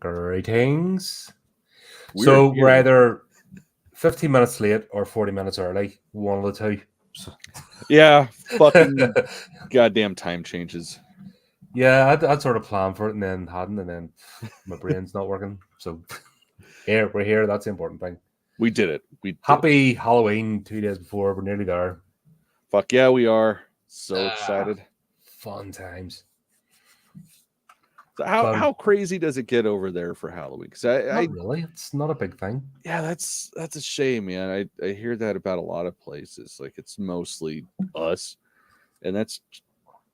Greetings. We're So here. we're either 15 minutes late or 40 minutes early. One of the two. So. Yeah, fucking goddamn time changes. Yeah, I'd sort of planned for it and then hadn't, and then my brain's not working. So here, we're here. That's the important thing. We did it. Happy Halloween 2 days before. We're nearly there. Fuck yeah, we are. So excited. Fun times. So how crazy does it get over there for Halloween? Because not really. It's not a big thing. Yeah, that's a shame, man. I hear that about a lot of places. Like it's mostly us, and that's.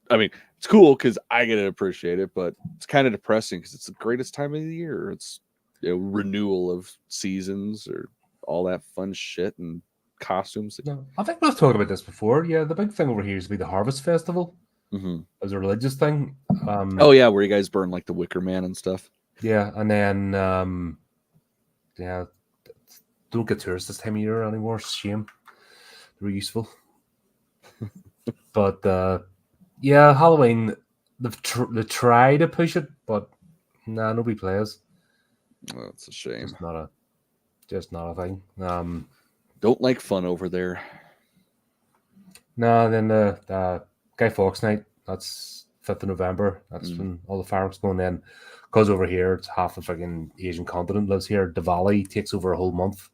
I mean, it's cool because I get to appreciate it, but it's kind of depressing because it's the greatest time of the year. It's renewal of seasons or all that fun shit and costumes. No, I think we've talked about this before. Yeah, the big thing over here is to be the Harvest Festival. Mm-hmm. As a religious thing. Oh yeah, where you guys burn like the Wicker Man and stuff. Yeah, and then don't get tourists this time of year anymore. Shame. They're useful. But yeah, Halloween they try to push it, but nobody plays. Oh, that's a shame. Just not a thing. Don't like fun over there. No, then the Guy Fawkes night, that's 5th of November. That's when all the fireworks go. And then, because over here, it's half the fucking Asian continent lives here. Diwali takes over a whole month.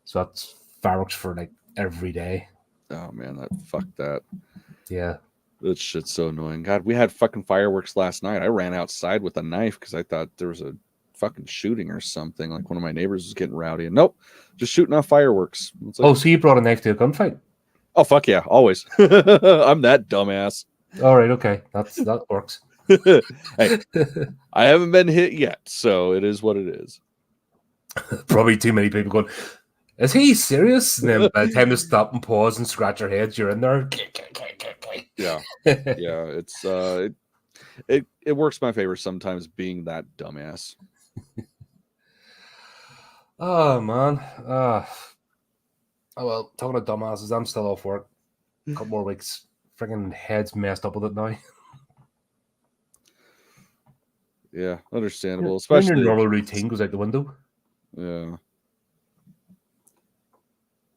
So that's fireworks for like every day. Oh man, fuck that. Yeah. That shit's so annoying. God, we had fucking fireworks last night. I ran outside with a knife because I thought there was a fucking shooting or something. Like one of my neighbors was getting rowdy. And nope, just shooting off fireworks. Like, so you brought a knife to a gunfight? Oh fuck yeah, always. I'm that dumbass. All right, okay, that works. Hey, I haven't been hit yet, so it is what it is. Probably too many people going, is he serious? And then by the time they stop and pause and scratch their heads, you're in there. Yeah, yeah. It's it works my favor sometimes being that dumbass. Oh man. Oh well, talking about dumbasses, I'm still off work. A couple more weeks. Freaking head's messed up with it now. Yeah, understandable. Yeah, especially your normal routine goes out the window. Yeah.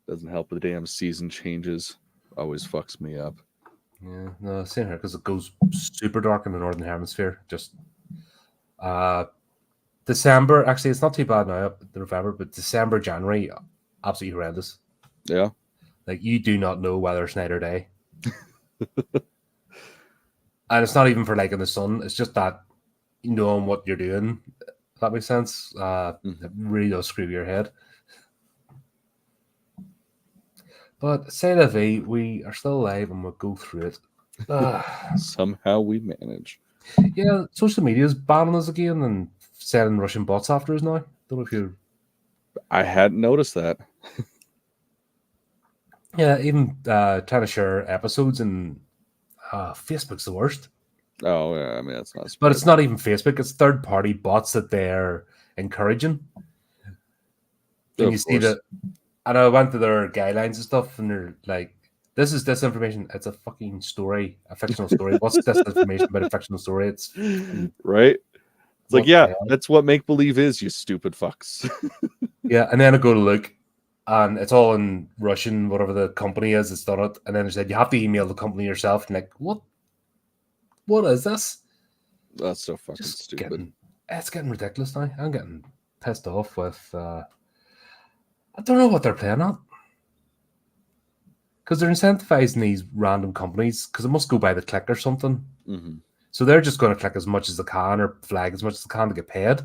Doesn't help the damn season changes. Always fucks me up. Yeah, no, same here because it goes super dark in the northern hemisphere. Just December, actually, it's not too bad now up to November, but December, January, absolutely horrendous. Yeah. Like, you do not know whether it's night or day. And it's not even for like in the sun. It's just that knowing what you're doing. If that makes sense. It really does screw your head. But say la vie, we are still alive and we'll go through it. Somehow we manage. Yeah, social media is banning us again and sending Russian bots after us now. Don't know if you. I hadn't noticed that. Yeah, even trying to share episodes and Facebook's the worst. Oh, yeah, I mean, that's not. But it's not even Facebook. It's third-party bots that they're encouraging. And you see that. And I went to their guidelines and stuff, and they're like, "This is disinformation. It's a fucking story, a fictional story. What's disinformation about a fictional story? It's right." It's like, yeah, that's what make believe is, you stupid fucks. Yeah, and then I go to look. And it's all in Russian, whatever the company is that's done it. And then they said, you have to email the company yourself. And like, what? What is this? That's so fucking stupid. It's getting ridiculous now. I'm getting pissed off with... I don't know what they're playing at. Because they're incentivizing these random companies because it must go by the click or something. Mm-hmm. So they're just going to click as much as they can or flag as much as they can to get paid.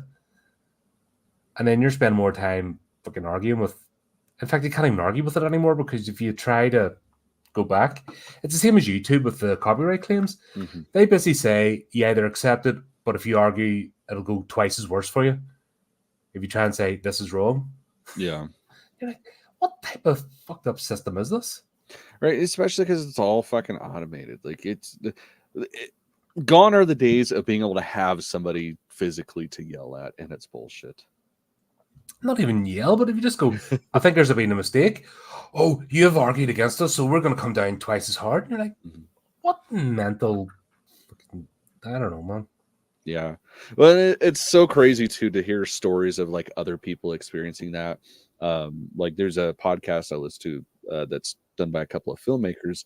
And then you're spending more time fucking arguing with... In fact, you can't even argue with it anymore because if you try to go back, it's the same as YouTube with the copyright claims. Mm-hmm. They basically say, yeah, they're accepted, but if you argue, it'll go twice as worse for you. If you try and say, this is wrong. Yeah. You're like, what type of fucked up system is this? Right, especially because it's all fucking automated. Like, gone are the days of being able to have somebody physically to yell at, and it's bullshit. Not even yell, but if you just go, I think there's been a mistake. Oh, you have argued against us, so we're going to come down twice as hard. And you're like, what mental... I don't know, man. Yeah. Well, it's so crazy too to hear stories of like other people experiencing that. Like there's a podcast I listen to that's done by a couple of filmmakers,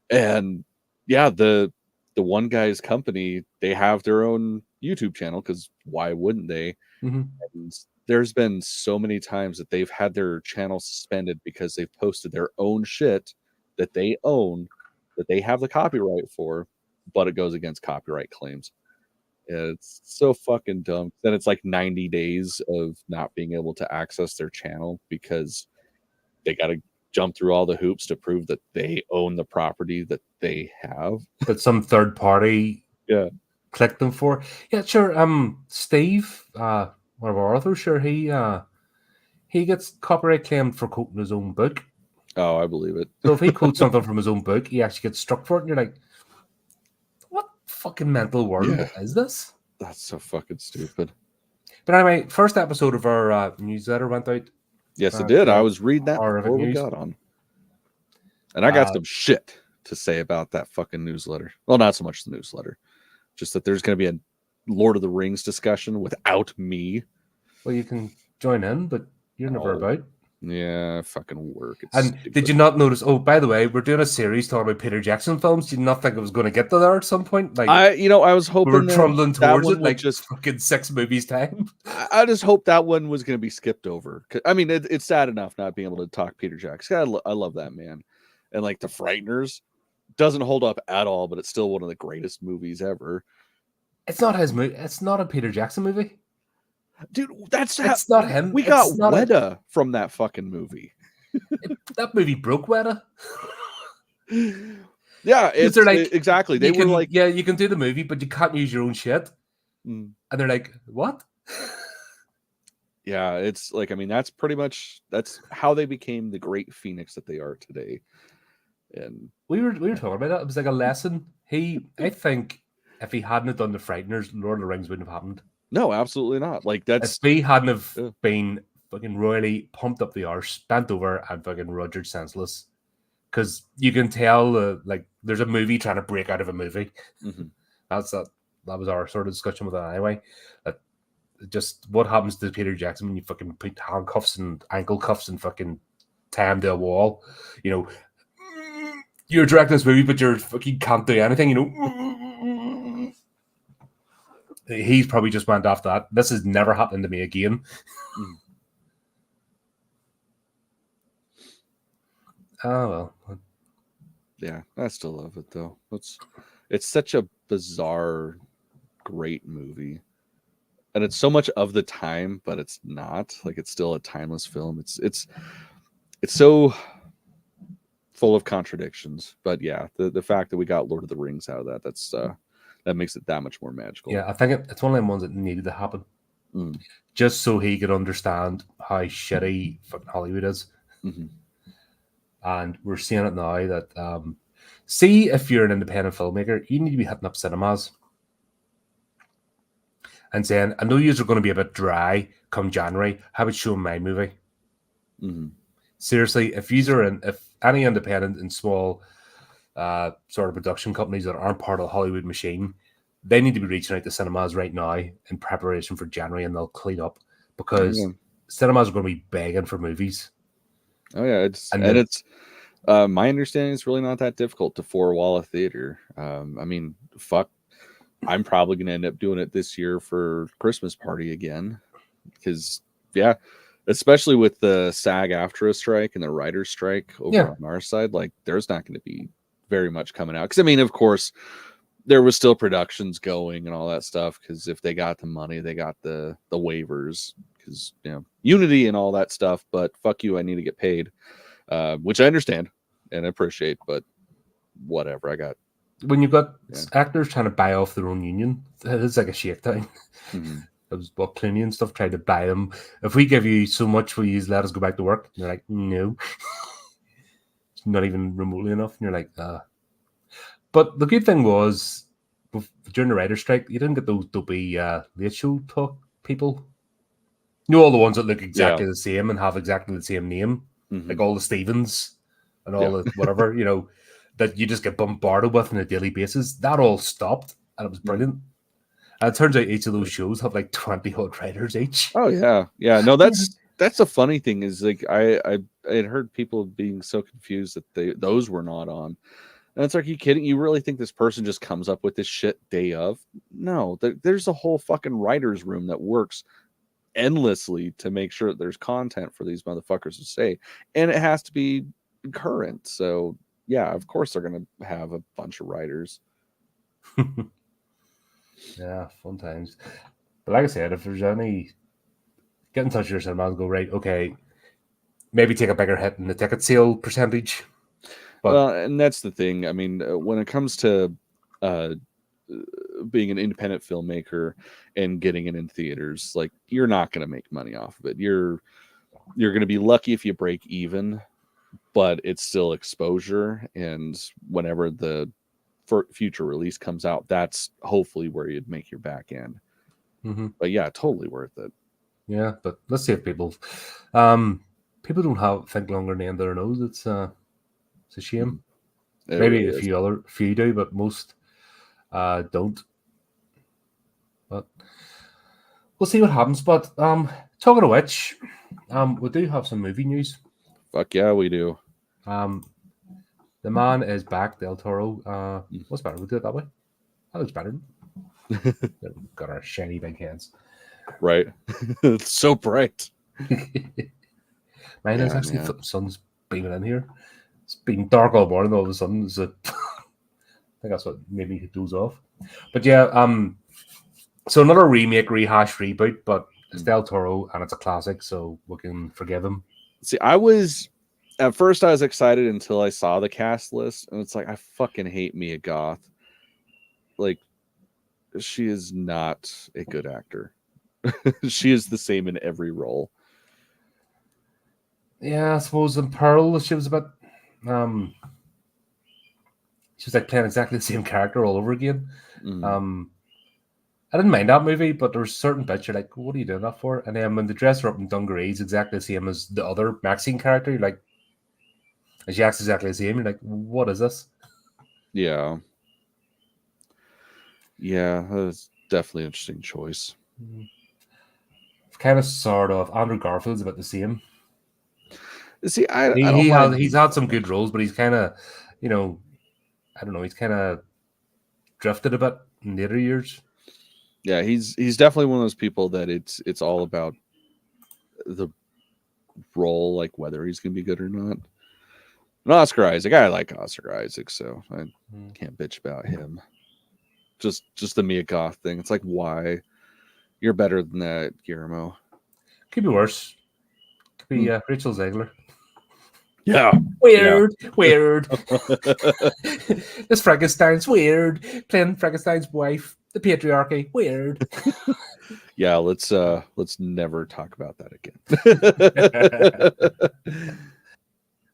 and yeah, the one guy's company, they have their own YouTube channel because why wouldn't they? Mm-hmm. And there's been so many times that they've had their channel suspended because they've posted their own shit that they own, that they have the copyright for, but it goes against copyright claims. It's so fucking dumb. Then it's like 90 days of not being able to access their channel because they got to jump through all the hoops to prove that they own the property that they have. But some third party Yeah. clicked them for. Yeah, sure. Steve, one of our authors, sure, he gets copyright claimed for quoting his own book. Oh, I believe it. So if he quotes something from his own book, he actually gets struck for it, and you're like, what fucking mental world is this? That's so fucking stupid. But anyway, first episode of our newsletter went out. Yes, it did. I was reading that before we news. got on. And I got some shit to say about that fucking newsletter. Well, not so much the newsletter. Just that there's going to be a Lord of the Rings discussion without me. Well, you can join in, but you're never about. Yeah, fucking work. And stupid. Did you not notice? Oh, by the way, we're doing a series talking about Peter Jackson films. Did you not think it was going to get to there at some point? Like I was hoping we were trundling towards it, like just fucking 6 movies time. I just hope that one was going to be skipped over. I mean, it's sad enough not being able to talk Peter Jackson. I love that man, and like The Frighteners doesn't hold up at all, but it's still one of the greatest movies ever. It's not his movie. It's not a Peter Jackson movie. Dude, it's not him. We got Weta from that fucking movie. That movie broke Weta. Yeah, it's like, exactly. They were like, yeah, you can do the movie, but you can't use your own shit. And they're like, what? Yeah, it's like, I mean, that's how they became the great Phoenix that they are today. And we were talking about that. It was like a lesson. I think if he hadn't done The Frighteners, Lord of the Rings wouldn't have happened. No, absolutely not. Like that's if he hadn't have been fucking royally pumped up the arse, bent over, and fucking Roger senseless. Because you can tell, like, there's a movie trying to break out of a movie. Mm-hmm. That was our sort of discussion with it anyway. That just what happens to Peter Jackson when you fucking put handcuffs and ankle cuffs and fucking tie him to a wall? You know, you're directing this movie, but you fucking can't do anything. You know, he's probably just went after that. This is never happening to me again. Oh well. Yeah, I still love it though. It's such a bizarre, great movie, and it's so much of the time, but it's not. Like it's still a timeless film. It's so full of contradictions. But yeah, the fact that we got Lord of the Rings out of that makes it that much more magical. Yeah, I think it's one of them ones that needed to happen, just so he could understand how shitty fucking Hollywood is. Mm-hmm. And we're seeing it now that see if you're an independent filmmaker, you need to be hitting up cinemas and saying, I know you are going to be a bit dry come January. How about showing my movie? Mm-hmm. Seriously, if any independent and small sort of production companies that aren't part of the Hollywood machine, they need to be reaching out to cinemas right now in preparation for January, and they'll clean up because cinemas are going to be begging for movies. Oh yeah, it's my understanding is really not that difficult to four-wall a theater. I mean, fuck, I'm probably going to end up doing it this year for Christmas party again because especially with the SAG-AFTRA strike and the writer's strike over on our side, like there's not going to be very much coming out. Because I mean, of course, there was still productions going and all that stuff because if they got the money, they got the waivers. Because Unity and all that stuff, but fuck you, I need to get paid, which I understand and appreciate, but whatever. I got when you've got actors trying to buy off their own union, it's like a shakedown. Mm-hmm. It was what Clooney and stuff tried to buy them. If we give you so much, will you let us go back to work? And they're like, no, it's not even remotely enough. And you're like, But the good thing was during the writer's strike, you didn't get those dopey late show talk people. You know, all the ones that look exactly the same and have exactly the same name, like all the Stevens and all the whatever, that you just get bombarded with on a daily basis. That all stopped, and it was brilliant. It turns out each of those shows have like 20 odd writers each. Oh yeah. No, that's the funny thing is like I had heard people being so confused that those were not on. And it's like, are you kidding? You really think this person just comes up with this shit day of? No, there's a whole fucking writer's room that works endlessly to make sure that there's content for these motherfuckers to say. And it has to be current. So, yeah, of course they're going to have a bunch of writers. Yeah, fun times. But like I said, if there's any, get in touch with your cinema and go, right, okay, maybe take a bigger hit in the ticket sale percentage. But, well, and that's the thing. I mean, when it comes to being an independent filmmaker and getting it in theaters, like you're not going to make money off of it. You're going to be lucky if you break even, but it's still exposure. And whenever the future release comes out, that's hopefully where you'd make your back end. Mm-hmm. But yeah, totally worth it. Yeah, but let's see if people don't think longer than the end of their nose. It's a shame. It maybe really a few do, but most don't. But we'll see what happens. But talking of which, we do have some movie news. Fuck yeah, we do. The man is back, Del Toro. What's better? We'll do it that way. That looks better. Got our shiny big hands. Right. It's so bright. Mine is actually the sun's beaming in here. It's been dark all morning. All of a sudden, I think that's what made me doze off. But yeah, so another remake, rehash, reboot, but it's Del Toro and it's a classic, so we can forgive him. See, at first I was excited until I saw the cast list, and it's like, I fucking hate Mia Goth. Like, she is not a good actor. She is the same in every role. Yeah, I suppose in Pearl she was about she was like playing exactly the same character all over again. I didn't mind that movie, but there were certain bits you're like, what are you doing that for? And then when they dress her up in dungarees exactly the same as the other Maxine character, you're like, and she acts exactly the same, you're like, what is this? Yeah. Yeah, that's definitely an interesting choice. Kind of sort of Andrew Garfield's about the same. See, he's had some good roles, but he's kind of, I don't know, he's kind of drifted a bit in later years. Yeah, he's definitely one of those people that it's all about the role, like whether he's gonna be good or not. And Oscar Isaac, I like Oscar Isaac, so I can't bitch about him. Just the Mia Goth thing. It's like, why? You're better than that, Guillermo. Could be worse. Could be Rachel Zegler. Yeah. Weird. This Frankenstein's weird. Playing Frankenstein's wife. The patriarchy. Weird. Yeah, let's never talk about that again.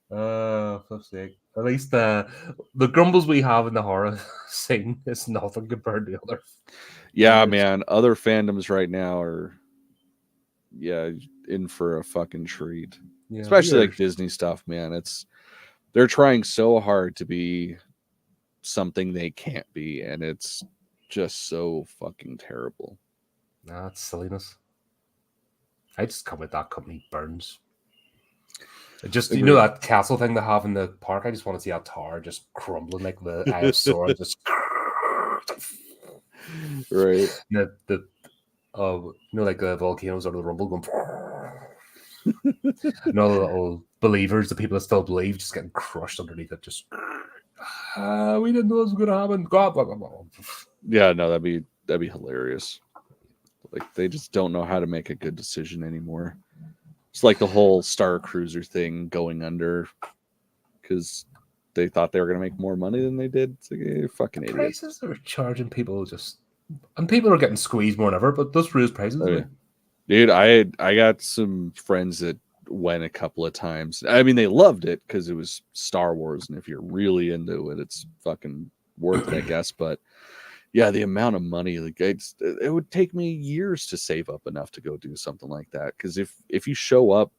For sake. At least the grumbles we have in the horror scene is nothing compared to other. Yeah, man. Other fandoms right now are in for a fucking treat. Yeah, especially like Disney stuff, man. They're trying so hard to be something they can't be, and it's just so fucking terrible. Nah, it's silliness. I just come with that company burns. Just you know that castle thing they have in the park. I just want to see that tower just crumbling like the Eye of Sauron, just right. Like the volcanoes or the rumble going. And all the little believers, the people that still believe, just getting crushed underneath it. Just we didn't know this was going to happen. God, blah, blah, blah. Yeah, no, that'd be hilarious. Like they just don't know how to make a good decision anymore. It's like the whole Star Cruiser thing going under because they thought they were going to make more money than they did. It's like, hey, fucking idiots. Prices are charging people and people are getting squeezed more than ever, but those raise prices. Oh, yeah. Dude, I got some friends that went a couple of times. I mean, they loved it because it was Star Wars, and if you're really into it, it's fucking worth it, I guess. But yeah, the amount of money, like it would take me years to save up enough to go do something like that. Because if you show up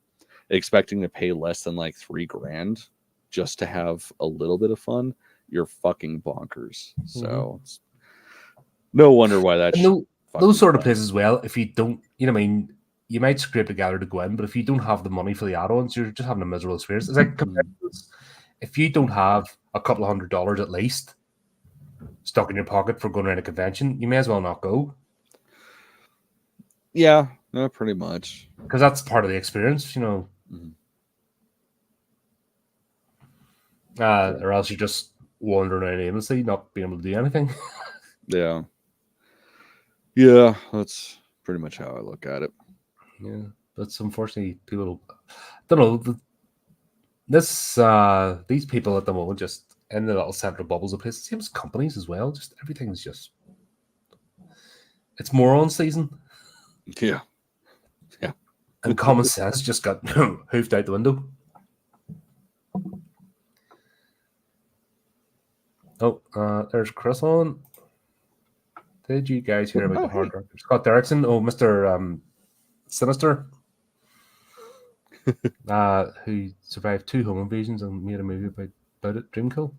expecting to pay less than like $3,000 just to have a little bit of fun, you're fucking bonkers. So it's no wonder why that those sort of places as well. If you don't, you know, what I mean, you might scrape together to go in, but if you don't have the money for the add-ons, you're just having a miserable experience. It's like if you don't have a couple of $100 at least stuck in your pocket for going around a convention, you may as well not go. Yeah, no, pretty much. Because that's part of the experience, you know. Or else you're just wandering around aimlessly, not being able to do anything. Yeah. Yeah, that's pretty much how I look at it. Yeah, but unfortunately, people don't know. These people at the moment just in the little central bubbles of places, same as companies as well. Just everything's just it's moron season. Yeah. Yeah. And common sense just got hoofed out the window. Oh, there's Chris on. Did you guys hear about the hard director Scott Derrickson? Oh, Mr. Sinister, who survived 2 home invasions and made a movie about it, Dreamkill.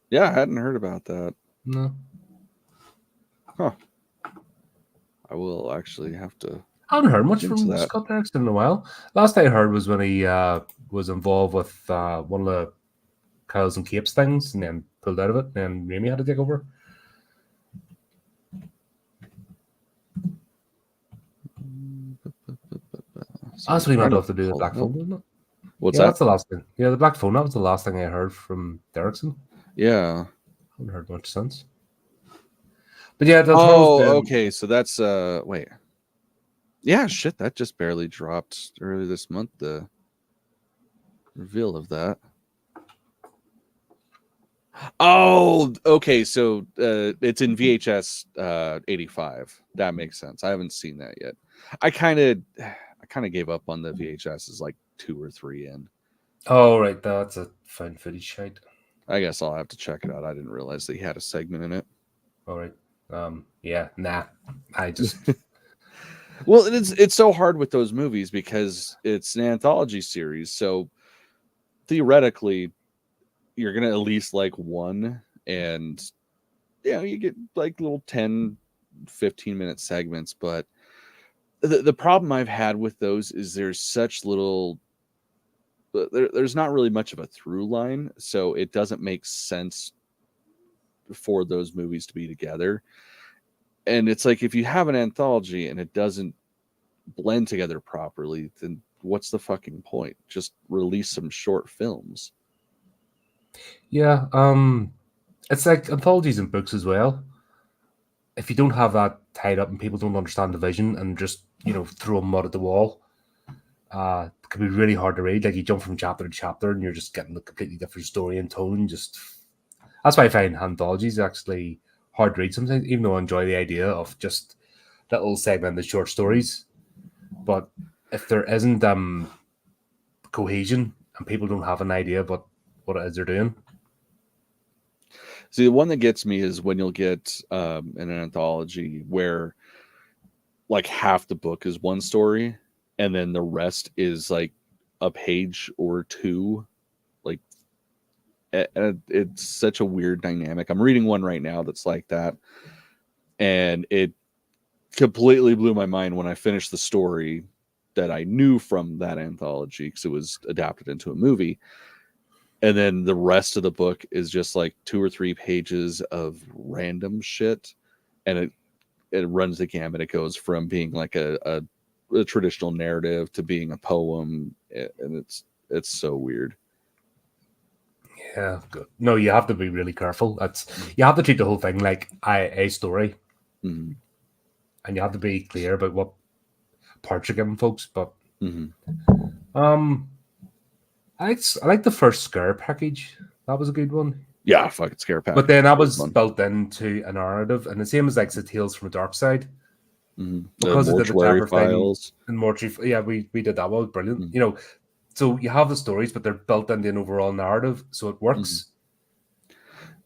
Yeah, I hadn't heard about that. No. Huh. I will actually have to. I haven't heard much from Scott Derrickson in a while. Last I heard was when he was involved with one of the Cows and Capes things and then pulled out of it, and Raimi had to take over. That's what he went off to do the Black Phone, wasn't it? What's that? That's the last thing. Yeah, the Black Phone. That was the last thing I heard from Derrickson. Yeah, I haven't heard much since. But yeah, that's okay. So that's wait. Yeah, shit. That just barely dropped earlier this month. The reveal of that. Oh, okay. So it's in VHS 85. That makes sense. I haven't seen that yet. I kind of gave up on the VHSs like 2 or 3 in. Oh, right. That's a fine footage shite. I guess I'll have to check it out. I didn't realize that he had a segment in it. All right. Yeah. Nah. I just. Well, it's so hard with those movies because it's an anthology series. So theoretically, you're gonna at least like one, and you get like little 10, 15-minute segments. But the problem I've had with those is there's such little. There's not really much of a through line, so it doesn't make sense for those movies to be together. And it's like if you have an anthology and it doesn't blend together properly, then what's the fucking point? Just release some short films. Yeah, it's like anthologies and books as well. If you don't have that tied up and people don't understand the vision and just throw mud at the wall, it can be really hard to read. Like you jump from chapter to chapter and you're just getting a completely different story and tone. That's why I find anthologies actually hard to read sometimes, even though I enjoy the idea of just little segmented short stories. But if there isn't cohesion and people don't have an idea about what it is they're doing. See, the one that gets me is when you'll get an anthology where like half the book is one story and then the rest is like a page or 2. Like it's such a weird dynamic. I'm reading one right now that's like that, and it completely blew my mind when I finished the story that I knew from that anthology because it was adapted into a movie. And then the rest of the book is just like 2 or 3 pages of random shit. And it runs the gamut. It goes from being like a traditional narrative to being a poem. And it's so weird. Yeah, good. No, you have to be really careful. You have to treat the whole thing like a story. Mm-hmm. And you have to be clear about what parts you're giving folks. But I like the first Scare package. That was a good one. Yeah, fucking Scare package. But then that was built into a narrative, and the same as like the Tales from the Dark Side. Because of the Mortuary Files and Mortuary. Yeah, we did that one. Brilliant. So you have the stories, but they're built into an overall narrative, so it works.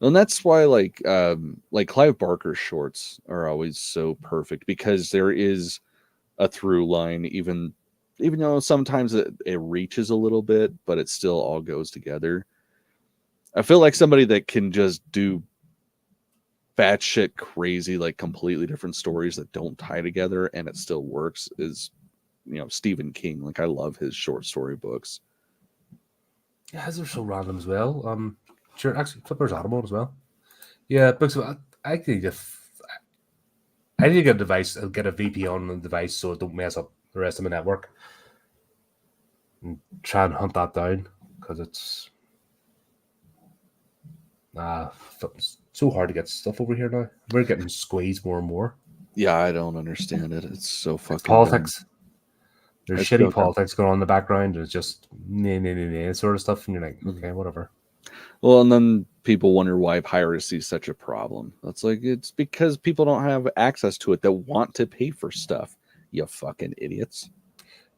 And that's why like Clive Barker's shorts are always so perfect because there is a through line, even though sometimes it reaches a little bit, but it still all goes together. I feel like somebody that can just do batshit crazy, like completely different stories that don't tie together and it still works is, Stephen King. Like I love his short story books. Yeah, they're so random as well. Sure, actually, Flipper's Animal as well. Yeah, books. I think I need to get a device. I'll get a VPN on the device so it don't mess up the rest of my network. And try and hunt that down because it's so hard to get stuff over here now. We're getting squeezed more and more. Yeah, I don't understand it. It's so fucking politics. dumb. There's shitty politics going on in the background. It's just sort of stuff, and you're like, okay, whatever. Well, and then people wonder why piracy is such a problem. That's like, it's because people don't have access to it that want to pay for stuff. You fucking idiots.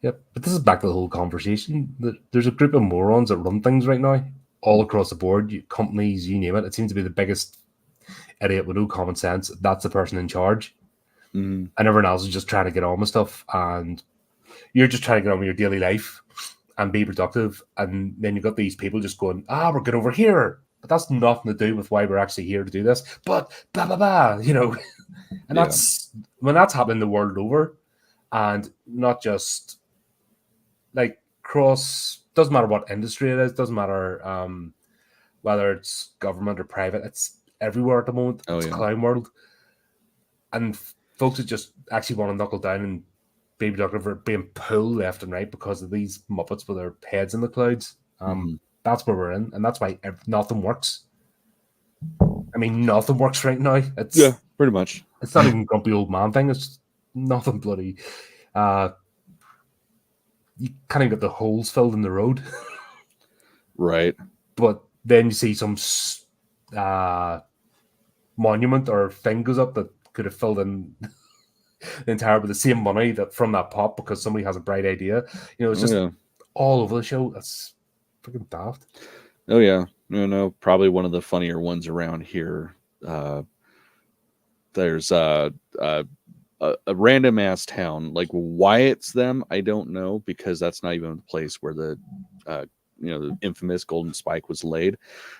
Yep, but this is back to the whole conversation. There's a group of morons that run things right now, all across the board. Companies, you name it. It seems to be the biggest idiot with no common sense. That's the person in charge. And everyone else is just trying to get on with stuff, and you're just trying to get on with your daily life and be productive, and then you've got these people just going, we're good over here, but that's nothing to do with why we're actually here to do this, but blah blah blah, and that's when that's happening the world over, and not just like doesn't matter what industry it is, doesn't matter whether it's government or private, it's everywhere at the moment. It's a clown world, and folks that just actually want to knuckle down and baby doctor for being pulled left and right because of these muppets with their heads in the clouds. That's where we're in, and that's why nothing works. I mean, nothing works right now. It's pretty much. It's not even grumpy old man thing. It's nothing bloody. You can't even get the holes filled in the road, right? But then you see some monument or thing goes up that could have filled in the entire with the same money that from that pop because somebody has a bright idea. It's just all over the show. That's freaking daft. Oh yeah, no, probably one of the funnier ones around here. There's a random ass town. Like why it's them, I don't know, because that's not even the place where the the infamous golden spike was laid.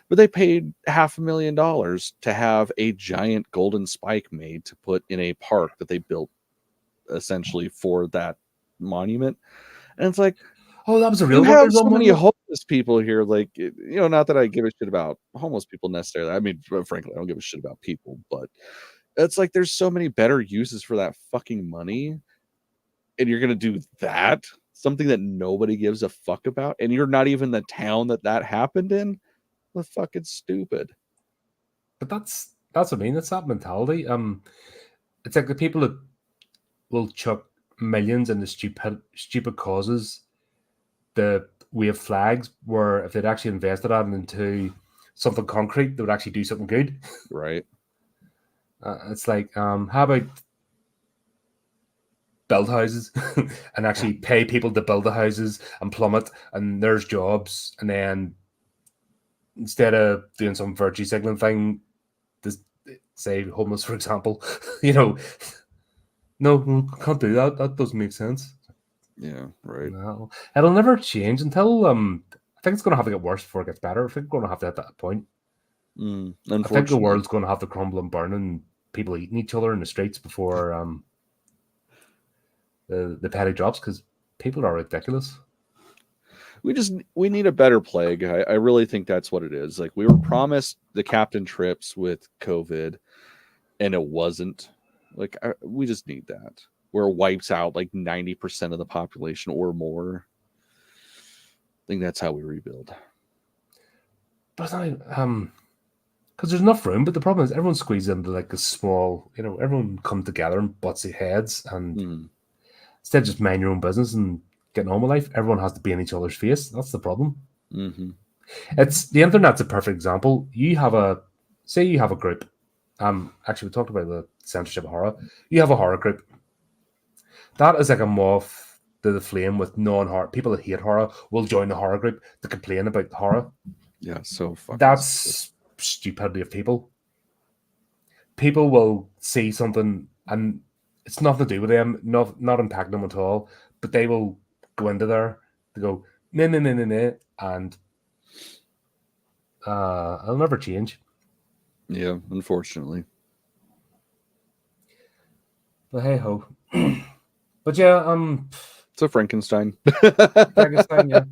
But they paid $500,000 to have a giant golden spike made to put in a park that they built essentially for that monument. And it's like, oh, that was a real one. You have so many homeless people here. Like, not that I give a shit about homeless people necessarily. I mean, frankly, I don't give a shit about people, but it's like there's so many better uses for that fucking money, and you're gonna do that, something that nobody gives a fuck about, and you're not even the town that happened in. That's fucking stupid. But that's what I mean. It's that mentality. It's like the people that will chuck millions into stupid causes. The wave flags, where if they'd actually invested that into something concrete, they would actually do something good. Right. It's like, how about build houses and actually pay people to build the houses and plummet, and there's jobs, and then instead of doing some virtue signaling thing, say homeless, for example, no, can't do that. That doesn't make sense. Yeah, right. No, it'll never change until I think it's going to have to get worse before it gets better. I think we're going to have to hit that point. I think the world's going to have to crumble and burn, and people eating each other in the streets before the penny drops, because people are ridiculous. We need a better plague. I really think that's what it is. Like we were promised the Captain trips with COVID, and it wasn't. Like we just need that, where it wipes out like 90% of the population or more. I think that's how we rebuild. But because there's enough room. But the problem is everyone squeezes into like a small, everyone come together and butts their heads, and instead of just mind your own business and getting on with life, everyone has to be in each other's face. That's the problem. It's the internet's a perfect example. You have a group. Actually, we talked about the censorship of horror. You have a horror group. That is like a moth to the flame with non-horror. People that hate horror will join the horror group to complain about the horror. Yeah, so fucking that's stupidity of people. People will see something and it's nothing to do with them, not impacting them at all, but they will go into there to go, no, and it'll never change. Yeah, unfortunately. But hey ho. But yeah, So Frankenstein. Frankenstein, yeah.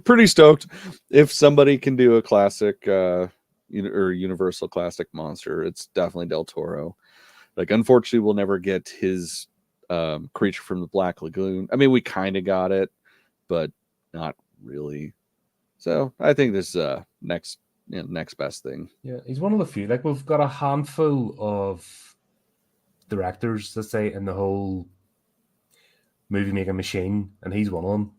Pretty stoked if somebody can do a classic or universal classic monster. It's definitely Del Toro. Like, unfortunately, we'll never get his Creature from the Black Lagoon. I mean, we kind of got it, but not really. So I think this next best thing. Yeah, he's one of the few. Like, we've got a handful of directors, let's say, in the whole movie making machine, and he's one of them.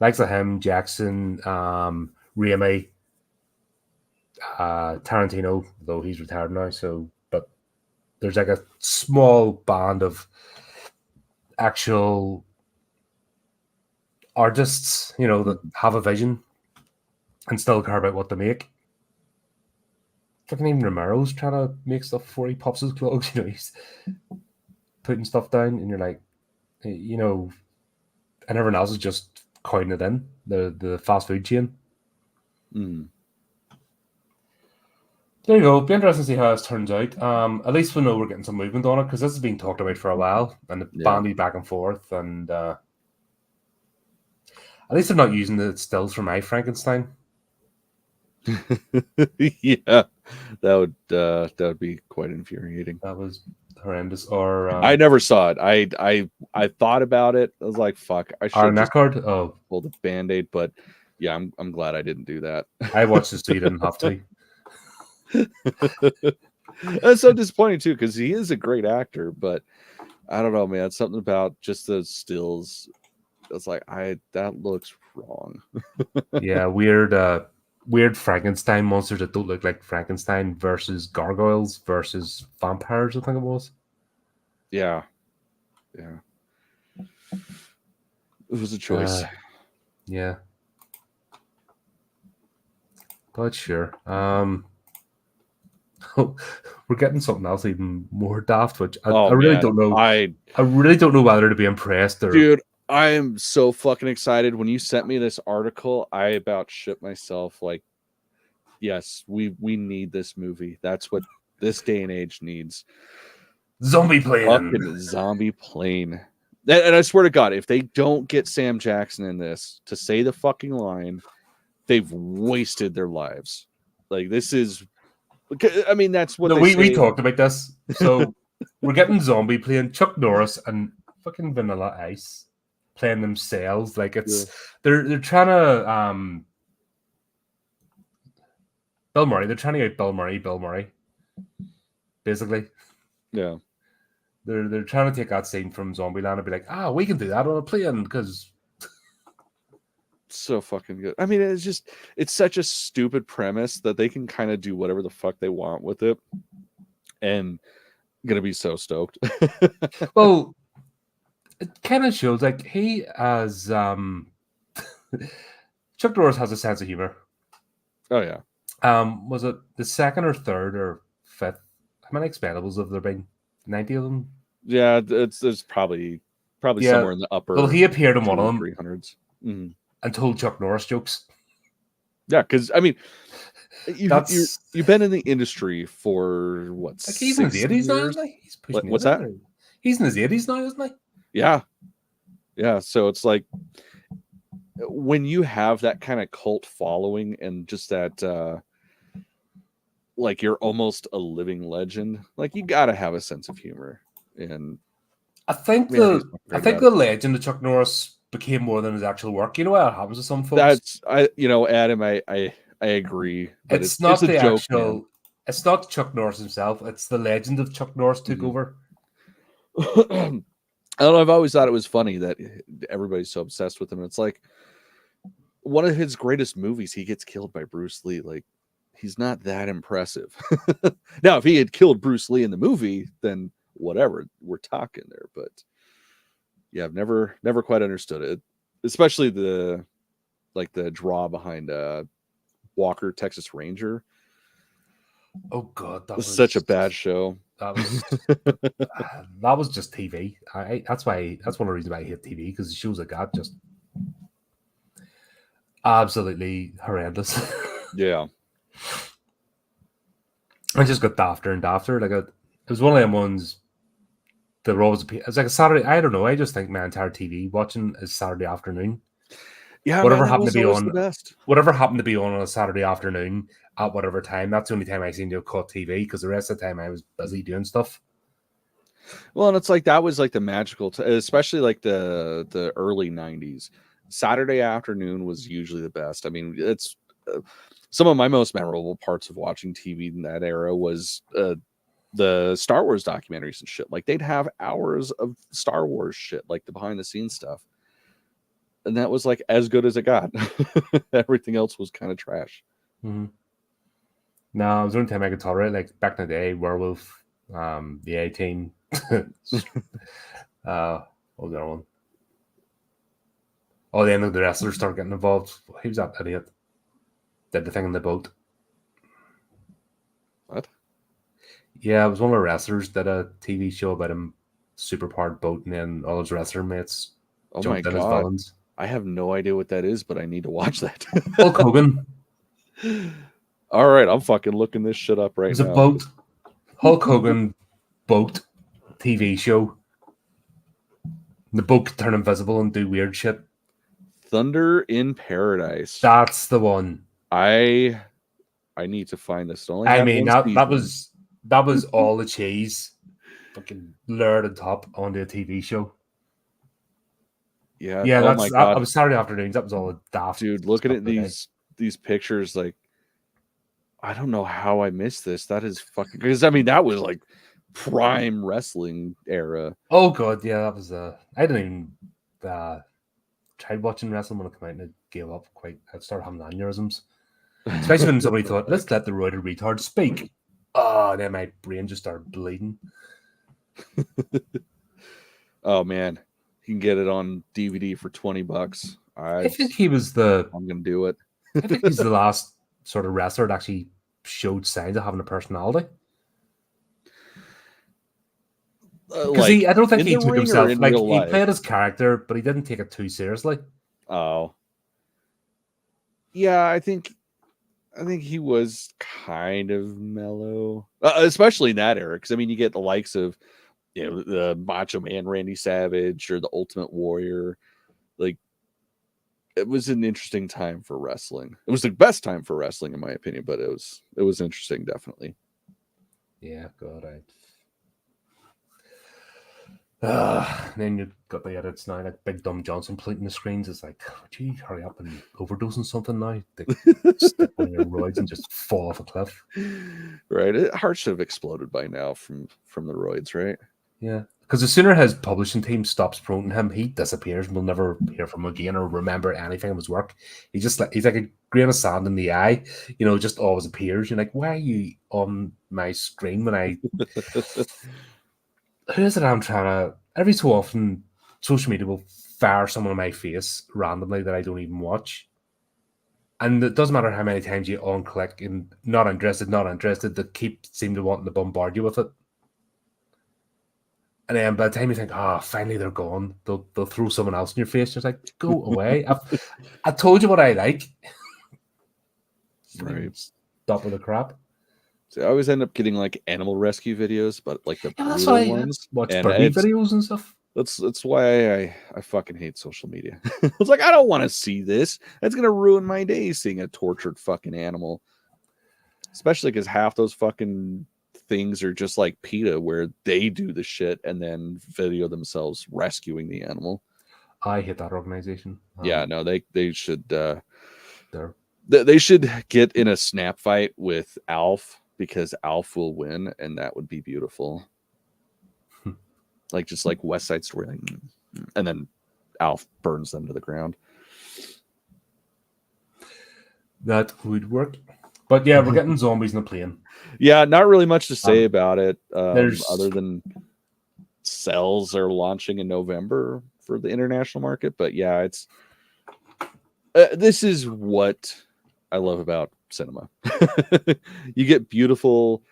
Likes of him, Jackson, Raimi, Tarantino, though he's retired now. So, but there's like a small band of actual artists, that have a vision and still care about what they make. Fucking even Romero's trying to make stuff before he pops his clogs. He's putting stuff down, and you're like, and everyone else is just coining it in the fast food chain. Mm. There you go. Be interesting to see how this turns out. At least we know we're getting some movement on it, because this has been talked about for a while, and it bandied back and forth. And at least they're not using the stills from my Frankenstein. Yeah, that would be quite infuriating. That was horrendous. Or I never saw it. I thought about it. I was like, "Fuck, I should just pull the Band-Aid." But yeah, I'm glad I didn't do that. I watched this so you didn't have to. That's so disappointing too, because he is a great actor, but I don't know, man. It's something about just those stills. It's like that looks wrong. Yeah, weird Frankenstein monsters that don't look like Frankenstein versus gargoyles versus vampires, I think it was. Yeah. It was a choice. Yeah. But sure. We're getting something else even more daft, which I really don't know. I really don't know whether to be impressed or. Dude, I am so fucking excited. When you sent me this article, I about shit myself. Like, yes, we need this movie. That's what this day and age needs. Zombie plane. Fucking zombie plane. And I swear to God, if they don't get Sam Jackson in this to say the fucking line, they've wasted their lives. Like, this is, I mean, that's what we talked about this. So we're getting zombie plane, Chuck Norris and fucking Vanilla Ice playing themselves. Like, it's they're trying to Bill Murray. They're trying to out Bill Murray. Basically. Yeah. They're trying to take that scene from Zombieland and be like, we can do that on a plane, because so fucking good. I mean, it's such a stupid premise that they can kind of do whatever the fuck they want with it, and I'm gonna be so stoked. Well, it kind of shows, like, he has Chuck Norris has a sense of humor. Oh yeah. Was it the second or third or fifth? How many Expendables have there been? 90 of them? Yeah, there's probably somewhere in the upper. Well, he appeared in one of them 300s and told Chuck Norris jokes. Yeah, because I mean, you've been in the industry for what? Like, he's in his 80s now, isn't he? He's pushing. What's that? He's in his 80s now, isn't he? Yeah. So it's like, when you have that kind of cult following and just that, like, you're almost a living legend, like, you got to have a sense of humor. And I think the legend of Chuck Norris became more than his actual work. You know what happens to some folks? Adam, I agree. But it's not the joke, actual. Man. It's not Chuck Norris himself. It's the legend of Chuck Norris took over. I don't know. I've always thought it was funny that everybody's so obsessed with him. It's like, one of his greatest movies, he gets killed by Bruce Lee. Like, he's not that impressive. Now, if he had killed Bruce Lee in the movie, then whatever, we're talking there. But yeah, I've never quite understood it, especially the draw behind Walker, Texas Ranger. Oh God, that was such a bad show. That was just TV. That's one of the reasons why I hate TV, because the shows like that just absolutely horrendous. Yeah. I just got dafter and dafter. Like, it was one of them ones. There always it's like a Saturday. I don't know. I just think my entire TV watching is Saturday afternoon. Yeah, Whatever man, that happened to was be always the on, best. whatever happened to be on a Saturday afternoon at whatever time. That's the only time I seem to have caught TV because the rest of the time I was busy doing stuff. Well, and it's like that was like the magical, especially like the early '90s. Saturday afternoon was usually the best. I mean, it's some of my most memorable parts of watching TV in that era was the Star Wars documentaries and shit. Like they'd have hours of Star Wars shit, like the behind the scenes stuff, and that was like as good as it got. Everything else was kind of trash. Mm-hmm. No, it was the only time I could tolerate. Like back in the day, Werewolf, the A-Team. What was the other one? Oh, the end of the wrestlers start getting involved. Who was that idiot? Did the thing in the boat. What? Yeah, it was one of the wrestlers did a TV show about him superpowered boat, and then all his wrestler mates jumped in as villains. I have no idea what that is, but I need to watch that. Hulk Hogan. All right, I'm fucking looking this shit up right now. It's a boat. Hulk Hogan boat TV show. The boat could turn invisible and do weird shit. Thunder in Paradise. That's the one. I need to find this. I mean, that was all the cheese, fucking lured on top onto a TV show. Yeah, yeah. My God. I was Saturday afternoons. That was all the daft. Dude, looking at these pictures, like, I don't know how I missed this. That is fucking, because I mean that was like prime wrestling era. Oh god, yeah, that was I didn't even tried watching wrestling when it came out and I gave up I started having aneurysms. Especially when somebody thought, let's let the roided retard speak. Oh, then my brain just started bleeding. Oh man, you can get it on DVD for $20. I think I'm gonna do it. I think he's the last sort of wrestler that actually showed signs of having a personality. Because I don't think he took himself like he played his character, but he didn't take it too seriously. Oh, yeah, I think he was kind of mellow, especially in that era. Because I mean, you get the likes of the Macho Man Randy Savage or the Ultimate Warrior. Like, it was an interesting time for wrestling. It was the best time for wrestling, in my opinion. But it was interesting, definitely. Yeah, God, then you got the edits now, like Big Dumb Johnson plating the screens. It's like, gee, hurry up and overdosing something now. They step on your roids and just fall off a cliff. Right, heart should have exploded by now from the roids, right? Yeah, because the sooner his publishing team stops promoting him, he disappears and we'll never hear from him again or remember anything of his work. He's like a grain of sand in the eye, just always appears. You're like, why are you on my screen when I? Who is it I'm trying to... Every so often, social media will fire someone in my face randomly that I don't even watch. And it doesn't matter how many times you unclick and not interested, they seem to want to bombard you with it. And then by the time you think, finally they're gone, they'll throw someone else in your face. Just like, go away. I told you what I like. Right. Stop with the crap. So I always end up getting like animal rescue videos, but like the brutal ones. Watch birdie videos and stuff. That's why I fucking hate social media. It's like, I don't want to see this. That's gonna ruin my day seeing a tortured fucking animal. Especially because half those fucking things are just like PETA, where they do the shit and then video themselves rescuing the animal. I hate that organization. Yeah, no, they should they should get in a snap fight with Alf. Because Alf will win, and that would be beautiful. Just like West Side Story, and then Alf burns them to the ground. That would work. But yeah, we're getting zombies in the plane. Yeah, not really much to say about it, other than cells are launching in November for the international market. But yeah, it's this is what I love about cinema. You get beautiful,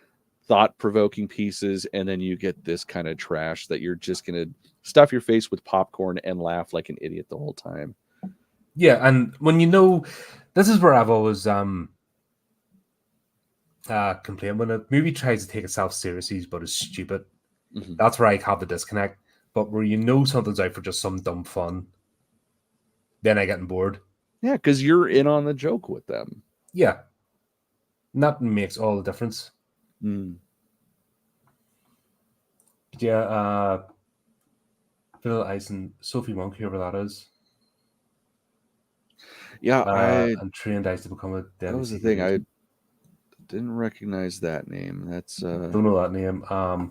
thought-provoking pieces, and then you get this kind of trash that you're just gonna stuff your face with popcorn and laugh like an idiot the whole time. Yeah, and when this is where I've always complained when a movie tries to take itself seriously but is stupid. Mm-hmm. That's where I have the disconnect. But where you know something's out for just some dumb fun, then I get bored. Yeah, because you're in on the joke with them. Yeah. And that makes all the difference. Mm. Yeah, Vanilla Ice and Sophie Monk, whoever that is. Yeah, and trained Ice to become a that deadly was the secret thing. agent. I didn't recognize that name. That's Don't know that name. I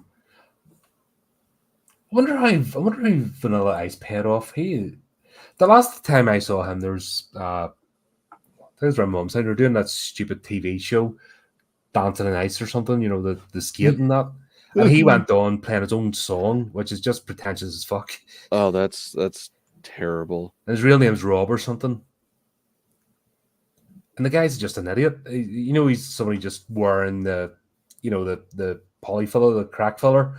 wonder how Vanilla Ice paid off. The last time I saw him, there's around Mum's side. They're doing that stupid TV show, Dancing on Ice or something. You know, the skate and that. And he went on playing his own song, which is just pretentious as fuck. Oh, that's terrible. And his real name's Rob or something. And the guy's just an idiot. You know, he's somebody just wearing the poly filler, the crack filler,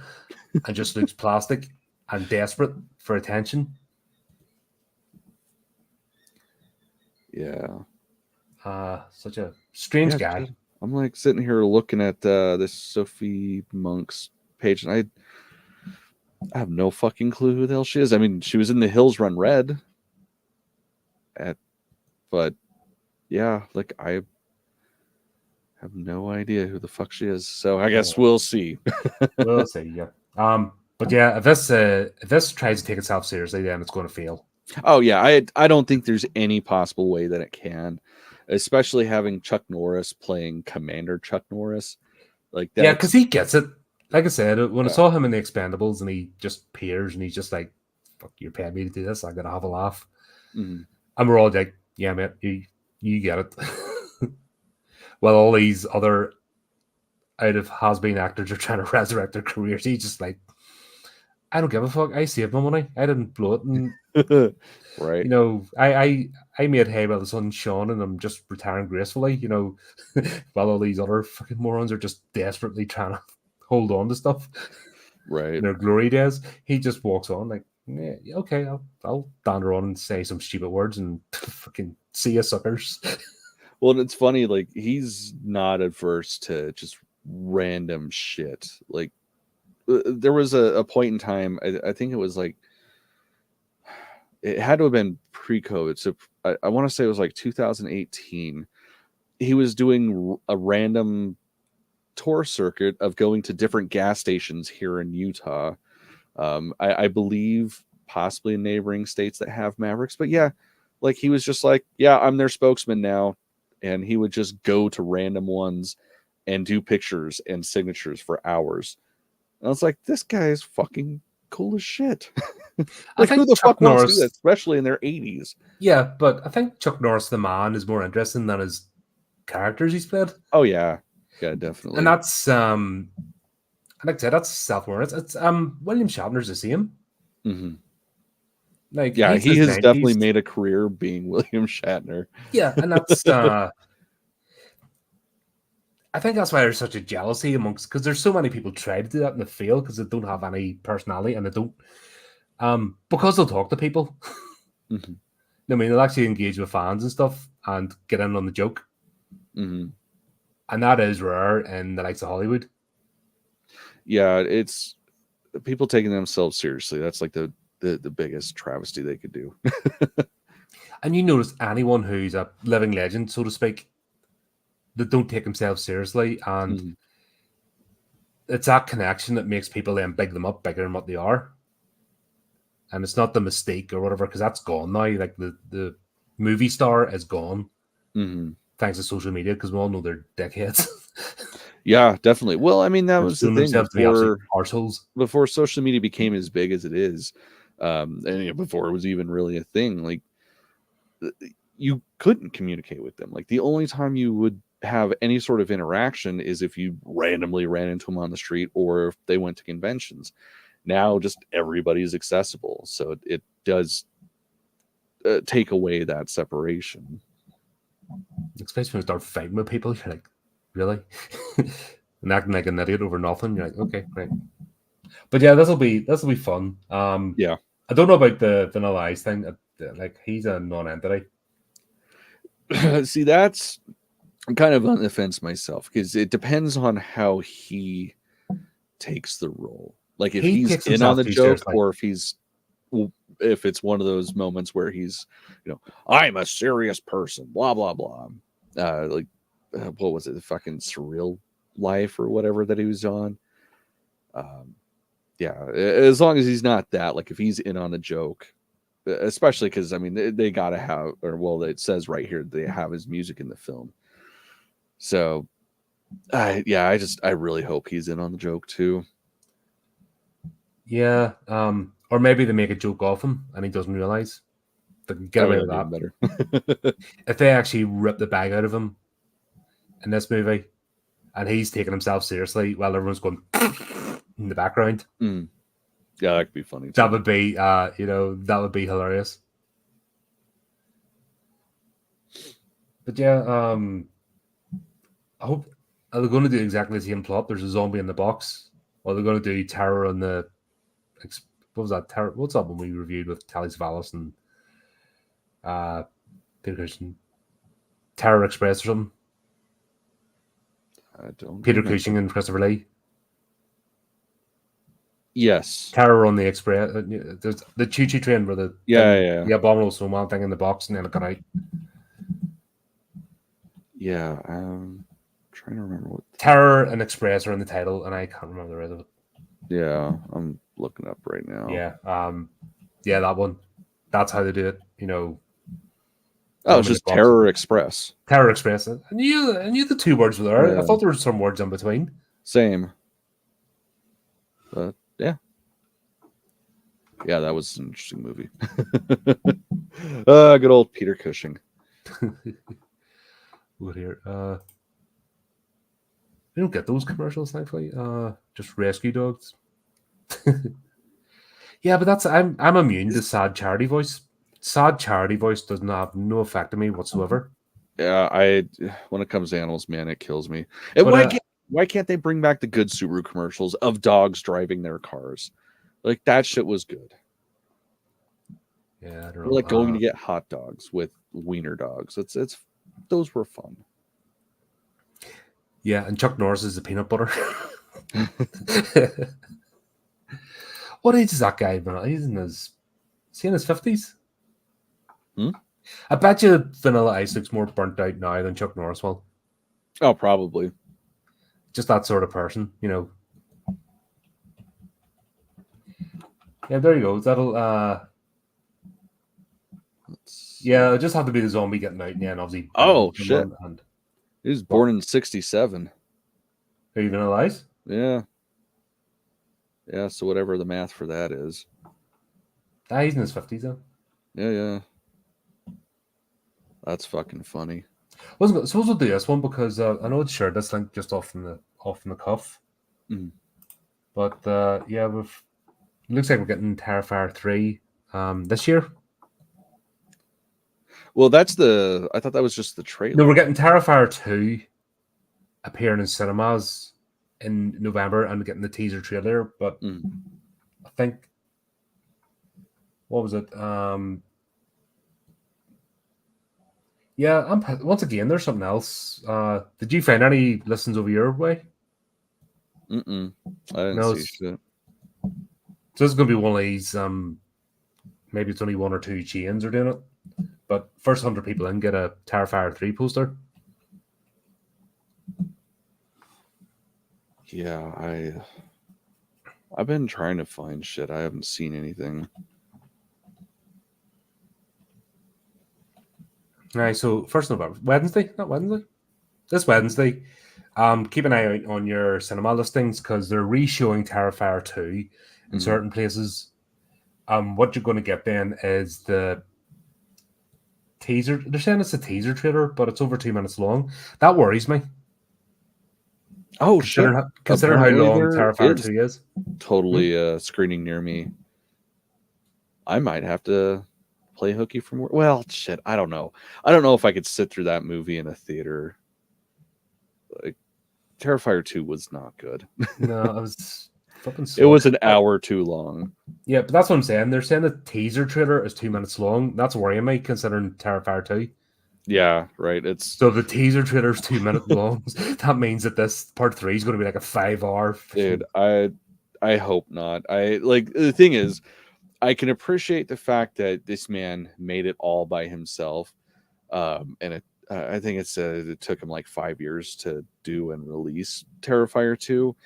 and just looks plastic and desperate for attention. Yeah. Such a strange guy. I'm like sitting here looking at this Sophie Monk's page, and I have no fucking clue who the hell she is. I mean, she was in The Hills Run Red. But yeah, like I have no idea who the fuck she is. So I guess we'll see. We'll see. Yeah. But yeah, if this tries to take itself seriously, then it's going to fail. Oh yeah, I don't think there's any possible way that it can, especially having Chuck Norris playing Commander Chuck Norris. Like that. Yeah, because he gets it. Like I said, when I saw him in The Expendables and he just peers and he's just like, "Fuck, you're paying me to do this. I'm gonna have a laugh." Mm-hmm. And we're all like, "Yeah, man, you get it." Well, all these other out of has-been actors are trying to resurrect their careers. He's just like, I don't give a fuck. I saved my money. I didn't blow it. And right. You know, I made hay while the sun shone, and I'm just retiring gracefully. You know, while all these other fucking morons are just desperately trying to hold on to stuff. Right. In their glory days, he just walks on like, yeah, okay, I'll dander on and say some stupid words and fucking see you suckers. Well, and it's funny, like he's not adverse to just random shit. Like there was a point in time, I think it was like, it had to have been pre-COVID. So I want to say it was like 2018. He was doing a random tour circuit of going to different gas stations here in Utah. I believe possibly in neighboring states that have Mavericks, but yeah, like he was just like, yeah, I'm their spokesman now. And he would just go to random ones and do pictures and signatures for hours. And I was like, this guy is fucking cool as shit. Like, who the fuck wants to do that, especially in their 80s? Yeah, but I think Chuck Norris, the man, is more interesting than his characters he's played. Oh, yeah. Yeah, definitely. And that's, like I said, that's self-awareness. It's William Shatner's the same. Mm-hmm. Like, yeah, he has definitely made a career being William Shatner. Yeah, and that's I think that's why there's such a jealousy amongst, because there's so many people try to do that and they fail because they don't have any personality and they don't because they'll talk to people. Mm-hmm. I mean, they'll actually engage with fans and stuff and get in on the joke. Mm-hmm. And that is rare in the likes of Hollywood. Yeah, it's people taking themselves seriously. That's like the biggest travesty they could do. And you notice anyone who's a living legend, so to speak, that don't take themselves seriously, and it's that connection that makes people then big them up bigger than what they are. And it's not the mistake or whatever, because that's gone now. Like the movie star is gone, thanks to social media, because we all know they're dickheads. Yeah, definitely. Well, I mean, that was the thing before social media became as big as it is, and before it was even really a thing. Like, you couldn't communicate with them. Like, the only time you would have any sort of interaction is if you randomly ran into them on the street or if they went to conventions. Now, just everybody's accessible, so it does take away that separation. Especially when you start fighting with people, you're like, really? And acting like an idiot over nothing. You're like, okay, great. But yeah, this will be fun. Yeah, I don't know about the Vanilla Ice thing. Like, he's a non-entity. See, I'm kind of on the fence myself because it depends on how he takes the role. Like if He he's takes in on himself the too joke, seriously. or if it's one of those moments where he's, I'm a serious person, blah blah blah. What was it, the fucking Surreal Life or whatever that he was on? Yeah, as long as he's not that, like if he's in on the joke, especially because I mean they gotta have, or well, it says right here they have his music in the film. So, I really hope he's in on the joke too. Yeah, or maybe they make a joke off him and he doesn't realize. They can get away with that. Better. If they actually rip the bag out of him in this movie, and he's taking himself seriously while everyone's going in the background, Yeah, that could be funny too. that would be, that would be hilarious. But yeah, I hope, are they going to do exactly the same plot? There's a zombie in the box, or they're going to do terror on the. What was that? Terror. What's that one we reviewed with Telly Savalas and Peter Cushing? Terror Express or something. I don't. Peter Cushing and Christopher Lee. Yes. Terror on the Express. There's the choo-choo train where the abominable snowman thing in the box and then it got out. Yeah, I'm trying to remember what. Terror and Express are in the title, and I can't remember the rest of it. Yeah, I'm looking up right now. Yeah, that one. That's how they do it. Oh, it's just Terror Express. Terror Express. I knew the two words were there. Yeah. I thought there were some words in between. Same. But yeah. Yeah, that was an interesting movie. Good old Peter Cushing. What here? We don't get those commercials, thankfully. Just rescue dogs. Yeah, but I'm immune to sad charity voice. Sad charity voice does not have no effect on me whatsoever. Yeah, when it comes to animals, man, it kills me. And why can't they bring back the good Subaru commercials of dogs driving their cars? Like that shit was good. Yeah, I don't know. We're like going to get hot dogs with wiener dogs. It's those were fun. Yeah, and Chuck Norris is the peanut butter. What age is that guy? He's in his 50s. I bet you Vanilla Ice looks more burnt out now than Chuck Norris will. Oh, probably. Just that sort of person, Yeah, there you go. That'll yeah, it'll just have to be the zombie getting out, and obviously. Oh shit! He was born in 1967. Are you Vanilla Ice? Yeah. Yeah. So whatever the math for that is. He's in his 50s though. Yeah. That's fucking funny. Suppose we'll do this one because I know it's shared this link just off in the cuff. But yeah, looks like we're getting Terrifier 3 this year. Well, I thought that was just the trailer. No, we're getting Terrifier 2 appearing in cinemas in November and getting the teaser trailer, but I think, what was it? Yeah, once again, there's something else. Did you find any listens over your way? I didn't see shit. So this is going to be one of these, maybe it's only one or two chains are doing it, but first 100 people in get a Terrifier 3 poster. Yeah, I've been trying to find shit. I haven't seen anything. All right, so 1st November, Wednesday, not Wednesday. This Wednesday. Keep an eye out on your cinema listings because they're re-showing Terrifier 2 in certain places. What you're going to get then is the teaser. They're saying it's a teaser trailer, but it's over 2 minutes long. That worries me. Oh shit! Considering how long Terrifier 2 is. Totally screening near me. I might have to play hooky from work. Well, shit, I don't know. I don't know if I could sit through that movie in a theater. Like, Terrifier 2 was not good. No, it was fucking It was an hour too long. Yeah, but that's what I'm saying. They're saying the teaser trailer is 2 minutes long. That's worrying me, considering Terrifier 2. Yeah, right. So the teaser trailer is 2 minutes long. That means that this part 3 is going to be like a 5 hour. Dude, I hope not. I like the thing is, I can appreciate the fact that this man made it all by himself, and I think it took him like 5 years to do and release Terrifier 2,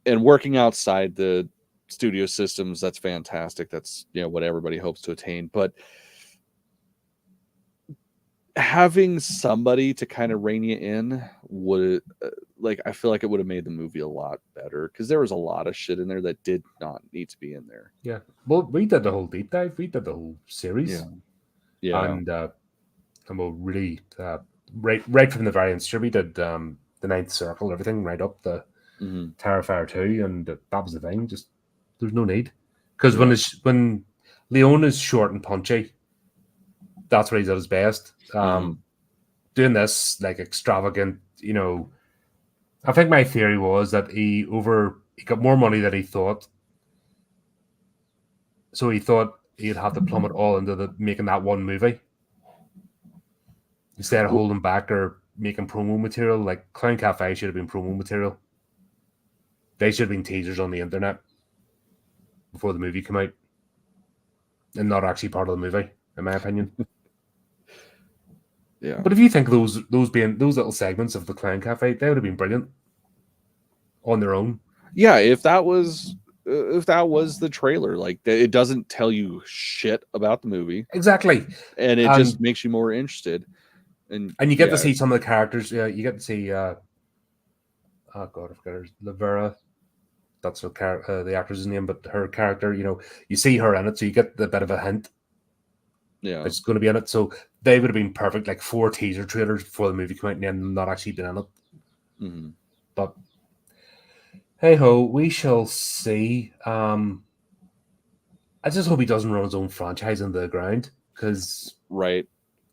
and working outside the studio systems. That's fantastic. That's what everybody hopes to attain, but having somebody to kind of rein you in would I feel like it would have made the movie a lot better, because there was a lot of shit in there that did not need to be in there. Yeah, well, we did the whole deep dive, we did the whole series, and we'll really right from the very start, we did the Ninth Circle, everything right up the Terrifier 2, and that was the thing. Just there's no need, because when Leone is short and punchy, that's where he's at his best. Doing this like extravagant, I think my theory was that he got more money than he thought, so he thought he'd have to plumb it all into making that one movie instead of holding back or making promo material. Like Clown Cafe should have been promo material. They should have been teasers on the internet before the movie came out, and not actually part of the movie, in my opinion. Yeah. But if you think those little segments of the Clown Cafe, they would have been brilliant on their own. Yeah, if that was the trailer, like it doesn't tell you shit about the movie. Exactly. And it just makes you more interested. And you get to see some of the characters. Yeah, you get to see oh god, I forgot her, Lavera. That's the actress's name, but her character, you see her in it, so you get the bit of a hint. Yeah, it's going to be in it. So they would have been perfect, like 4 teaser trailers before the movie came out, and then not actually been in it. But hey ho, we shall see. I just hope he doesn't run his own franchise into the ground, because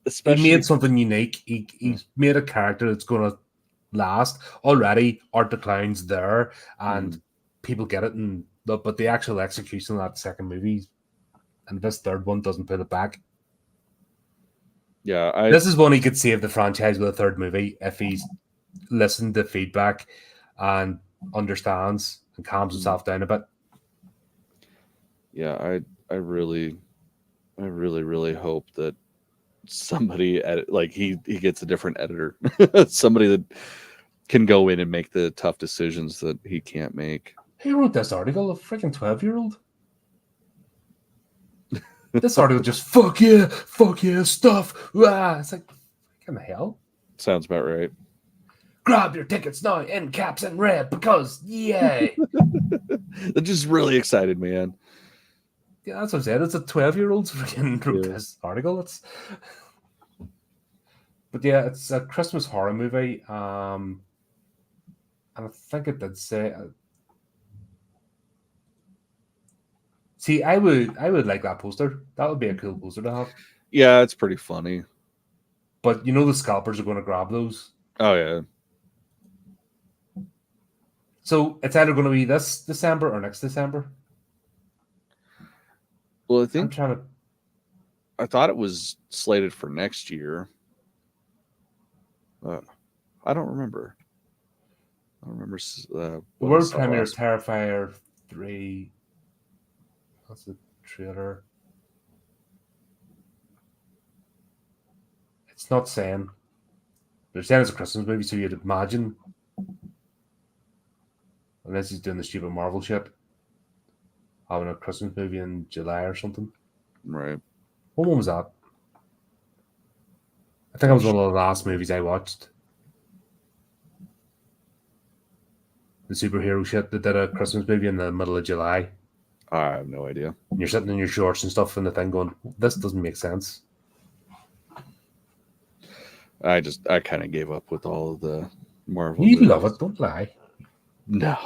especially he made something unique. He's made a character that's going to last. Already, Art the Clown's there, and people get it, but the actual execution of that second movie and this third one doesn't put it back. Yeah, this is one he could save the franchise with a third movie if he's listened to feedback and understands and calms himself down a bit. Yeah, I really hope that somebody he gets a different editor, somebody that can go in and make the tough decisions that he can't make. Who wrote this article? A freaking 12-year-old? This article just fuck yeah stuff. Wow. It's like, what the hell? Sounds about right. Grab your tickets now in caps and red, because yay. That just really excited me, man. Yeah, that's what I'm saying. It's a 12-year-old freaking wrote this article. But yeah, it's a Christmas horror movie. And I think it did say. See, I would like that poster. That would be a cool poster to have. Yeah, it's pretty funny. But the scalpers are going to grab those. Oh yeah. So it's either going to be this December or next December. Well, I thought it was slated for next year. I don't remember. The world premiere is Terrifier 3. That's the trailer. It's not saying. They're saying it's a Christmas movie, so you'd imagine, unless he's doing the stupid Marvel shit, having a Christmas movie in July or something. Right. What one was that? I think it was one of the last movies I watched. The superhero shit that did a Christmas movie in the middle of July. I have no idea. And you're sitting in your shorts and stuff, and the thing going, this doesn't make sense. I kind of gave up with all of the Marvel. You love it, don't lie. No.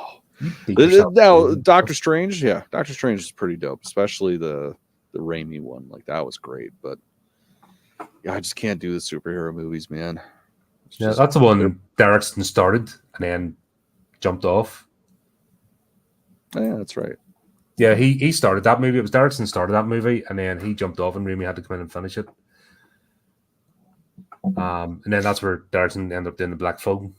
Now, Doctor Strange, Doctor Strange is pretty dope, especially the Raimi one. Like, that was great, but yeah, I just can't do the superhero movies, man. That's the one Derrickson started and then jumped off. Yeah, that's right. Yeah, he started that movie. It was Derrickson started that movie, and then he jumped off, and Raimi had to come in and finish it. And then that's where Derrickson ended up doing the Black Phone.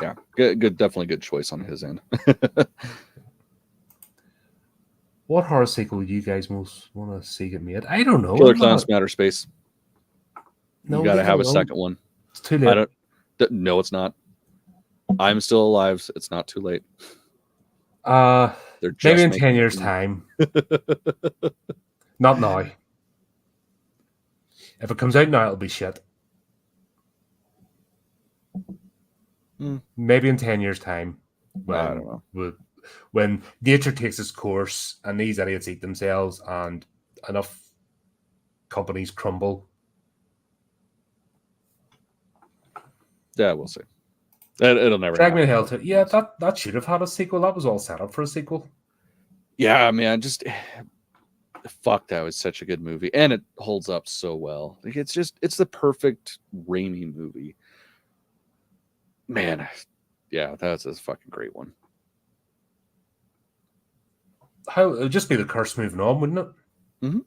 Yeah, good, definitely good choice on his end. What horror sequel do you guys most want to see get made? I don't know. Killer Clowns from Outer Space. No, you got to have a second one. It's too late. No, it's not. I'm still alive. So it's not too late. They're maybe in 10 years' time. Not now. If it comes out now, it'll be shit. Maybe in 10 years' time. I don't know. When nature takes its course and these idiots eat themselves and enough companies crumble. Yeah, we'll see. It'll never Drag Me to Hell 2. Yeah, that should have had a sequel. That was all set up for a sequel. Yeah, man, just fuck, that was such a good movie. And it holds up so well. Like, it's the perfect Raimi movie. Man, yeah, that's a fucking great one. It would just be the curse moving on, wouldn't it? Mm-hmm.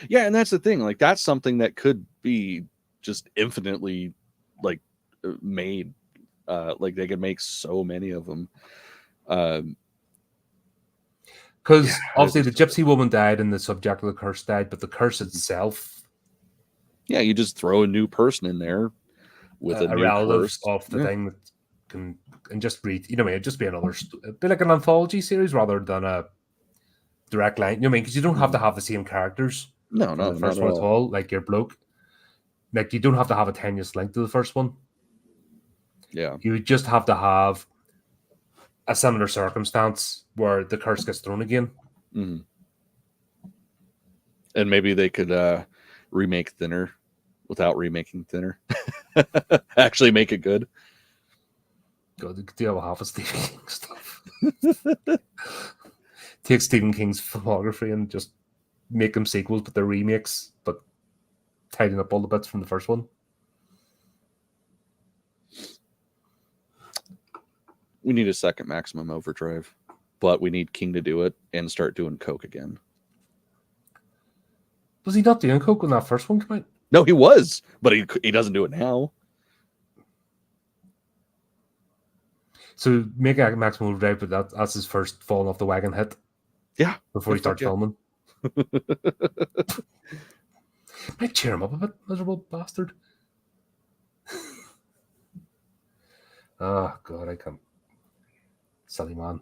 Yeah, and that's the thing. Like, that's something that could be just infinitely like made. Like, they could make so many of them. Because obviously the gypsy woman died and the subject of the curse died, but the curse itself. Yeah, you just throw a new person in there with a new relative curse of the thing that can and just read. You know what I mean? It'd just be it'd be like an anthology series rather than a direct line. You know what I mean? Because you don't have to have the same characters. No, the first one at all. Like your bloke. Like, you don't have to have a tenuous link to the first one. Yeah. You would just have to have a similar circumstance where the curse gets thrown again. Mm-hmm. And maybe they could remake Thinner without remaking Thinner. Actually make it good. God, they could deal with half of Stephen King stuff. Take Stephen King's filmography and just make them sequels, but they're remakes, but tidying up all the bits from the first one. We need a second Maximum Overdrive, but we need King to do it and start doing Coke again. Was he not doing Coke when that first one came out? No, he was, but he doesn't do it now. So make a Maximum Overdrive, but that's his first falling off the wagon hit. Yeah. Before he starts filming. Might cheer him up a bit, miserable bastard. Oh, God, I can't. Silly man.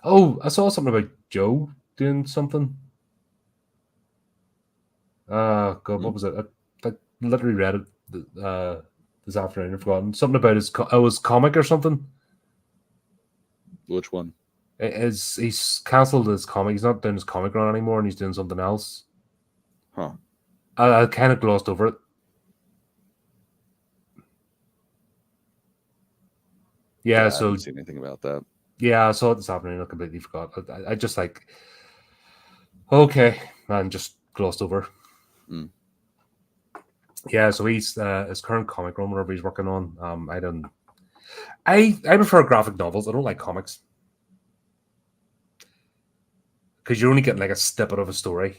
Oh, I saw something about Joe doing something. God, what was it? I literally read it this afternoon. I've forgotten. Something about his comic or something. Which one? He's cancelled his comic. He's not doing his comic run anymore, and he's doing something else. Huh. I kind of glossed over it. Yeah, so I didn't see anything about that. Yeah, I saw it this afternoon. I completely forgot. I just okay, man, just glossed over. Yeah, so he's his current comic run, whatever he's working on. I prefer graphic novels. I don't like comics because you're only getting like a snippet of a story.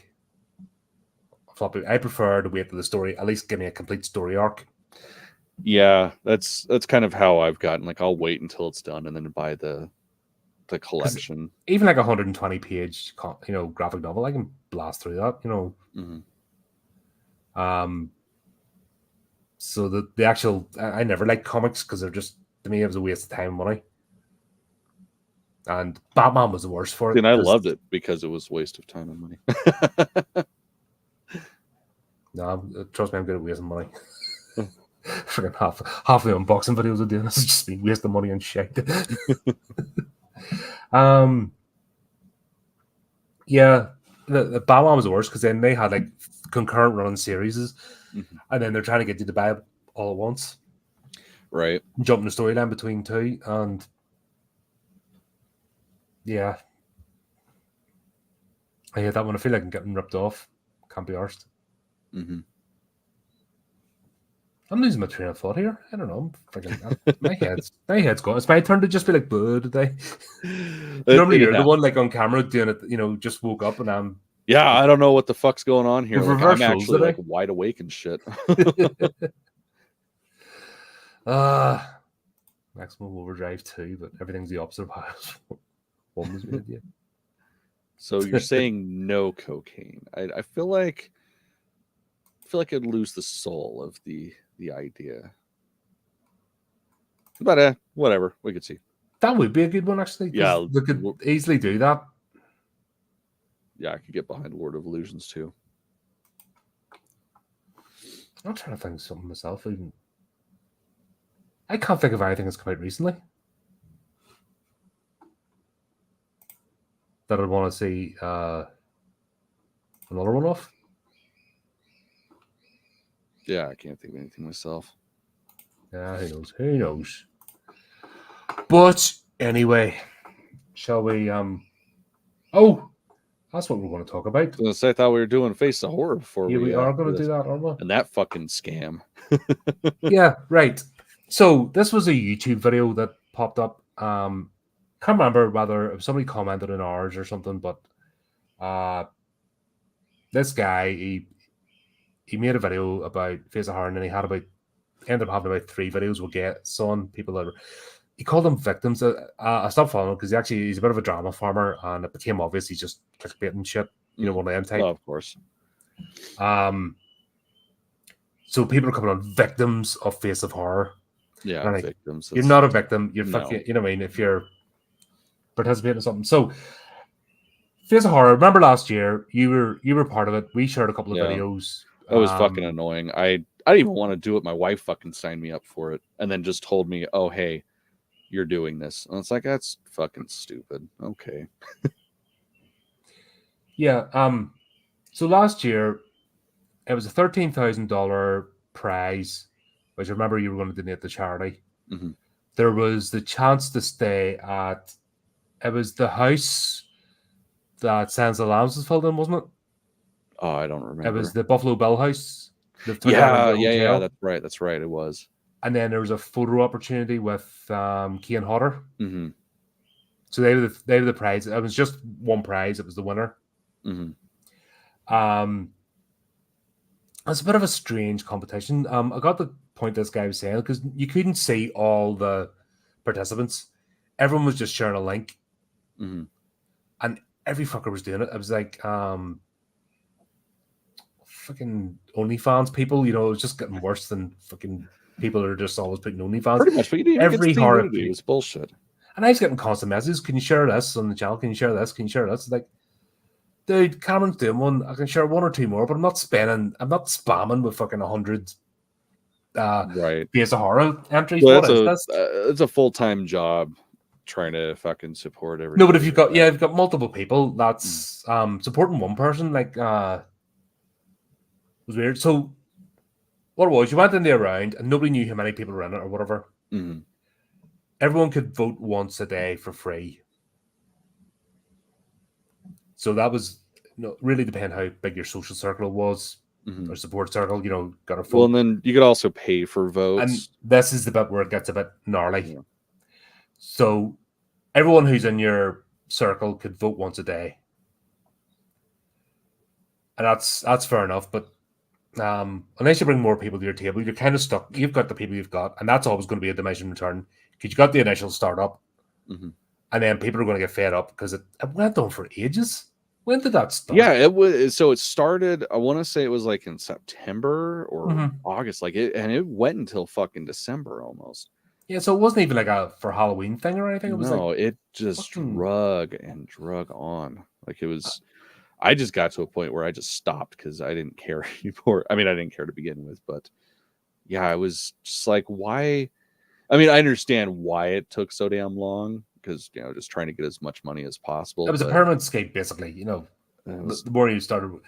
I prefer to wait for the story. At least give me a complete story arc. Yeah, that's kind of how I've gotten. Like, I'll wait until it's done and then buy the collection. Even like 120 page, graphic novel, I can blast through that. So the actual, I never liked comics because they're just, to me, it was a waste of time and money. And Batman was the worst for it. And I loved it because it was a waste of time and money. No, trust me, I'm good at wasting money. Freaking half the unboxing videos are doing this is just me wasting money and shit. Yeah, the Batman was the worst because then they had like concurrent running series, and then they're trying to get you to buy it all at once, right? Jumping the storyline between two, and yeah, I hate that one. I feel like I'm getting ripped off. Can't be arsed. I'm losing my train of thought here. I don't know. My head's gone. It's my turn to just be like, "Boo," today. Normally you're the one like on camera doing it. Just woke up and I'm. Yeah, I don't know what the fuck's going on here. Like, I'm actually like wide awake and shit. Maximum Overdrive 2, but everything's the opposite of how one was made. Yeah. So you're saying no cocaine? I feel like I'd lose the soul of the idea. But whatever, we could see. That would be a good one, actually. Yeah, they could easily do that. Yeah, I could get behind Lord of Illusions too. I'm trying to think of something myself. Even I can't think of anything that's come out recently that I'd want to see another one off. Yeah, I can't think of anything myself. Yeah, who knows? Who knows? But anyway, shall we? Oh, that's what we're going to talk about. So I thought we were doing Face of Horror before we are going to do that, aren't we? And that fucking scam. Yeah, right. So this was a YouTube video that popped up. Can't remember whether it was somebody commented on ours or something, but this guy he made a video about Face of Horror, and he had ended up having about 3 videos with guests on people that he called them victims. I stopped following him because he's a bit of a drama farmer, and it became obvious he's just clickbaiting shit. You know, one of them type. Oh, of course. So people are coming on victims of Face of Horror. Yeah, like, victims. You're not a victim. You're fucking. You know what I mean? If you're participating in something. So Face of Horror. Remember last year you were part of it. We shared a couple of videos. It was fucking annoying. I didn't even want to do it. My wife fucking signed me up for it, and then just told me, "Oh, hey, you're doing this." And it's like, that's fucking stupid. Okay. Yeah. So last year, it was a $13,000 prize, which I remember you were going to donate to charity. Mm-hmm. There was the chance to stay at. It was the house that Silence of the Lambs was filmed in, wasn't it? Oh, I don't remember. It was the Buffalo Bill house. Yeah. That's right. It was. And then there was a photo opportunity with Kane Hodder. Mm-hmm. So they were the prize. It was just one prize. It was the winner. Mm-hmm. It's a bit of a strange competition. I got the point this guy was saying because you couldn't see all the participants. Everyone was just sharing a link, and every fucker was doing it. It was like fucking OnlyFans people. You know, it was just getting worse than fucking people that are just always putting OnlyFans. Pretty much, but you didn't every horror it was bullshit. And I was getting constant messages. Can you share this on the channel? Can you share this? Can you share this? It's like, dude, Cameron's doing one. I can share 1 or 2 more, but I'm not spamming with fucking 100 Face of Horror entries. Well, it's a full-time job trying to fucking support everything. No, but if you've got multiple people, that's supporting one person, like was weird. So what it was, you went in there round and nobody knew how many people were in it or whatever. Mm-hmm. Everyone could vote once a day for free. So that was really depend how big your social circle was or support circle. You know, got a vote. Well, and then you could also pay for votes. And this is the bit where it gets a bit gnarly. Yeah. So everyone who's in your circle could vote once a day, and that's fair enough. But unless you bring more people to your table, you're kind of stuck. You've got the people you've got, and that's always going to be a diminishing return because you got the initial startup, and then people are going to get fed up because it went on for ages. When did that start? Yeah, it was. So it started. I want to say it was like in September or August, and it went until fucking December almost. Yeah, so it wasn't even like a for Halloween thing or anything. It was it just drug on. Like it was. I just got to a point where I just stopped because I didn't care anymore. I mean, I didn't care to begin with, but yeah, I was just like, why? I mean, I understand why it took so damn long. Because just trying to get as much money as possible. It was a permanent escape, basically. The more you started,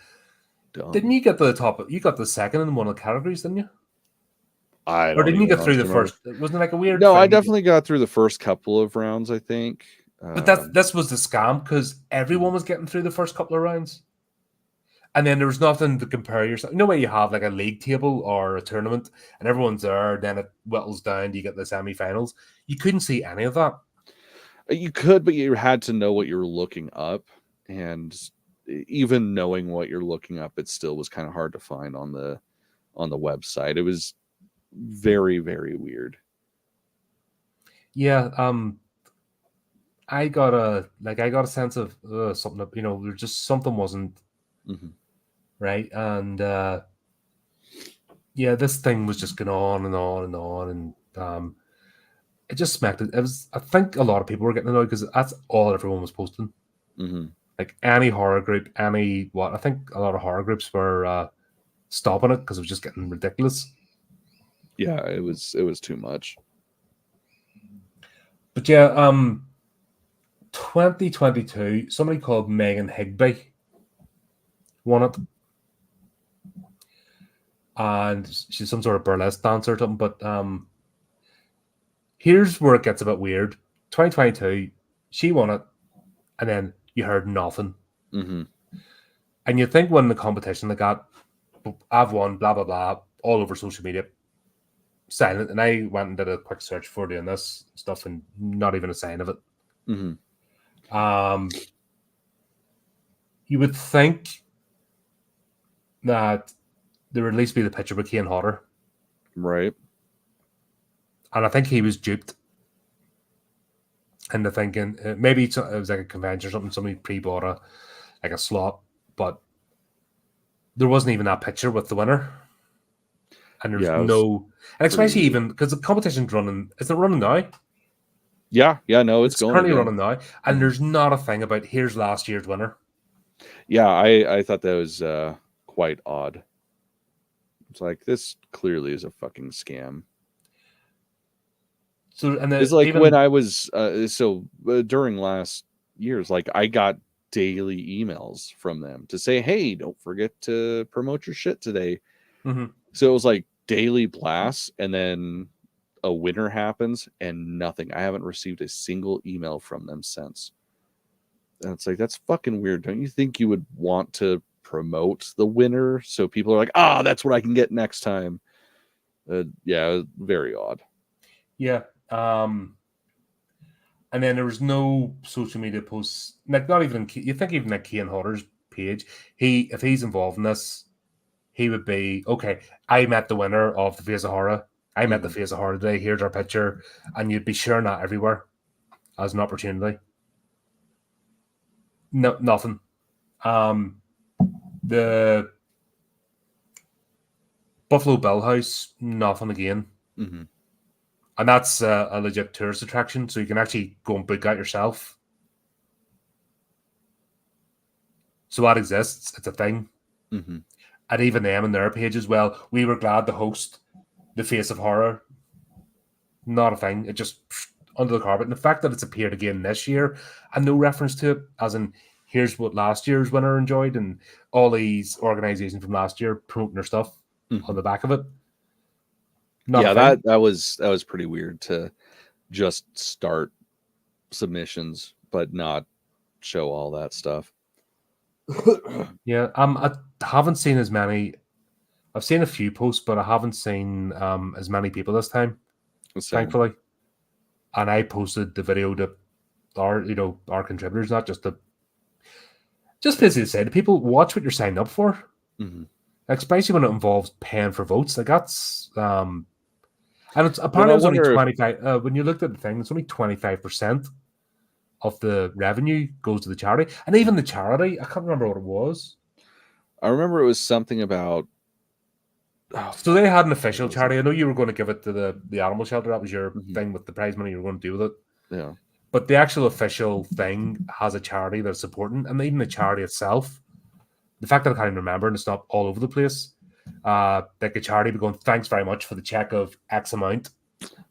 dumb. Didn't you get the top? You got the second in one of the categories, didn't you? Or didn't you get through the first? Wasn't it like a weird? No, I definitely got through the first couple of rounds. I think, but this was the scam because everyone was getting through the first couple of rounds, and then there was nothing to compare yourself. No way you have like a league table or a tournament, and everyone's there. Then it whittles down. You get the semi-finals. You couldn't see any of that. You could, but you had to know what you were looking up, and even knowing what you're looking up, it still was kind of hard to find on the website. It was very, very weird. Yeah, I got a sense of something, there's just something wasn't right, and yeah, this thing was just going on and on and on, and it just smacked it. It was, I think a lot of people were getting annoyed because that's all everyone was posting. Like any horror group, I think a lot of horror groups were stopping it because it was just getting ridiculous. Yeah, it was too much. But yeah, 2022, somebody called Megan Higby won it. And she's some sort of burlesque dancer or something. But here's where it gets a bit weird. 2022, she won it, and then you heard nothing. And you think when the competition they got, I've won, blah, blah, blah, all over social media, silent. And I went and did a quick search for doing this stuff, and not even a sign of it. You would think that there would at least be the picture with Kane Hodder. Right. And I think he was duped into thinking maybe it was like a convention or something. Somebody pre-bought a slot, but there wasn't even that picture with the winner. And there's and especially even because the competition's running. Is it running now? Yeah, no, it's going currently running now, and there's not a thing about here's last year's winner. Yeah, I thought that was quite odd. It's like, this clearly is a fucking scam. So, and it's like when I was during last year's, like I got daily emails from them to say, hey, don't forget to promote your shit today. So it was like daily blasts, and then a winner happens and nothing. I haven't received a single email from them since. And it's like, that's fucking weird. Don't you think you would want to promote the winner so people are like, that's what I can get next time? Yeah, very odd. Yeah. And then there was no social media posts, like not even, you think even like Kane Hodder's page, if he's involved in this, he would be, okay, I met the winner of the Face of Horror. I met the Face of Horror today. Here's our picture. And you'd be sharing that everywhere as an opportunity. No, nothing. The Buffalo Bill House, nothing again. And that's a legit tourist attraction, so you can actually go and book that yourself. So that exists. It's a thing. And even them in their page as well, we were glad to host the Face of Horror. Not a thing. It just under the carpet. And the fact that it's appeared again this year and no reference to it, as in here's what last year's winner enjoyed, and all these organizations from last year promoting their stuff on the back of it. That was pretty weird to just start submissions but not show all that stuff. Yeah, I haven't seen as many. I've seen a few posts, but I haven't seen as many people this time. Thankfully, and I posted the video to our contributors, not just basically to say to people, watch what you're signing up for. Especially when it involves paying for votes, like that's and it's apparently it was only 25. When you looked at the thing, it's only 25% of the revenue goes to the charity, and even the charity, I can't remember what it was. I remember it was something about. So they had an official charity. I know you were going to give it to the animal shelter. That was your thing with the prize money you were going to do with it. Yeah. But the actual official thing has a charity that's supporting, and even the charity itself. The fact that I can't even remember, and it's not all over the place. Like a charity be going, thanks very much for the check of X amount.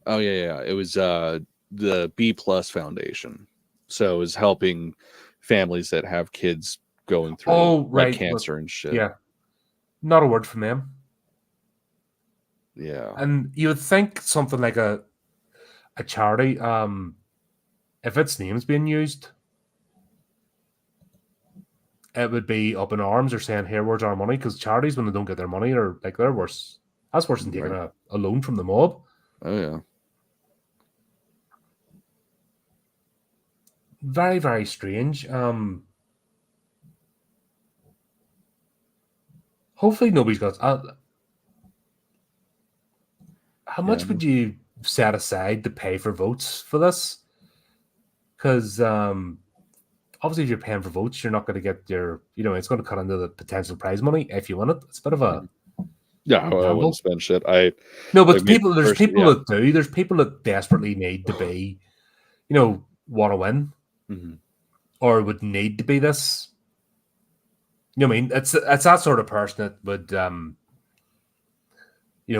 Oh yeah. It was the B+ Foundation. So it was helping families that have kids going through cancer and shit. Yeah. Not a word from them. Yeah. And you would think something like a charity, if its name's being used, it would be up in arms or saying, here, where's our money? Because charities, when they don't get their money, are like, they're worse. That's worse than taking a loan from the mob. Oh, yeah. Very, very strange. Hopefully nobody's got... how much would you set aside to pay for votes for this, because obviously if you're paying for votes, you're not going to get your, it's going to cut into the potential prize money if you win it. It's a bit of a I wouldn't spend shit. No, but there's people that do. There's people that desperately need to be, want to win, or would need to be this. You know what I mean? It's that sort of person that would,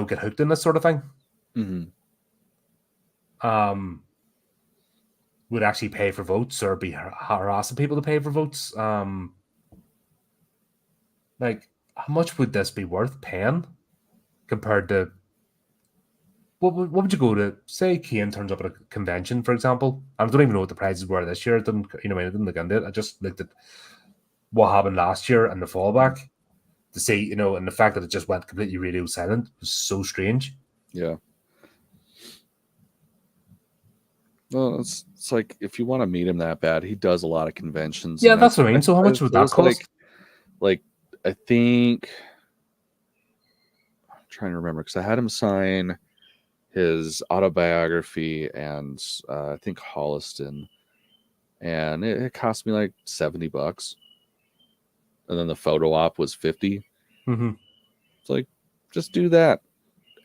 get hooked in this sort of thing. Would actually pay for votes or be harassing people to pay for votes. Like, how much would this be worth paying compared to what would you go to? Say Kane turns up at a convention, for example. I don't even know what the prizes were this year. I didn't look into it. I just looked at what happened last year and the fallback to see, and the fact that it just went completely radio silent was so strange. Yeah. Well, it's like if you want to meet him that bad, he does a lot of conventions. Yeah, that's what I mean. So how much would that cost? Like I think I'm trying to remember because I had him sign his autobiography and I think Holliston, and it cost me like $70, and then the photo op was $50. It's like, just do that,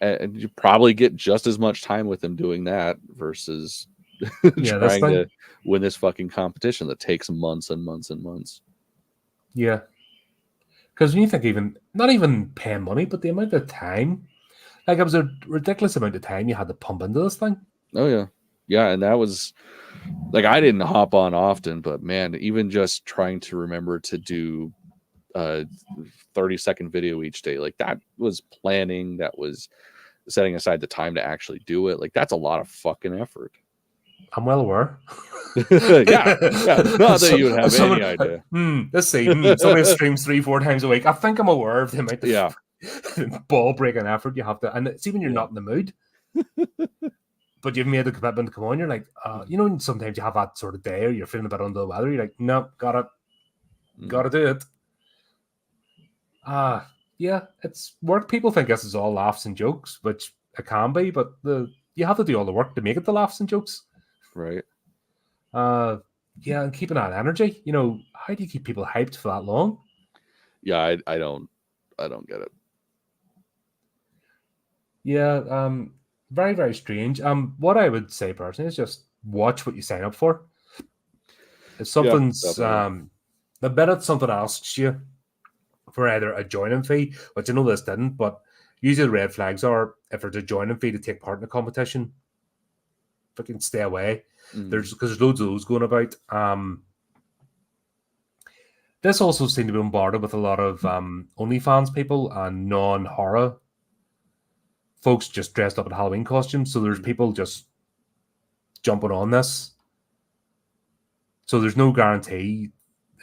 and you probably get just as much time with him doing that versus trying to win this fucking competition that takes months and months and months. Yeah, because when you think not even paying money, but the amount of time. Like, it was a ridiculous amount of time you had to pump into this thing. Oh, yeah. Yeah, and that was, like, I didn't hop on often, but, man, even just trying to remember to do a 30-second video each day, like, that was planning, that was setting aside the time to actually do it. Like, that's a lot of fucking effort. I'm well aware. yeah. Not that you would have any idea. Let's see. Somebody streams 3-4 times a week. I think I'm aware of the amount of ball breaking effort you have to, and it's even you're not in the mood, but you've made the commitment to come on. You're like, sometimes you have that sort of day, or you're feeling a bit under the weather. You're like, no, gotta do it. Yeah, it's work. People think this is all laughs and jokes, which it can be, but you have to do all the work to make it the laughs and jokes, right? Yeah, and keeping that energy. How do you keep people hyped for that long? Yeah, I don't get it. Yeah, very, very strange. What I would say personally is just watch what you sign up for. If something's I bet it's something asks you for either a joining fee, which I know this didn't, but usually the red flags are if there's a joining fee to take part in the competition, fucking stay away. Because there's loads of those going about. This also seemed to be bombarded with a lot of OnlyFans people and non-horror folks just dressed up in Halloween costumes. So there's people just jumping on this. So there's no guarantee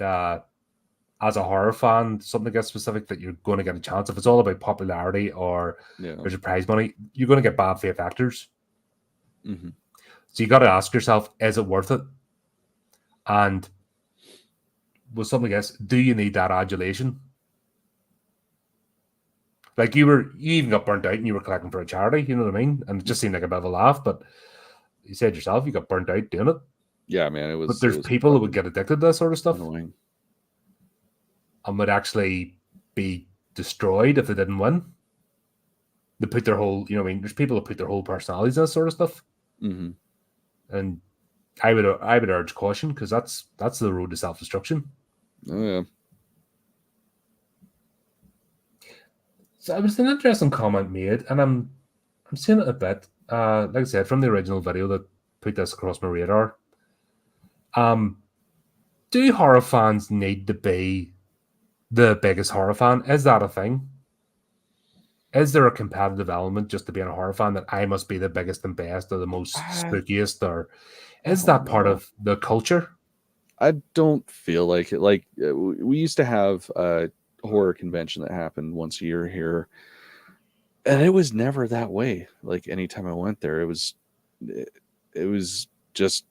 as a horror fan, something gets specific that you're going to get a chance. If it's all about popularity or there's a prize money, you're going to get bad faith actors. So you got to ask yourself, is it worth it? And with something else, do you need that adulation? Like you even got burnt out and you were collecting for a charity, you know what I mean? And it just seemed like a bit of a laugh, but you said yourself you got burnt out doing it. Yeah, man, it was. But there's people that would get addicted to that sort of stuff, annoying, and would actually be destroyed if they didn't win. They put their whole, there's people that put their whole personalities in that sort of stuff. And I would urge caution, because that's the road to self-destruction. Oh yeah. So it was an interesting comment made, and I'm seeing it a bit. Like I said, from the original video that put this across my radar. Do horror fans need to be the biggest horror fan? Is that a thing? Is there a competitive element just to being a horror fan, that I must be the biggest and best or the most spookiest, or is that part of the culture? I don't feel like it. Like, we used to have a horror convention that happened once a year here, and it was never that way. Like, anytime I went there, it was just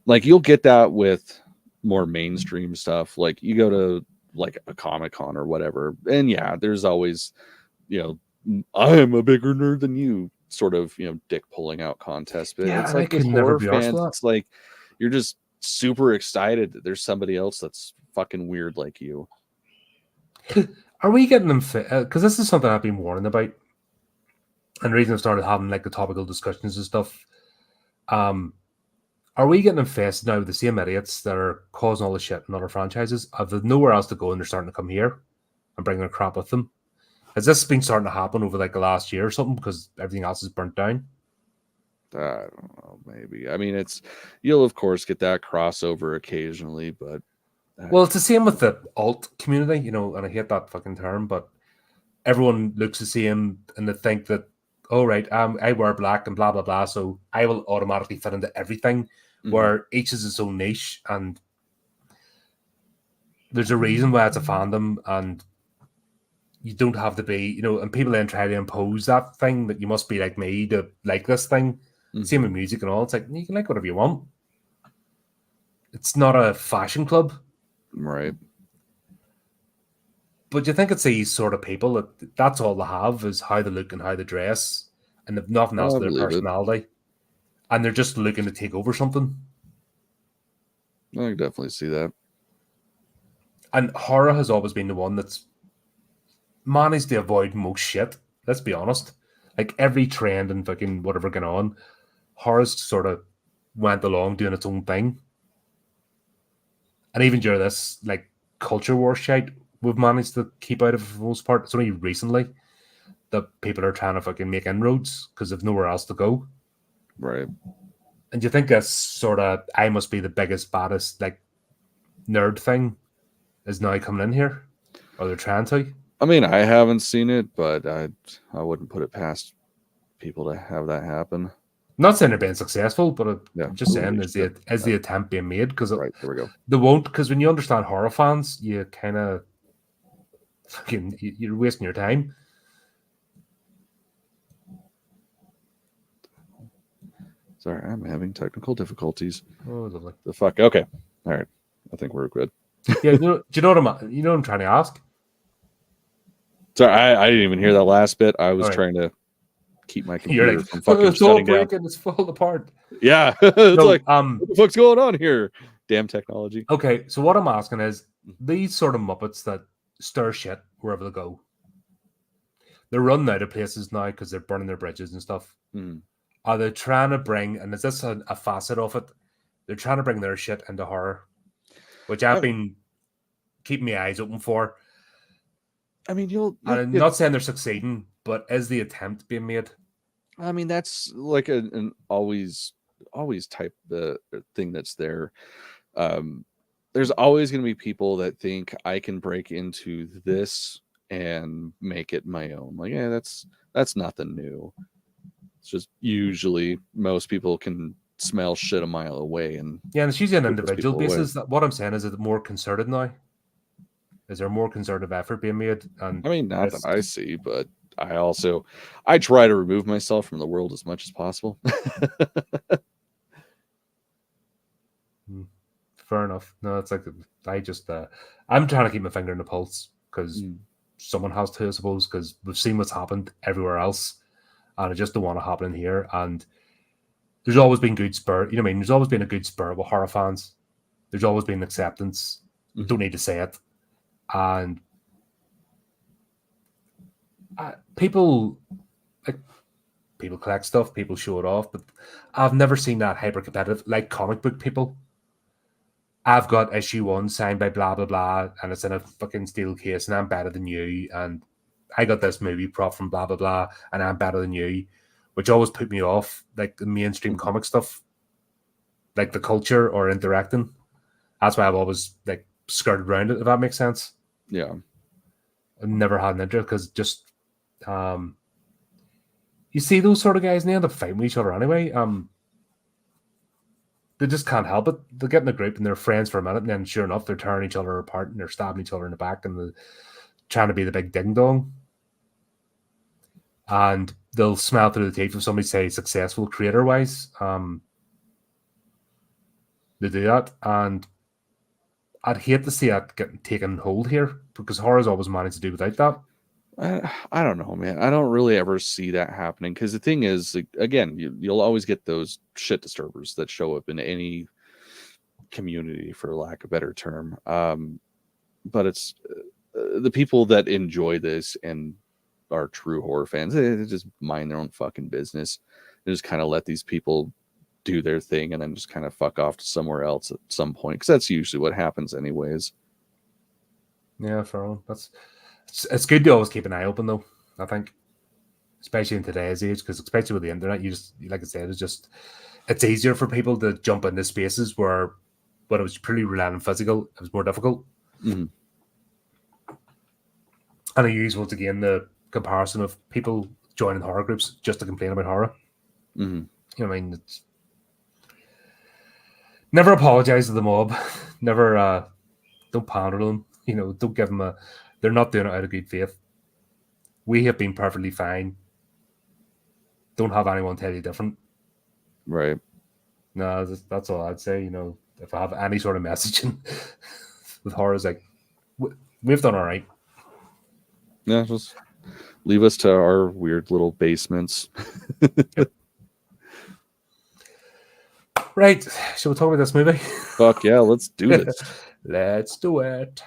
like, you'll get that with more mainstream stuff. Like, you go to like a Comic-Con or whatever, and yeah, there's always, I am a bigger nerd than you sort of, dick pulling out contest bit. Yeah, It's and I like with could never horror be arsed fans, with that. it's like you're just super excited that there's somebody else that's fucking weird like you. Are we getting them fit? Because this is something I've been warning about, and the reason I've started having like the topical discussions and stuff. Are we getting infested now with the same idiots that are causing all the shit in other franchises? Have they nowhere else to go and they're starting to come here and bring their crap with them? Has this been starting to happen over like the last year or something because everything else is burnt down? I don't know, maybe. I mean, you'll of course get that crossover occasionally, but well, it's the same with the alt community, and I hate that fucking term, but everyone looks the same and they think that, oh, right, I wear black and blah, blah, blah, so I will automatically fit into everything, where each is its own niche, and there's a reason why it's a fandom, and you don't have to be, and people then try to impose that thing that you must be like me to like this thing. Same with music and all. It's like, you can like whatever you want. It's not a fashion club. Right. But you think it's these sort of people that's all they have is how they look and how they dress, and they've nothing else to their personality. And they're just looking to take over something. I can definitely see that. And horror has always been the one that's managed to avoid most shit. Let's be honest. Like every trend and fucking whatever going on, horror's sort of went along doing its own thing. And even during this like culture war shite, we've managed to keep out of it for the most part. It's only recently that people are trying to fucking make inroads because they've nowhere else to go. Right. And do you think that's sort of I must be the biggest, baddest, like nerd thing is now coming in here? Or they're trying to? I mean, I haven't seen it, but I wouldn't put it past people to have that happen. I'm not saying they're being successful, but I'm just saying is the attempt being made? Because right, there we go. They won't, because when you understand horror fans, you kind of fucking you're wasting your time. Sorry, I'm having technical difficulties. Oh, lovely. The fuck? Okay. All right. I think we're good. Yeah, do you know what I'm trying to ask? Sorry, I didn't even hear that last bit. I was trying to keep my computer from fucking shutting down. It's falling apart. Yeah. It's like, what the fuck's going on here? Damn technology. Okay, so what I'm asking is, these sort of Muppets that stir shit wherever they go, they're running out of places now because they're burning their bridges and stuff. Are they trying to bring, and is this a facet of it? They're trying to bring their shit into horror, which I've been keeping my eyes open for. I mean, I'm not saying they're succeeding, but is the attempt being made? I mean, that's like an always type thing that's there. There's always going to be people that think I can break into this and make it my own. Like, yeah, that's nothing new. It's just usually most people can smell shit a mile away, and it's usually an individual basis. What I'm saying is it more concerted now? Is there more concerted effort being made? And I mean, not that I see, but I try to remove myself from the world as much as possible. Fair enough. No, it's like I'm trying to keep my finger in the pulse because someone has to, I suppose, because we've seen what's happened everywhere else, and I just don't want to happen in here. And there's always been good spirit. You know what I mean? There's always been a good spirit with horror fans. There's always been acceptance. Don't need to say it. And people collect stuff, people show it off, but I've never seen that hyper competitive like comic book people. I've got issue 1 signed by blah blah blah, and it's in a fucking steel case, and I'm better than you, and I got this movie prop from blah blah blah, and I'm better than you, which always put me off like the mainstream comic stuff, like the culture or interacting. That's why I've always like skirted around it, if that makes sense. Yeah, I've never had an interest because just you see those sort of guys and they end up fighting with each other anyway. They just can't help it. They get in a group and they're friends for a minute, and then sure enough, they're tearing each other apart and they're stabbing each other in the back and they're trying to be the big ding dong. And they'll smell through the teeth if somebody say successful creator wise. They do that, and I'd hate to see that getting taken hold here because horror's always managed to do without that. I don't know, man. I don't really ever see that happening because the thing is, like, again, you'll always get those shit disturbers that show up in any community, for lack of a better term. But it's the people that enjoy this and are true horror fans. They just mind their own fucking business and just kind of let these people do their thing and then just kind of fuck off to somewhere else at some point, because that's usually what happens anyways. Yeah, for all. It's good to always keep an eye open, though, I think, especially in today's age, because especially with the internet, you just, like I said, it's easier for people to jump into spaces where when it was purely reliant on physical, it was more difficult. Mm-hmm. And I use, once again, the comparison of people joining horror groups just to complain about horror. Mm-hmm. You know what I mean? It's never apologize to the mob. Never, don't pander to them. You know, don't give them they're not doing it out of good faith. We have been perfectly fine. Don't have anyone tell you different. Right. No, that's all I'd say. You know, if I have any sort of messaging with horror, is like, we've done all right. Yeah, just leave us to our weird little basements. Yep. Right. Shall we talk about this movie? Fuck yeah, let's do this. Let's do it.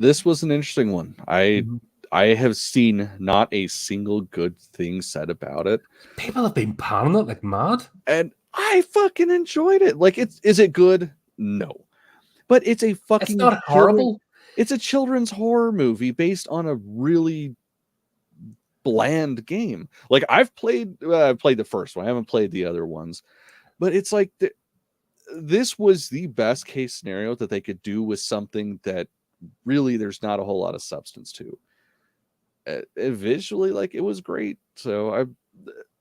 This was an interesting one. I have seen not a single good thing said about it. People have been pounding it like mad, and I fucking enjoyed it. Like, is it good? No, but it's a fucking. It's not horrible. It's a children's horror movie based on a really bland game. Like, I've played the first one. I haven't played the other ones, but it's like this was the best case scenario that they could do with something that really there's not a whole lot of substance to. Visually, like, it was great. So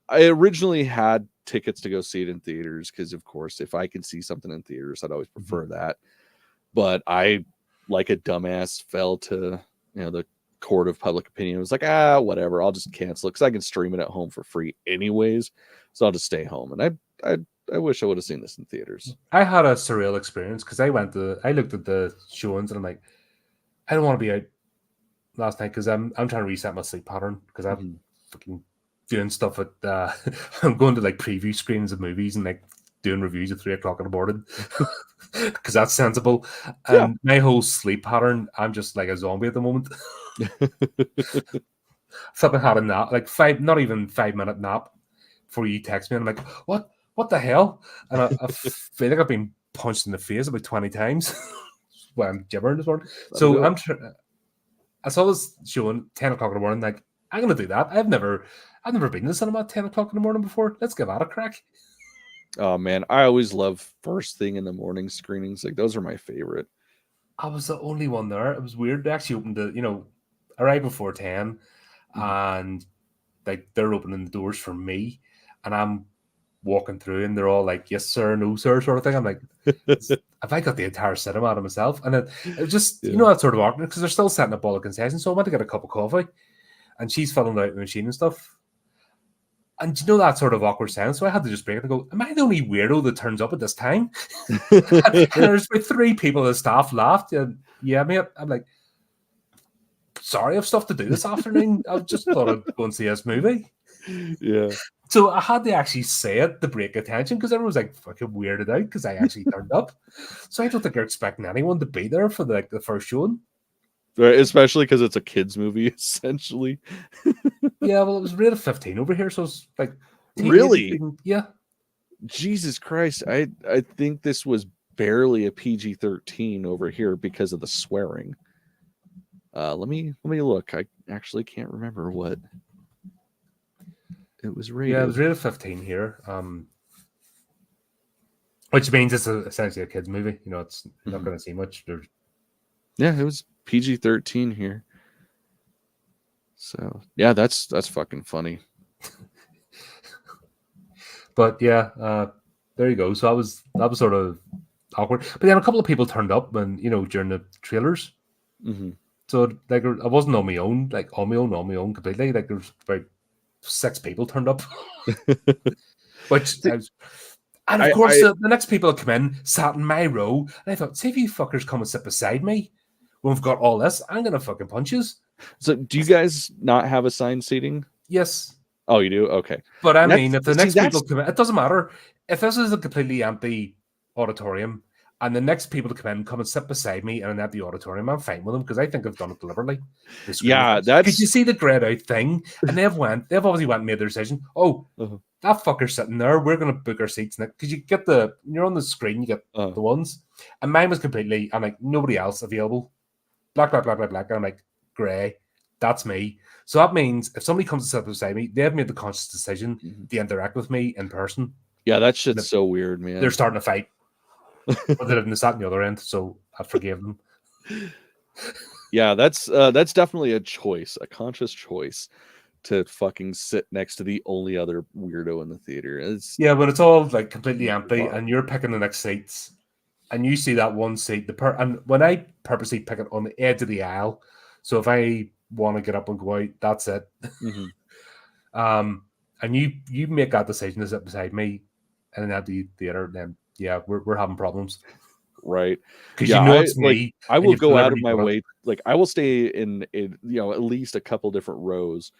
I originally had tickets to go see it in theaters because, of course, if I can see something in theaters, I'd always prefer that. But I, like a dumbass, fell to the court of public opinion. It was like, whatever, I'll just cancel it because I can stream it at home for free anyways. So I'll just stay home. And I wish I would have seen this in theaters. I had a surreal experience because I looked at the showings and I'm like, I don't want to be out last night because I'm trying to reset my sleep pattern because I'm fucking doing stuff at I'm going to like preview screens of movies and like doing reviews at 3 o'clock in the morning because that's sensible. And my whole sleep pattern, I'm just like a zombie at the moment. Flipping had a nap, like not even 5-minute nap before you text me. And I'm like, what the hell? And I feel like I've been punched in the face about 20 times. Well, I'm gibbering this morning. So I saw this showing 10 o'clock in the morning. Like, I'm gonna do that. I've never been to the cinema at 10 o'clock in the morning before. Let's give that a crack. Oh man, I always love first thing in the morning screenings. Like, those are my favorite. I was the only one there. It was weird. They actually opened right before 10, and like they're opening the doors for me, and I'm walking through and they're all like, yes sir, no sir, sort of thing. I'm like, have I got the entire cinema to myself? And it was just that sort of awkward because they're still setting up all the concessions. So I went to get a cup of coffee and she's filling out the machine and stuff, and that sort of awkward silence. So I had to just break it and go, am I the only weirdo that turns up at this time? And there's about 3 people in the staff laughed. Yeah, mate. I'm like, sorry, I have stuff to do this afternoon. I just thought I'd go and see this movie. Yeah. So I had to actually say it to break attention because everyone was like fucking weirded out because I actually turned up. So I don't think you're expecting anyone to be there for the first showing. Right, especially because it's a kids movie, essentially. Yeah, well, it was rated 15 over here, so it's like really, yeah. Jesus Christ, I think this was barely a PG-13 over here because of the swearing. Let me look. I actually can't remember what it was rated. Yeah, it was rated 15 here. Which means it's essentially a kids movie. It's not going to see much. Yeah, it was PG-13 here. So yeah, that's fucking funny. But yeah, there you go. So that was sort of awkward. But then a couple of people turned up when during the trailers. Mm-hmm. So like I wasn't on my own, on my own completely. Like there's about 6 people turned up, which I was, and of course the next people that come in sat in my row, and I thought, see if you fuckers come and sit beside me when we've got all this, I'm gonna fucking punch you. So do you guys not have assigned seating? Yes. Oh, you do? Okay. But I mean, if the next people come in, it doesn't matter. If this is a completely empty auditorium and the next people to come in come and sit beside me in an empty auditorium, I'm fine with them because I think I've done it deliberately. Yeah, Could you see the grayed out thing? And they've obviously went and made their decision. Oh, that fucker's sitting there. We're going to book our seats next. Because you get you're on the screen, you get the ones. And mine was completely, I'm like, nobody else available. Black. And I'm like, grey. That's me. So that means if somebody comes to sit beside me, they've made the conscious decision to interact with me in person. Yeah, that shit's so weird, man. They're starting to fight. But they didn't sat on the other end, so I forgave them. Yeah, that's definitely a choice, a conscious choice to fucking sit next to the only other weirdo in the theater. When it's all like completely empty and you're picking the next seats and you see that one seat, and when I purposely pick it on the edge of the aisle, so if I want to get up and go out, that's it. And you make that decision to sit beside me in an empty theater, then yeah, we're having problems, right? Because it's me. I will go out of my way. Like I will stay in at least a couple different rows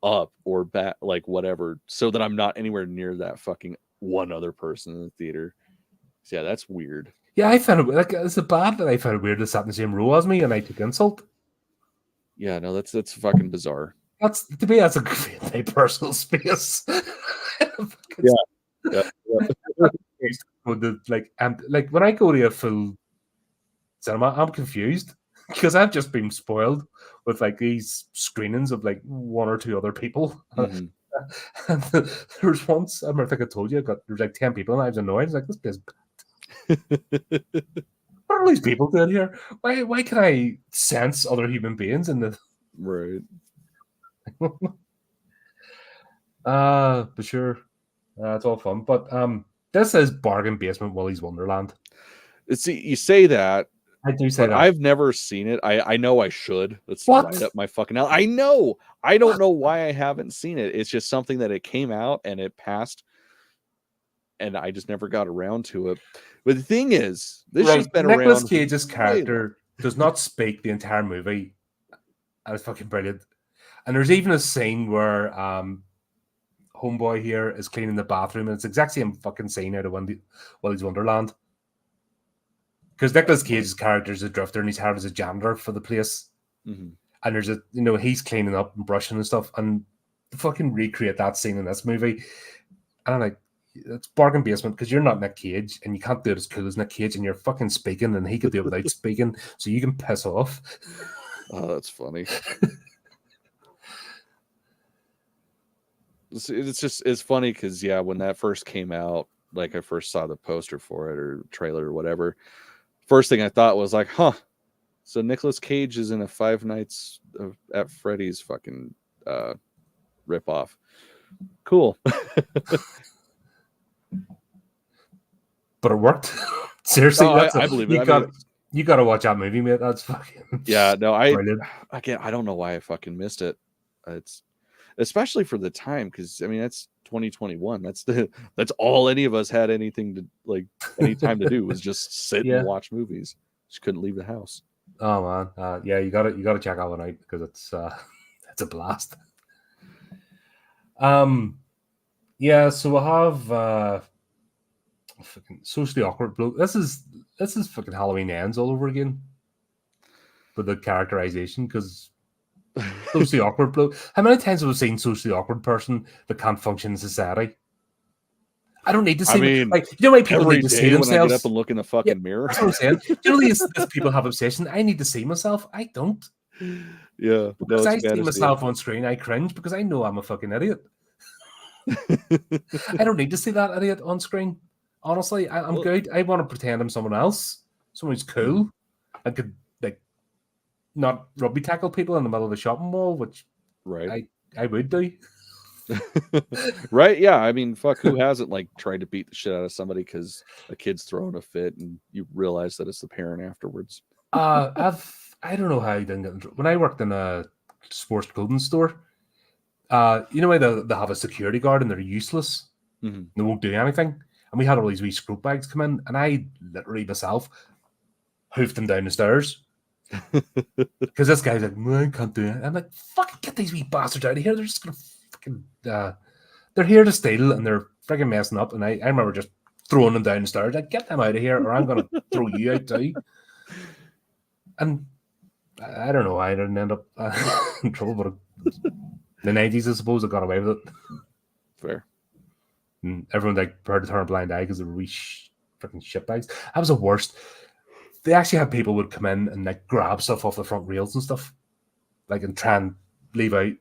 up or back, like whatever, so that I'm not anywhere near that fucking one other person in the theater. So yeah, that's weird. Yeah, I found it like it's bad that I found it weird to sat in the same row as me and I took insult. Yeah, no, that's fucking bizarre. That's a my personal space. Yeah. Like when I go to a full cinema, I'm confused because I've just been spoiled with like these screenings of like 1 or 2 other people. And there was once, I think I told you, there's like 10 people and I was annoyed. I was like, this place. What are these people doing here? Why can I sense other human beings in the right? But sure, it's all fun. But this is bargain basement Willy's Wonderland. See, you say that. I do say that. I've never seen it. I know I should. That's right up my fucking alley. I know. I don't know why I haven't seen it. It's just something that it came out and it passed, and I just never got around to it. But the thing is, this has been around. Nicolas Cage's character does not speak the entire movie, and it's fucking brilliant. And there's even a scene where homeboy here is cleaning the bathroom, and it's the exact same fucking scene out of Willy's Wonderland. Because Nicolas Cage's character is a drifter, and he's hired as a janitor for the place. And there's he's cleaning up and brushing and stuff, and to fucking recreate that scene in this movie, and I'm like, it's bargain basement because you're not Nick Cage, and you can't do it as cool as Nick Cage, and you're fucking speaking, and he could do it without speaking, so you can piss off. Oh, that's funny. It's funny because when that first came out, like I first saw the poster for it or trailer or whatever, first thing I thought was like, so Nicolas Cage is in a Five Nights at Freddy's fucking ripoff. Cool. But it worked. Seriously, I believe it. You got to watch that movie, mate. That's fucking brilliant. I don't know why I fucking missed it. It's especially for the time, because I mean that's 2021. That's all any of us had any time to do was just sit and watch movies. Just couldn't leave the house. Oh man, you got to check that one out because it's a blast. So we'll have fucking socially awkward bloke. This is fucking Halloween Ends all over again for the characterization, because socially awkward bloke. How many times have we seen socially awkward person that can't function in society? I don't need to see. Why people need to see themselves? When I get up and look in the fucking mirror. That's what I'm saying. These people have obsession. I need to see myself. I don't. Yeah, because I see myself on screen, I cringe because I know I'm a fucking idiot. I don't need to see that idiot on screen. Honestly, I'm good. I want to pretend I'm someone else, someone who's cool. I could not rugby tackle people in the middle of the shopping mall, which I would do. Right? Yeah. I mean, fuck, who hasn't like tried to beat the shit out of somebody because a kid's throwing a fit and you realize that it's the parent afterwards? I don't know how I didn't get in trouble. When I worked in a sports clothing store, you know why they have a security guard and they're useless? Mm-hmm. They won't do anything. And we had all these wee scrub bags come in, and I literally myself hoofed them down the stairs. Because this guy's like, I can't do it. I'm like, fucking get these wee bastards out of here. They're just gonna fucking they're here to steal and they're freaking messing up. And I remember just throwing them down the stairs. Like, get them out of here, or I'm gonna throw you out too. And I don't know why I didn't end up in trouble, but the 90s, I suppose, I got away with it. Fair. And everyone like prepared to turn a blind eye because they were wee freaking shit bags. That was the worst. They actually had people would come in and like grab stuff off the front rails and stuff, like, and try and leave out.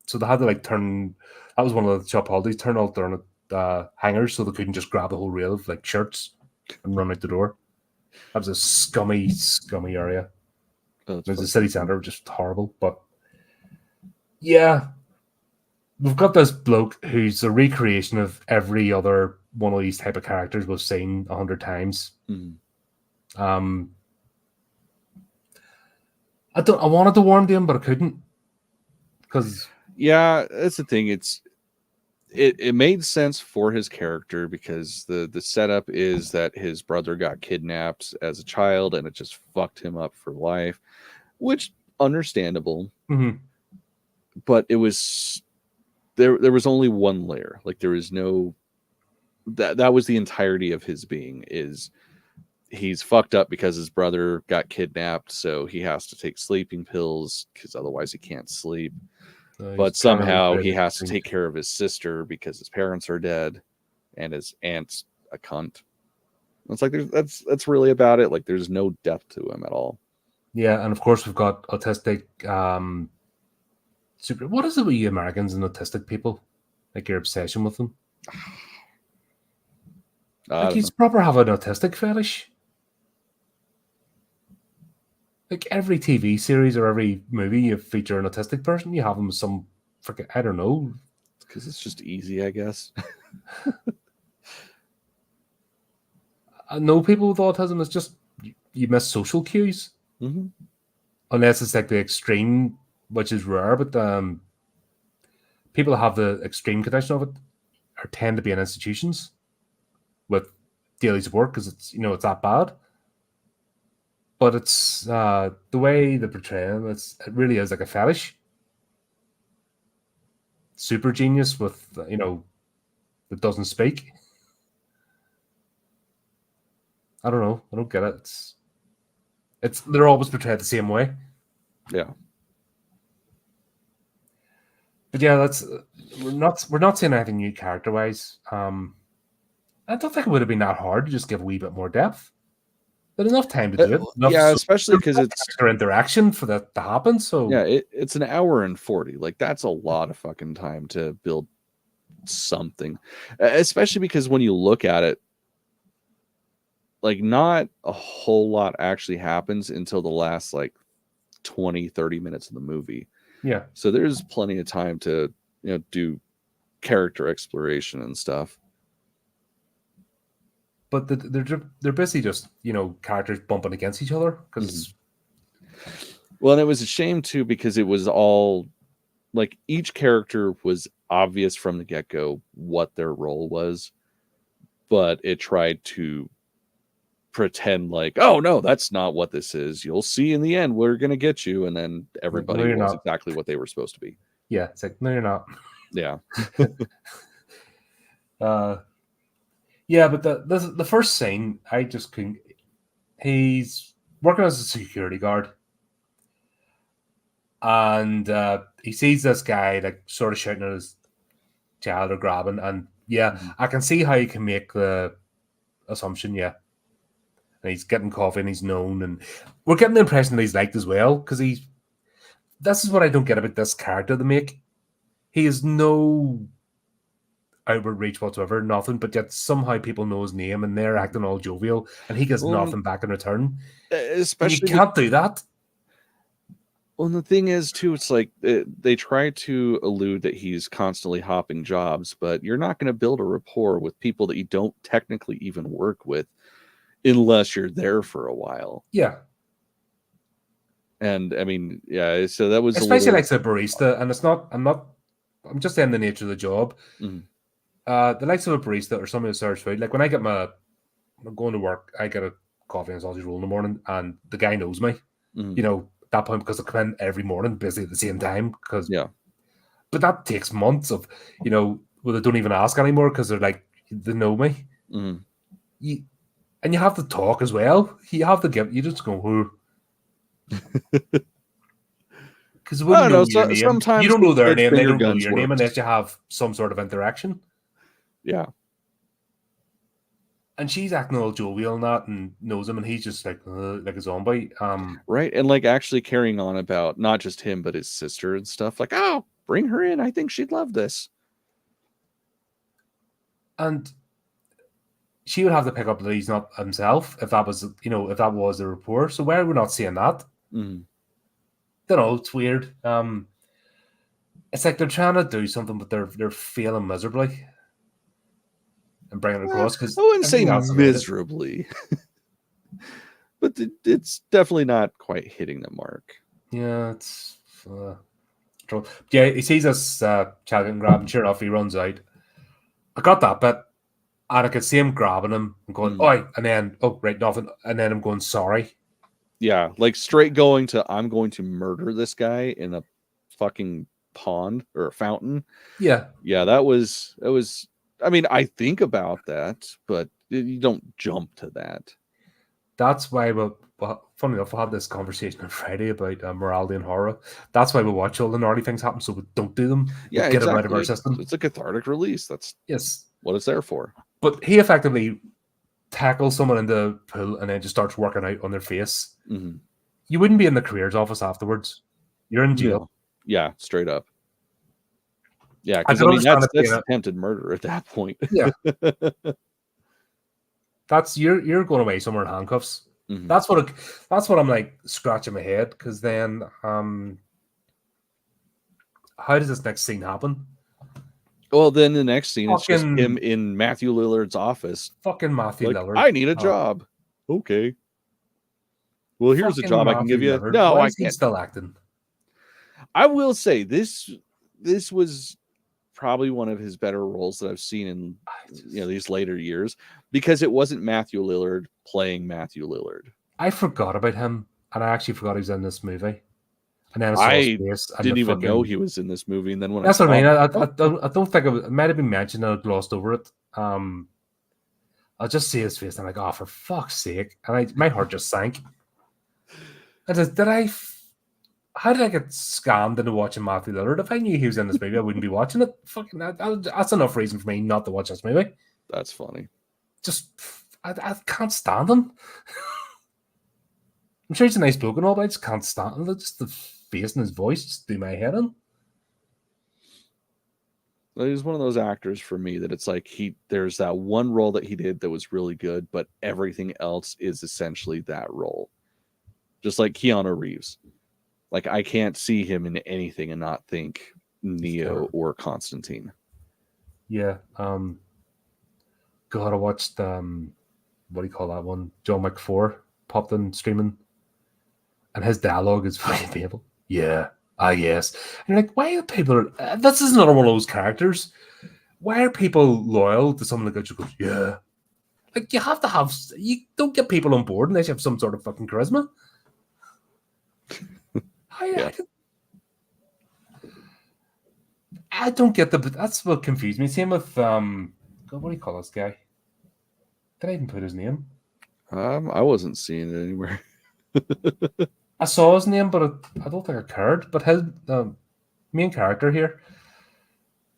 So they had to like turn. That was one of the shop holidays. Turn alternate hangers so they couldn't just grab the whole rail of like shirts and run out the door. That was a scummy area. Oh, the city centre, just horrible. But yeah, we've got this bloke who's a recreation of every other one of these type of characters we've seen 100 times. Mm-hmm. I wanted to warm to him, but I couldn't. Because yeah, that's the thing. It made sense for his character because the setup is that his brother got kidnapped as a child and it just fucked him up for life, which understandable. Mm-hmm. But it was there was only one layer. Like there was no that was the entirety of his being. Is he's fucked up because his brother got kidnapped, so he has to take sleeping pills because otherwise he can't sleep. But somehow he has to take care of his sister because his parents are dead and his aunt's a cunt. It's like that's really about it. Like there's no depth to him at all. Yeah, and of course we've got autistic super. What is it with you Americans and autistic people? Like your obsession with them? Like he's proper have an autistic fetish. Like every TV series or every movie you feature an autistic person, you have them with some freaking, I don't know. Because it's just easy, I guess. I know people with autism, it's just you miss social cues. Mm-hmm. Unless it's like the extreme, which is rare, but people that have the extreme condition of it tend to be in institutions with daily support because it's, it's that bad. But it's the way they portray him, it really is like a fetish. Super genius with, that doesn't speak. I don't know. I don't get it. They're always portrayed the same way. Yeah. But yeah, we're not seeing anything new character wise. I don't think it would have been that hard to just give a wee bit more depth. But enough time to do it. Yeah, especially because it's interaction for that to happen. So yeah, it's an hour and 40. Like that's a lot of fucking time to build something. Especially because when you look at it, like not a whole lot actually happens until the last like 20-30 minutes of the movie. Yeah. So there's plenty of time to, do character exploration and stuff. But they're basically just, characters bumping against each other. Because Well, and it was a shame too, because it was all like each character was obvious from the get-go what their role was, but it tried to pretend like, oh no, that's not what this is. You'll see in the end, we're gonna get you, and then everybody was exactly what they were supposed to be. Yeah, it's like, no, you're not. Yeah. Yeah, but the first scene, I just couldn't. He's working as a security guard, and he sees this guy like sort of shouting at his child or grabbing, and yeah, I can see how you can make the assumption, yeah. And he's getting coffee and he's known, and we're getting the impression that he's liked as well, because this is what I don't get about this character they make. He has no outward reach whatsoever, nothing, but yet somehow people know his name and they're acting all jovial, and he gets nothing back in return. Especially you can't do that. Well, and the thing is, too, it's like they try to allude that he's constantly hopping jobs, but you're not going to build a rapport with people that you don't technically even work with unless you're there for a while. Yeah. And I mean, yeah, so that was especially like a barista, and I'm just saying the nature of the job. Mm-hmm. The likes of a barista or somebody who serves food, like when I'm going to work, I get a coffee and sausage roll in the morning, and the guy knows me. Mm-hmm. You know, at that point, because I come in every morning, busy at the same time. Yeah. But that takes months of, well, they don't even ask anymore because they're like, they know me. Mm-hmm. And you have to talk as well. You have to you just go, who? Because we don't know your name. Sometimes you don't know their name. They don't know your works. name unless you have some sort of interaction. Yeah. And she's acting all jovial and that, and knows him, and he's just like a zombie. Right, and like actually carrying on about not just him but his sister and stuff. Like, oh, bring her in. I think she'd love this. And she would have to pick up that he's not himself if that was, if that was the report. So why are we not seeing that? Mm-hmm. Don't know. It's weird. It's like they're trying to do something, but they're failing miserably and bringing it across. Because I wouldn't say miserably, but it's definitely not quite hitting the mark. Yeah, it's trouble. Yeah, he sees us chatting and grabbing. Sure enough, he runs out. I got that bit, and I could see him grabbing him and going, "Oi!" And then, "Oh, right, nothing." And then I'm going, "Sorry." Yeah, like straight going to, I'm going to murder this guy in a fucking pond or a fountain. Yeah. That was. I mean, I think about that, but you don't jump to that. That's why funny enough, I had this conversation on Friday about morality and horror. That's why we watch all the gnarly things happen, so we don't do them. Yeah, get them out of our system. It's a cathartic release. That's what it's there for. But he effectively tackles someone in the pool and then just starts working out on their face. Mm-hmm. You wouldn't be in the careers office afterwards. You're in jail. No. Yeah, straight up. Yeah, because I mean that's attempted murder at that point. Yeah. That's you're going away somewhere in handcuffs. Mm-hmm. That's what I'm like scratching my head, because then how does this next scene happen? Well, then the next scene is just him in Matthew Lillard's office. Fucking Matthew Lillard. I need a job. Okay. Well, here's a job I can give you. Lillard. No, Why I is can't. He still acting. I will say this was probably one of his better roles that I've seen in these later years, because it wasn't Matthew Lillard playing Matthew Lillard. I forgot about him, and I actually forgot he was in this movie. And then I didn't even know he was in this movie. And then when that's what I mean. I don't think it might have been mentioned, and I glossed over it. I'll just see his face, and I'm like, oh, for fuck's sake! And my heart just sank. How did I get scammed into watching Matthew Lillard? If I knew he was in this movie, I wouldn't be watching it. Fucking that's enough reason for me not to watch this movie. That's funny. Just I can't stand him. I'm sure he's a nice bloke and all, but I just can't stand him. Just the face and his voice just do my head in. He's one of those actors for me that it's like there's that one role that he did that was really good, but everything else is essentially that role. Just like Keanu Reeves. Like, I can't see him in anything and not think Neo or Constantine. Yeah. God, I watched what do you call that one? John McFour popped in streaming. And his dialogue is fucking painful. Yeah. Yes. And you're like, why are people... this is another one of those characters. Why are people loyal to someone that just goes, yeah? Like, you have to have... You don't get people on board unless you have some sort of fucking charisma. I don't get that's what confused me. Same with God, what do you call this guy? Did I even put his name? I wasn't seeing it anywhere. I saw his name, but I don't think I cared. But his main character here,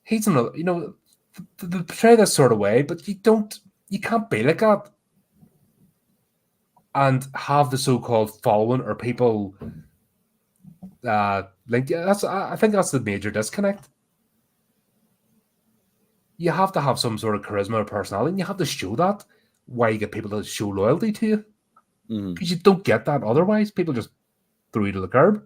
he's another. They portray this sort of way, but you can't be like that and have the so-called following or people. I think that's the major disconnect. You have to have some sort of charisma or personality, and you have to show that. Why you get people to show loyalty to you? Because you don't get that otherwise. People just throw you to the curb.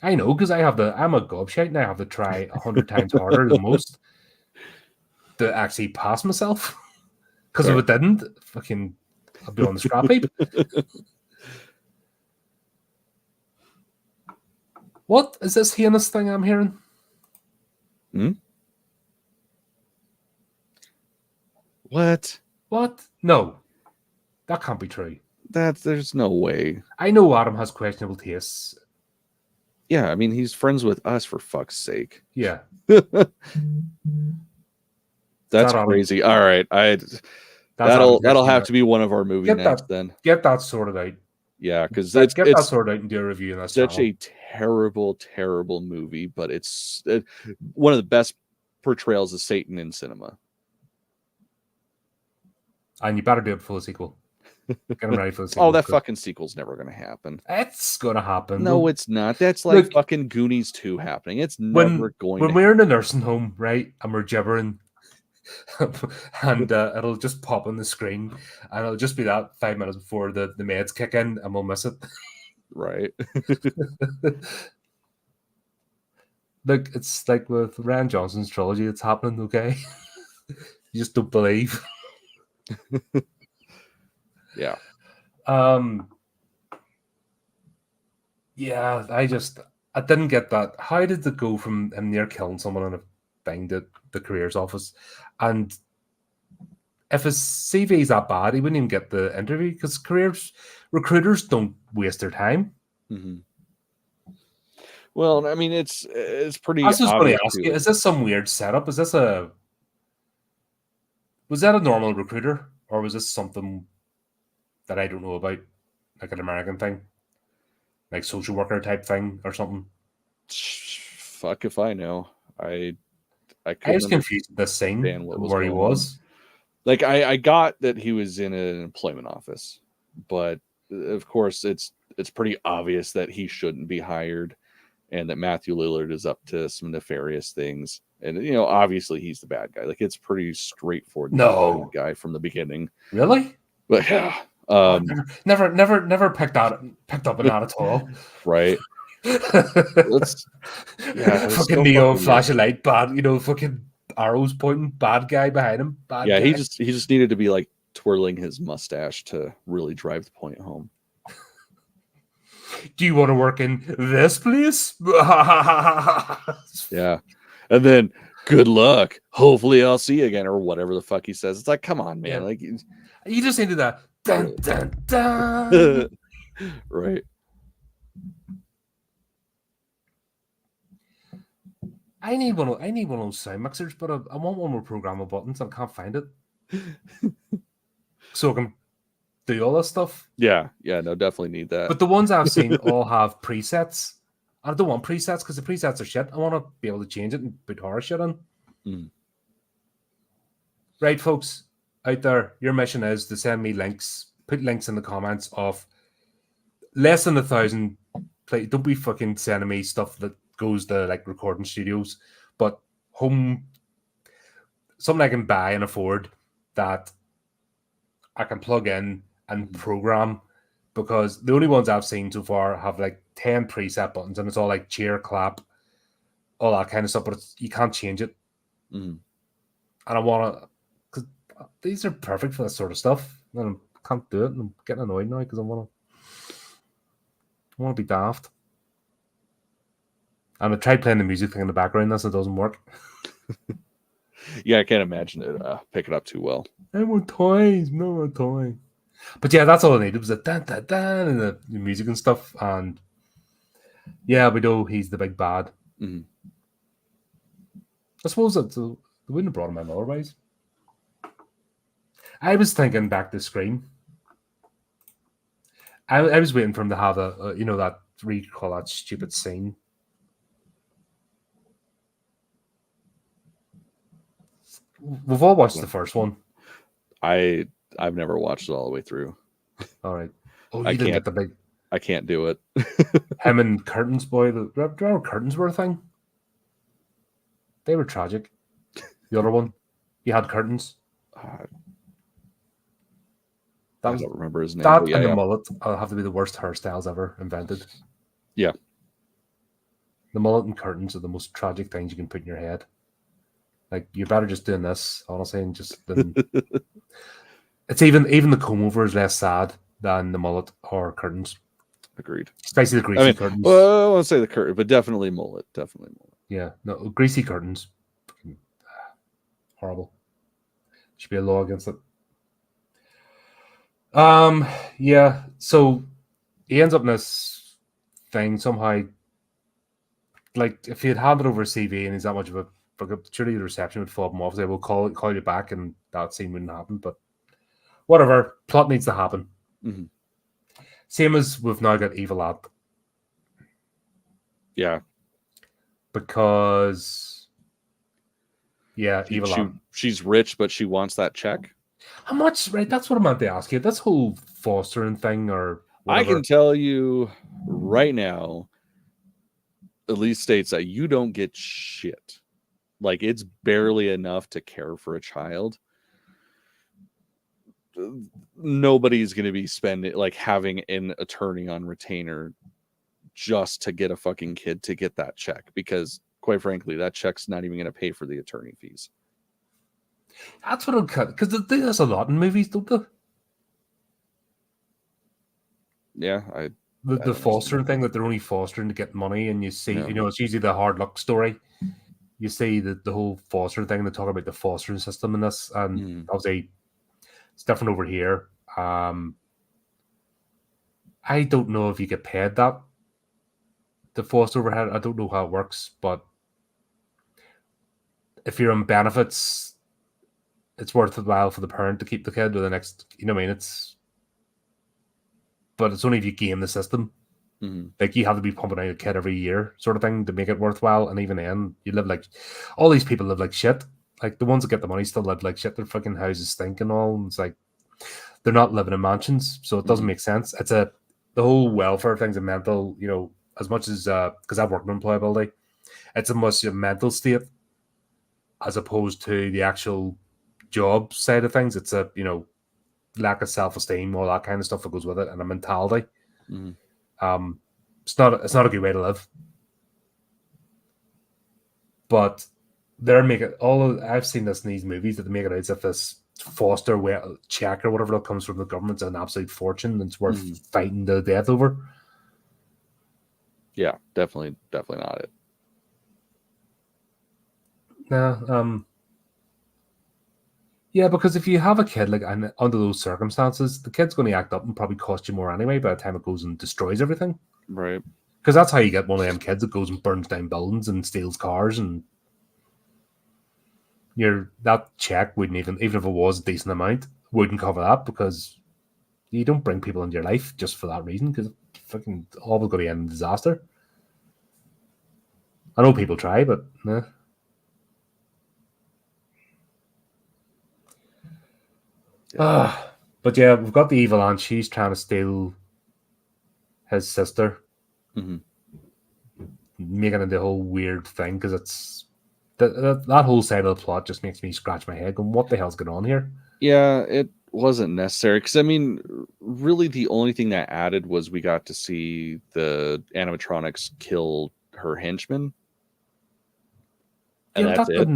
I know, because I'm a gobshite and I have to try 100 times harder than most to actually pass myself. Because if it didn't, fucking, I'd be on the scrap heap. What is this heinous thing I'm hearing? What? No, that can't be true. There's no way. I know Adam has questionable tastes. Yeah, I mean, he's friends with us, for fuck's sake. Yeah. That's crazy. All right. That'll have to be one of our movie nights then. Get that sorted out. Yeah, because get that sorted out and do a review on that. Such a terrible, terrible movie, but it's one of the best portrayals of Satan in cinema. And you better do it for the sequel. Get them ready for the sequel. Oh, that fucking sequel's never going to happen. It's going to happen. No, it's not. That's like fucking Goonies 2 happening. It's never going to When we're in a nursing home, right, and we're gibbering, and it'll just pop on the screen, and it'll just be that 5 minutes before the meds kick in, and we'll miss it. Right. Look, it's like with Rian Johnson's trilogy. It's happening, okay? You just don't believe. Yeah. Yeah, I didn't get that. How did it go from him near killing someone in a thing to the careers office? And if his CV is that bad, he wouldn't even get the interview, because recruiters don't waste their time. Mm-hmm. Well, I mean, it's pretty. I was just going to ask you: is this some weird setup? Was that a normal recruiter, or was this something that I don't know about, like an American thing, like social worker type thing or something? Fuck if I know. I was confused with this scene where he was. Like, I got that he was in an employment office, but of course it's pretty obvious that he shouldn't be hired, and that Matthew Lillard is up to some nefarious things. And, you know, obviously he's the bad guy. Like, it's pretty straightforward. No guy from the beginning. Really? But yeah. Never picked up on that at all. Right. Fucking neon flash of light, bad, fucking arrows pointing, bad guy behind him. Bad guy. He just needed to be like twirling his mustache to really drive the point home. Do you want to work in this place? Yeah. And then, good luck. Hopefully I'll see you again, or whatever the fuck he says. It's like, come on, man. Yeah. Like, you just needed that. Dun, dun, dun. Right. I need one of those sound mixers, but I want one with programmable buttons. I can't find it, so I can do all this stuff. Yeah, no, definitely need that. But the ones I've seen all have presets. I don't want presets because the presets are shit. I want to be able to change it and put horror shit in. Right, folks out there, your mission is to send me links. Put links in the comments of less than 1,000. Don't be fucking sending me stuff that goes to like recording studios, but something I can buy and afford that I can plug in and program, because the only ones I've seen so far have like 10 preset buttons, and it's all like cheer, clap, all that kind of stuff, but you can't change it. And I want to, because these are perfect for this sort of stuff, and I can't do it, and I'm getting annoyed now because I want to be daft. And I tried playing the music thing in the background, and it doesn't work. Yeah, I can't imagine it pick it up too well. I want toys, no more toys. But yeah, that's all I needed was the dun dun dun and the music and stuff. And yeah, we know he's the big bad. I suppose they wouldn't have brought him in otherwise. I was thinking back to Scream. I was waiting for him to have that recall that stupid scene. We've all watched the first one. I've never watched it all the way through. All right. Oh, you didn't get the big. I can't do it. Him and Curtains Boy. Remember Curtains were a thing? They were tragic. The other one, he had curtains. I don't remember his name. That and the mullet have to be the worst hairstyles ever invented. Yeah. The mullet and curtains are the most tragic things you can put in your head. Like, you're better just doing this, honestly, and just then. It's even the comb over is less sad than the mullet or curtains. Agreed. Especially the greasy curtains. Well, I won't say the curtain, but definitely mullet. Definitely mullet. Yeah, no, greasy curtains. Horrible. Should be a law against it. Yeah, so he ends up in this thing somehow. Like, if he had handed over a CV and he's that much of a, surely the reception would fob him off. They will call you back, and that scene wouldn't happen. But whatever, plot needs to happen. Mm-hmm. Same as we've now got Evil Ad. Yeah, because Evil Ad. She's rich, but she wants that check. How much? Right, that's what I meant to ask you. This whole fostering thing, or whatever. I can tell you right now, Elise states that you don't get shit. Like, it's barely enough to care for a child. Nobody's going to be spending, like, having an attorney on retainer just to get a fucking kid to get that check, because quite frankly, that check's not even going to pay for the attorney fees. That's what I'll cut, because they do this a lot in movies, don't they? Yeah, the fostering thing, that they're only fostering to get money, and you see, it's usually the hard luck story. You see the whole fostering thing, and they talk about the fostering system in this, and obviously it's different over here. I don't know if you get paid that, the foster overhead. I don't know how it works, but if you're on benefits, it's worthwhile for the parent to keep the kid, or the next, but it's only if you game the system. Mm-hmm. Like, you have to be pumping out a kid every year, sort of thing, to make it worthwhile. And even then, you live like, all these people live like shit. Like, the ones that get the money still live like shit. Their fucking houses stink and all. And it's like, they're not living in mansions, so it doesn't make sense. It's the whole welfare thing's a mental, as much as because I've worked in employability, it's a much a mental state as opposed to the actual job side of things. It's a lack of self-esteem, all that kind of stuff that goes with it, and a mentality. It's not a good way to live. But they're making I've seen this in these movies, that they make it out as if this foster check or whatever that comes from the government's an absolute fortune, and it's worth fighting to death over. Yeah, definitely not it. No, yeah, because if you have a kid like under those circumstances, the kid's going to act up and probably cost you more anyway by the time it goes and destroys everything. Right. Because that's how you get one of them kids that goes and burns down buildings and steals cars, and that check wouldn't even if it was a decent amount, wouldn't cover that, because you don't bring people into your life just for that reason, because it's fucking always going to end in disaster. I know people try, but nah. But yeah, we've got the evil aunt. She's trying to steal his sister, making it the whole weird thing, because it's that whole side of the plot just makes me scratch my head going, what the hell's going on here? Yeah, it wasn't necessary, because really the only thing that added was we got to see the animatronics kill her henchman, and that's it.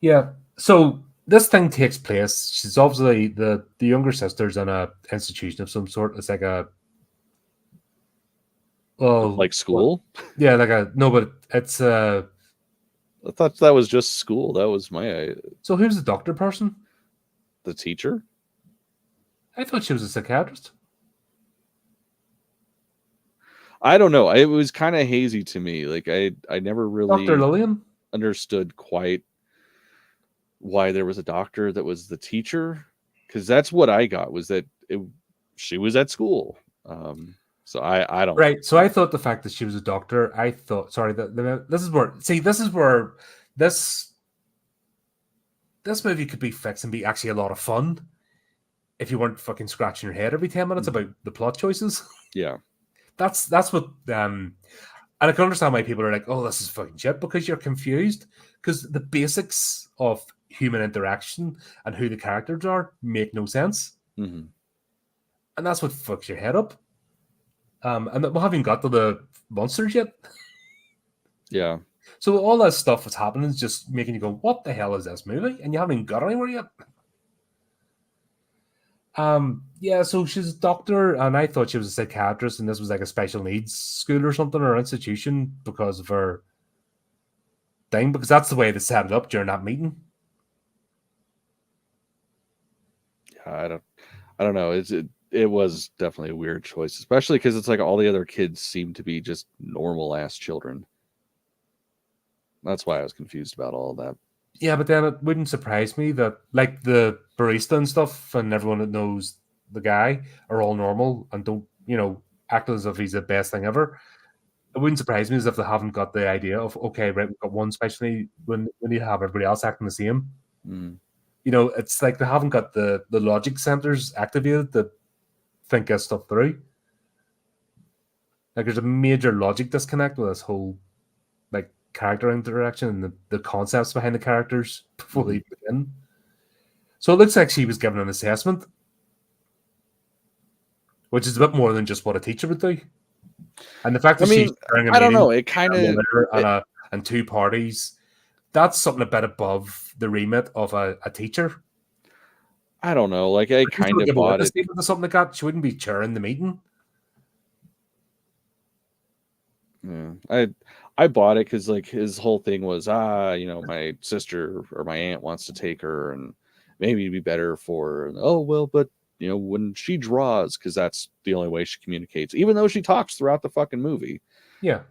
Yeah, so this thing takes place. She's obviously the younger sister's in a institution of some sort. It's like like school. Yeah, but it's I thought that was just school. That was my. So who's the doctor person? The teacher. I thought she was a psychiatrist. I don't know. It was kind of hazy to me. Like I never really Dr. Lillian understood quite why there was a doctor that was the teacher, because that's what I got, was that she was at school. So I don't. Right. So I thought the fact that she was a doctor, I thought, sorry, this is where this movie could be fixed and be actually a lot of fun if you weren't fucking scratching your head every 10 minutes about the plot choices. Yeah. That's what and I can understand why people are like, oh, this is fucking shit, because you're confused, because the basics of human interaction and who the characters are make no sense. Mm-hmm. And that's what fucks your head up. And we haven't got to the monsters yet. Yeah. So all that stuff that's happening is just making you go, "What the hell is this movie?" And you haven't got anywhere yet. Yeah, so she's a doctor, and I thought she was a psychiatrist, and this was like a special needs school or something, or institution because of her thing, because that's the way they set it up during that meeting. Yeah, I don't know. It was definitely a weird choice, especially because it's like all the other kids seem to be just normal ass children. That's why I was confused about all of that. Yeah, but then it wouldn't surprise me that like the barista and stuff and everyone that knows the guy are all normal and don't, act as if he's the best thing ever. It wouldn't surprise me as if they haven't got the idea of, okay, right, we've got one specialty when we need to have everybody else acting the same. Mm. It's like they haven't got the logic centers activated to think this stuff through. Like there's a major logic disconnect with this whole like character interaction and the concepts behind the characters before they begin. So it looks like she was given an assessment, which is a bit more than just what a teacher would do. And the fact that she's during a I don't meeting know, it kind of and two parties, that's something a bit above the remit of a teacher. I don't know. Like I kind of bought it. Something like that. She wouldn't be chairing the meeting. Yeah, I bought it because like his whole thing was my sister or my aunt wants to take her and maybe it'd be better for her. And, oh well, but when she draws, because that's the only way she communicates, even though she talks throughout the fucking movie. Yeah.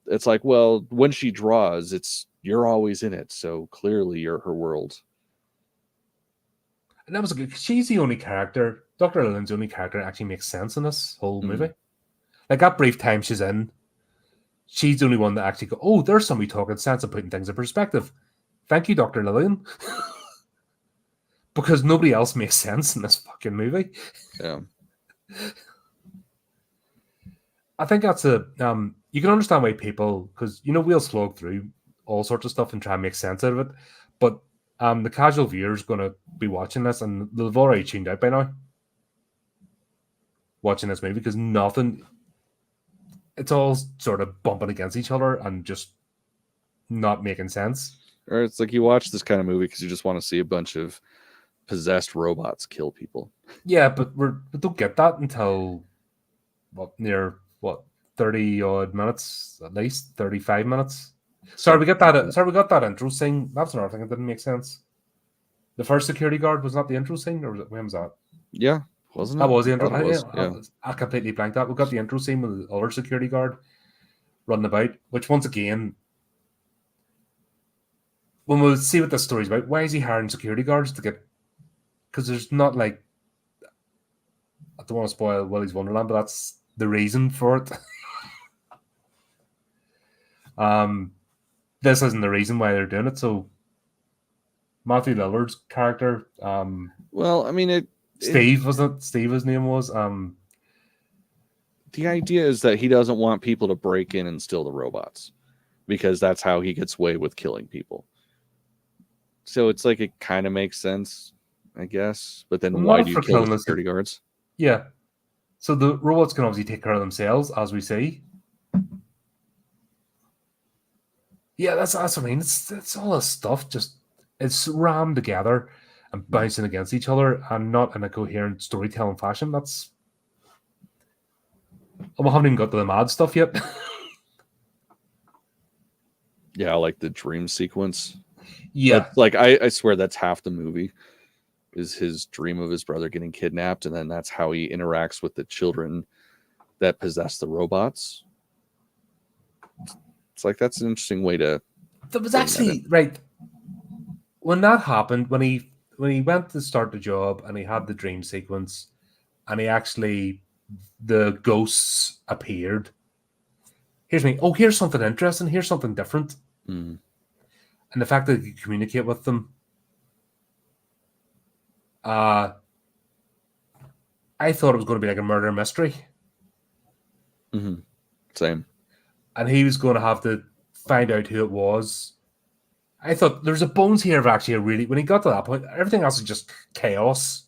It's like, well, when she draws, you're always in it, so clearly you're her world. And that was good. She's the only character. Dr. Lillian's the only character that actually makes sense in this whole movie. Like that brief time she's in, she's the only one that actually go, oh, there's somebody talking sense and putting things in perspective. Thank you, Dr. Lillian. Because nobody else makes sense in this fucking movie. Yeah. I think that's you can understand why people, because we'll slog through all sorts of stuff and try and make sense out of it, but the casual viewer is going to be watching this and they've already tuned out by now watching this movie because it's all sort of bumping against each other and just not making sense. Or it's like you watch this kind of movie because you just want to see a bunch of possessed robots kill people. Yeah, but we don't get that until near 30 odd minutes, at least 35 minutes. Sorry, we got that intro scene. That's another thing that didn't make sense. The first security guard was not the intro scene, or when was that? Yeah, wasn't it? That was the intro. I completely blanked that. We got the intro scene with the other security guard running about, which once again, when we'll see what this story's about, why is he hiring security guards to get? Because there's not like, I don't want to spoil Willy's Wonderland, but that's the reason for it. This isn't the reason why they're doing it. So Matthew Lillard's character, well, I mean, Steve wasn't Steve. His name was. The idea is that he doesn't want people to break in and steal the robots because that's how he gets away with killing people. So it's like it kind of makes sense, I guess. But then why do you kill the security guards? Yeah. So the robots can obviously take care of themselves, as we see. Yeah, that's what I mean. It's all this stuff. Just it's rammed together and bouncing against each other, and not in a coherent storytelling fashion. That's. We haven't even got to the mad stuff yet. Yeah, like the dream sequence. Yeah, like I swear that's half the movie. Is his dream of his brother getting kidnapped, and then that's how he interacts with the children that possess the robots. It's like that's an interesting way to. That was actually right when that happened. When he went to start the job and he had the dream sequence, and the ghosts appeared. Here's something interesting. Here's something different, and the fact that you communicate with them. I thought it was going to be like a murder mystery. Mm-hmm. Same. And he was going to have to find out who it was. I thought there's a bones here of actually when he got to that point, everything else is just chaos.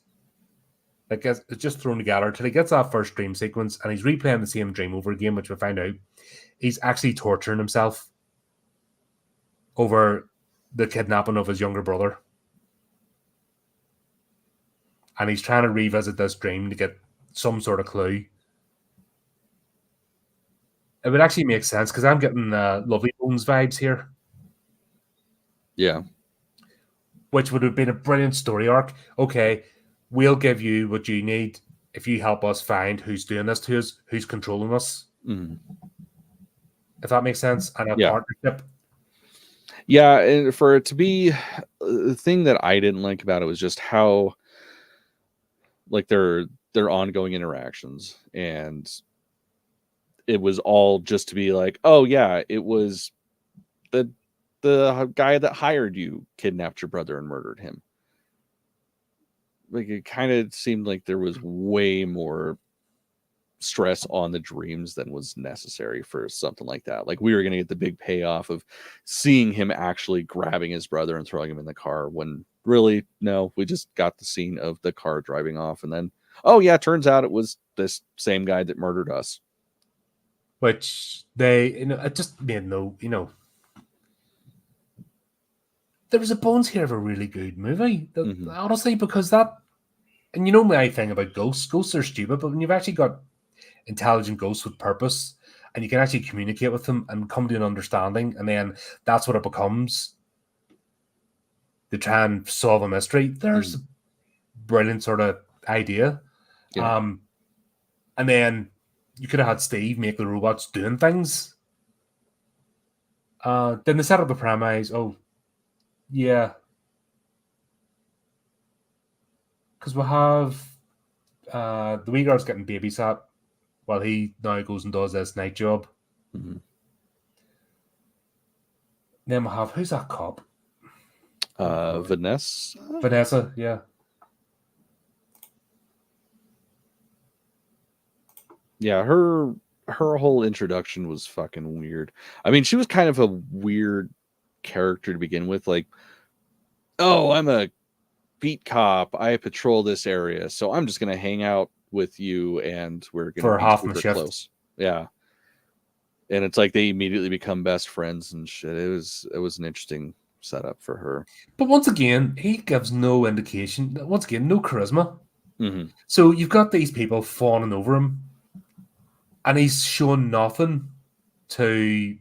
Like it's just thrown together till he gets that first dream sequence, and he's replaying the same dream over again, which we find out he's actually torturing himself over the kidnapping of his younger brother. And he's trying to revisit this dream to get some sort of clue. It would actually make sense because I'm getting Lovely Bones vibes here. Yeah. Which would have been a brilliant story arc. Okay, we'll give you what you need if you help us find who's doing this to us, who's controlling us. Mm-hmm. If that makes sense. And a partnership. Yeah, and for it to be the thing that I didn't like about it was just how like their ongoing interactions, and it was all just to be like, oh yeah, it was the guy that hired you kidnapped your brother and murdered him. Like it kind of seemed like there was way more stress on the dreams than was necessary for something like that. Like we were going to get the big payoff of seeing him actually grabbing his brother and throwing him in the car, when really, no, we just got the scene of the car driving off, and then, oh yeah, turns out it was this same guy that murdered us. Which they, it just made no, there was a bones here of a really good movie. Honestly, because that, and my thing about ghosts are stupid, but when you've actually got intelligent ghosts with purpose, and you can actually communicate with them and come to an understanding, and then that's what it becomes to try and solve a mystery. There's a brilliant sort of idea. Yeah. And then you could have had Steve make the robots doing things. Then they set up the premise. Oh, yeah. Because we have the wee girl's getting babysat while he now goes and does this night job. Mm-hmm. Then we have, who's that cop? Vanessa? Vanessa, yeah. Yeah, her whole introduction was fucking weird. I mean, she was kind of a weird character to begin with. Like, oh, I'm a beat cop. I patrol this area, so I'm just gonna hang out with you, and we're gonna be super close. Yeah, and it's like they immediately become best friends and shit. It was an interesting setup for her. But once again, he gives no indication. Once again, no charisma. Mm-hmm. So you've got these people fawning over him, and he's shown nothing to.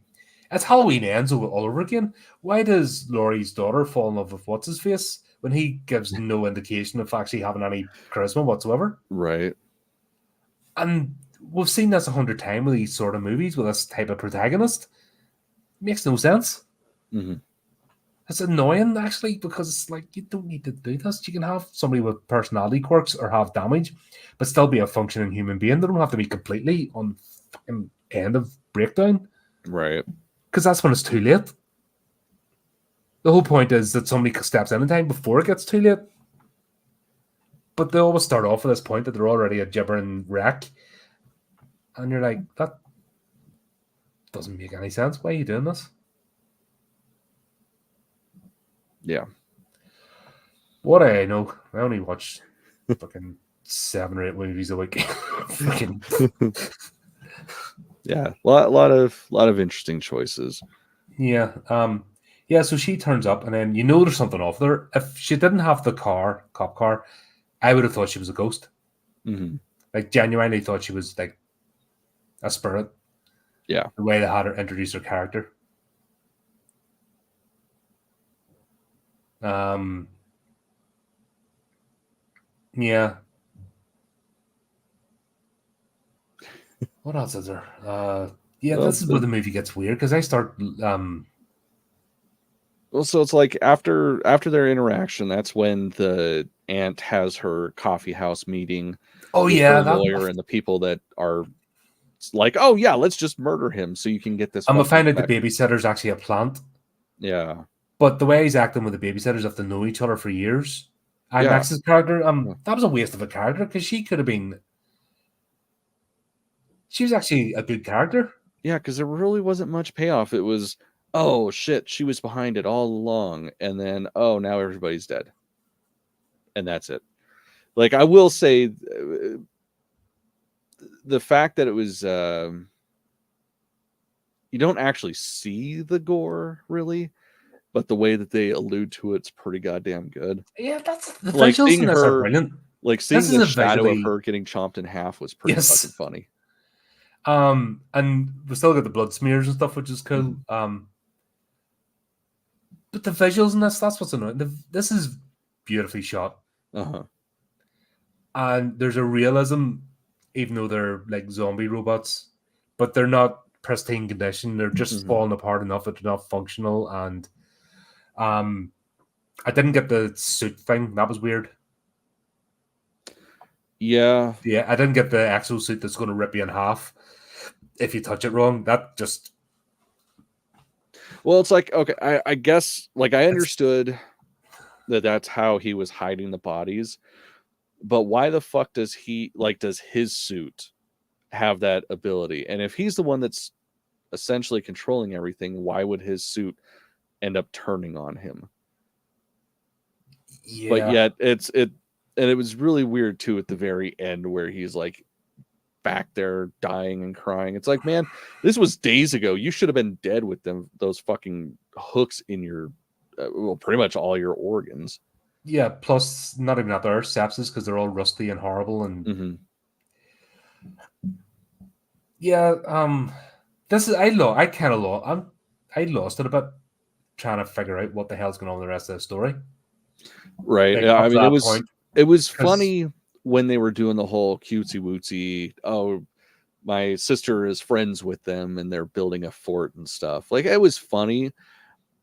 As Halloween ends all over again, why does Laurie's daughter fall in love with what's his face when he gives no indication of actually having any charisma whatsoever? Right. And we've seen this 100 times with these sort of movies with this type of protagonist. It makes no sense. Mm-hmm. It's annoying, actually, because it's like, you don't need to do this. You can have somebody with personality quirks or have damage, but still be a functioning human being. They don't have to be completely on fucking end of breakdown. Right. Because that's when it's too late. The whole point is that somebody steps in time before it gets too late. But they always start off at this point that they're already a gibbering wreck. And you're like, that doesn't make any sense. Why are you doing this? Yeah. What I know, I only watch fucking 7 or 8 movies a week. Fucking yeah, a lot of interesting choices. Yeah. Yeah, so she turns up, and then there's something off there. If she didn't have the cop car, I would have thought she was a ghost. Mm-hmm. Like, genuinely thought she was like a spirit. Yeah. The way they had her introduce her character. Yeah. What else is there? Yeah, well, this is where the movie gets weird, because I start well, so it's like after their interaction, that's when the aunt has her coffee house meeting. Oh yeah, the lawyer and the people that are like, oh yeah, let's just murder him so you can get this. I'm gonna find out the babysitter's actually a plant. Yeah, but the way he's acting with the babysitters have to know each other for years. And Max's character, that was a waste of a character, because she could have been. She was actually a good character. Yeah, because there really wasn't much payoff. It was, oh shit, she was behind it all along, and then oh, now everybody's dead, and that's it. Like, I will say, the fact that it was, you don't actually see the gore really, but the way that they allude to it's pretty goddamn good. Yeah, that's the Like visuals seeing in this are her, brilliant. like This seeing is the a shadow of visually her getting chomped in half was pretty fucking funny. And we still got the blood smears and stuff, which is cool. But the visuals in that's what's annoying. This is beautifully shot. And there's a realism, even though they're like zombie robots, but they're not pristine condition. They're just falling apart enough that they're not functional. And I didn't get the suit thing. That was weird. Yeah, I didn't get the exosuit that's going to rip you in half if you touch it wrong. That just... Well, it's like, okay, I guess, like, I understood that that's how he was hiding the bodies, but why the fuck does his suit have that ability? And if he's the one that's essentially controlling everything, why would his suit end up turning on him? Yeah. But yet and it was really weird too at the very end where he's like back there dying and crying. It's like, man, this was days ago. You should have been dead with those fucking hooks in your well, pretty much all your organs. Yeah, plus not even at their sepsis because they're all rusty and horrible. And yeah, this is I lost it a bit trying to figure out what the hell's going on with the rest of the story. Right. Like, Yeah, I mean, it was Because funny when they were doing the whole cutesy wootsy, oh, my sister is friends with them and they're building a fort and stuff. Like, it was funny,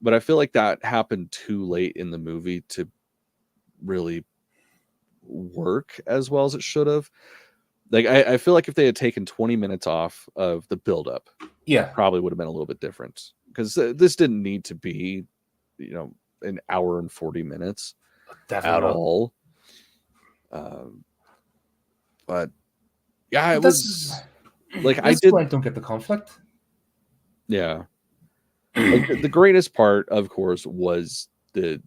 but I feel like that happened too late in the movie to really work as well as it should have. Like, I feel like if they had taken 20 minutes off of the buildup, yeah, probably would have been a little bit different, because this didn't need to be, an hour and 40 minutes definitely at not. all. But yeah, it was like, I don't get the conflict. Yeah. Like, the greatest part, of course, was the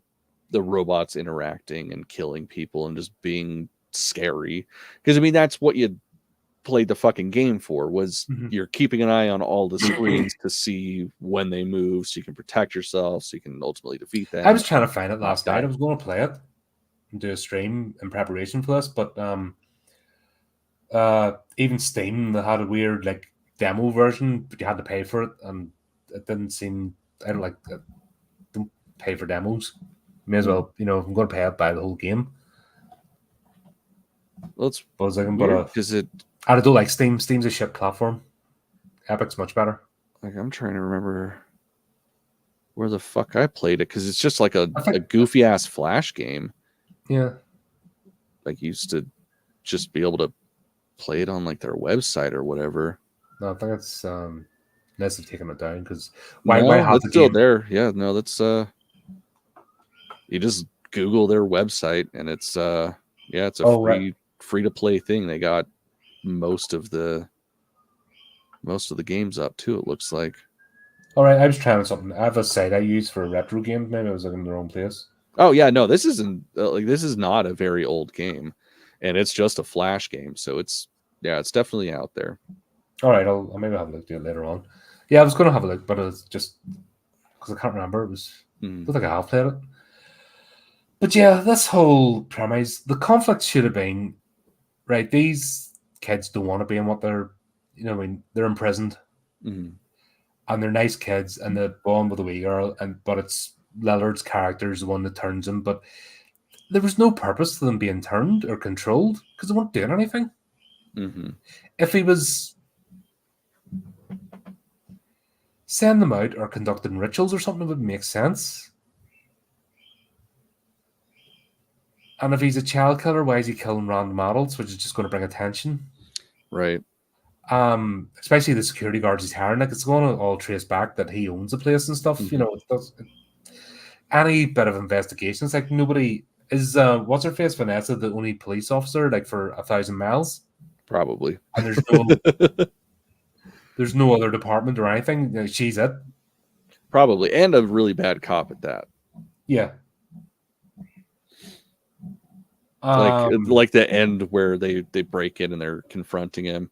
robots interacting and killing people and just being scary. Because I mean, that's what you played the fucking game for, was you're keeping an eye on all the screens to see when they move so you can protect yourself, so you can ultimately defeat them. I was trying to find it last night. I was going to play it and do a stream in preparation for this, but even Steam, they had a weird like demo version, but you had to pay for it, and it didn't seem... I don't pay for demos. May as well, if I'm going to pay it, buy the whole game. Well, it's weird because I don't like Steam. Steam's a shit platform. Epic's much better. Like, I'm trying to remember where the fuck I played it, because it's just like a goofy ass Flash game. Yeah, like, you used to just be able to play it on like their website or whatever. No, I think it's unless they've taken it down, because why have the still game there? Yeah, no, that's you just Google their website and it's it's a free to play thing. They got most of the games up too, it looks like. All right, I was trying something. I have a site I use for retro games. Maybe I was looking in the wrong place. Oh yeah, no, this isn't this is not a very old game, and it's just a Flash game, so it's definitely out there. All right, I'll maybe have a look at it later on. Yeah, I was going to have a look, but it's just because I can't remember. It was I don't think I have played it. But yeah, this whole premise, the conflict should have been, right, these kids don't want to be in what they're, they're imprisoned. And they're nice kids, and they're born with a wee girl, but it's Lillard's character is the one that turns them. But there was no purpose to them being turned or controlled, because they weren't doing anything. If he was sending them out or conducting rituals or something, it would make sense. And if he's a child killer, why is he killing random adults, which is just going to bring attention? Right. Especially the security guards he's hiring. Like, it's going to all trace back that he owns the place and stuff. Any bit of investigations, like, nobody is what's her face, Vanessa, the only police officer like for 1,000 miles, probably. And there's no other department or anything. She's it, probably, and a really bad cop at that. Yeah. Like the end where they break in and they're confronting him.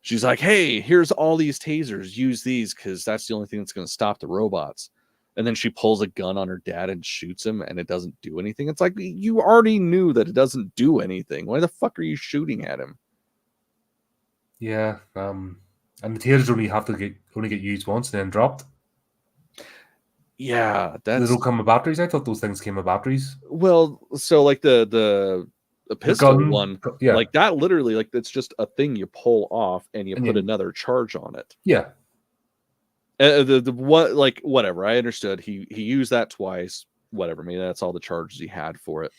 She's like, hey, here's all these tasers. Use these because that's the only thing that's going to stop the robots. And then she pulls a gun on her dad and shoots him, and it doesn't do anything. It's like, you already knew that it doesn't do anything. Why the fuck are you shooting at him? Yeah. And the tasers only get used once and then dropped. Yeah, They don't come with batteries. I thought those things came with batteries. Well, so like the pistol one, yeah, like that literally, like it's just a thing you pull off and you put another charge on it. Yeah. The what, like, whatever, I understood. He used that twice. Whatever, maybe that's all the charges he had for it.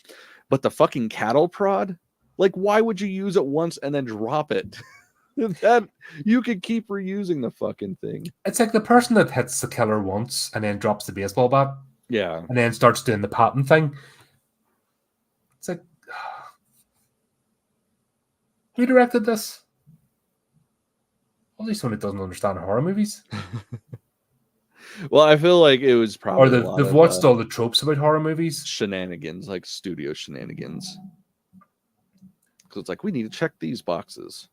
But the fucking cattle prod, like, why would you use it once and then drop it? That you could keep reusing the fucking thing. It's like the person that hits the killer once and then drops the baseball bat. Yeah. And then starts doing the pattern thing. It's like, who directed this? Only someone that doesn't understand horror movies. Well, I feel like it was probably or they've watched all the tropes about horror movies. Shenanigans, like studio shenanigans. Because it's like, we need to check these boxes.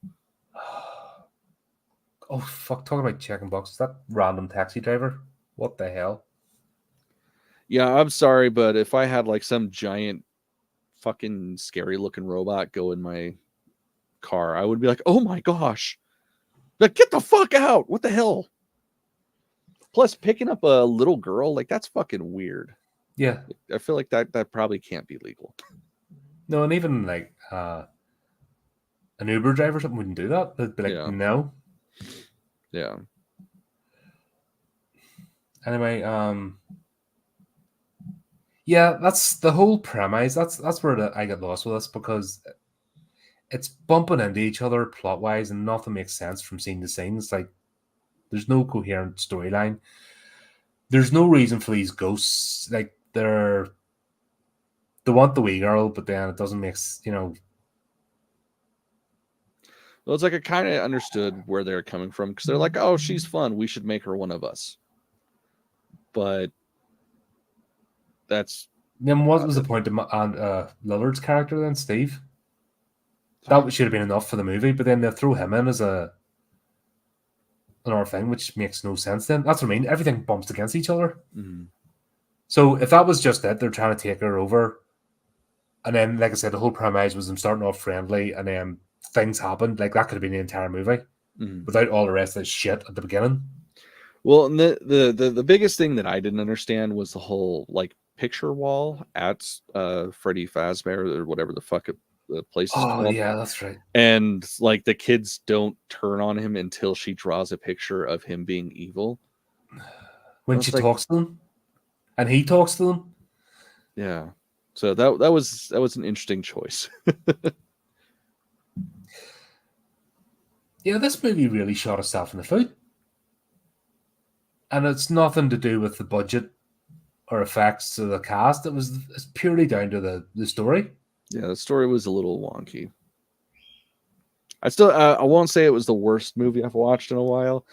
Oh, fuck, talking about checking boxes. That random taxi driver. What the hell? Yeah, I'm sorry, but if I had like some giant fucking scary looking robot go in my car, I would be like, oh my gosh. Like, get the fuck out. What the hell? Plus, picking up a little girl, like, that's fucking weird. Yeah. I feel like that probably can't be legal. No, and even like an Uber driver or something wouldn't do that. They'd be like, no. Yeah. Anyway, yeah, that's the whole premise. That's where I get lost with this, because it's bumping into each other plot wise, and nothing makes sense from scene to scene. It's like there's no coherent storyline. There's no reason for these ghosts. Like they want the wee girl, but then it doesn't make Well, it's like I kind of understood where they're coming from, because they're like, oh, she's fun. We should make her one of us. But that's... Then what was the point of Lillard's character then, Steve? That should have been enough for the movie, but then they throw him in as another thing, which makes no sense then. That's what I mean. Everything bumps against each other. Mm-hmm. So if that was just it, they're trying to take her over. And then, like I said, the whole premise was them starting off friendly, and then things happened. Like, that could have been the entire movie without all the rest of this shit at the beginning. Well, and the biggest thing that I didn't understand was the whole, like, picture wall at Freddy Fazbear, or whatever the fuck the place is called. Oh, yeah, that's right. And, like, the kids don't turn on him until she draws a picture of him being evil. When she talks to them, and he talks to them. Yeah. So that was an interesting choice. Yeah, this movie really shot itself in the foot. And it's nothing to do with the budget or effects of the cast. It's purely down to the story. Yeah, the story was a little wonky. I won't say it was the worst movie I've watched in a while.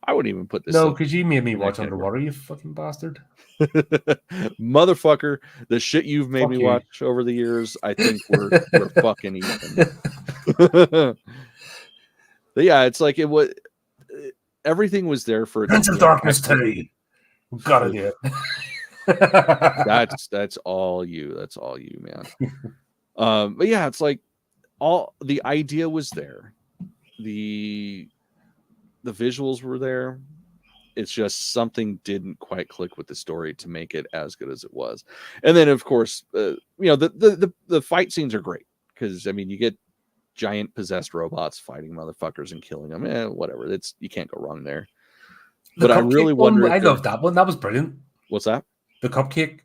I wouldn't even put this. No, because you made me watch Underwater, you fucking bastard. Motherfucker, the shit you've made me watch over the years, I think we're fucking even. But yeah, it's like it was. Everything was there for it. Into Darkness 2. We've got to do it. That's all you. That's all you, man. But yeah, it's like all the idea was there. The visuals were there. It's just something didn't quite click with the story to make it as good as it was. And then, of course, the fight scenes are great, because I mean, you get giant possessed robots fighting motherfuckers and killing them. Whatever. You can't go wrong there. But I really wonder. I loved that one. That was brilliant. What's that? The cupcake.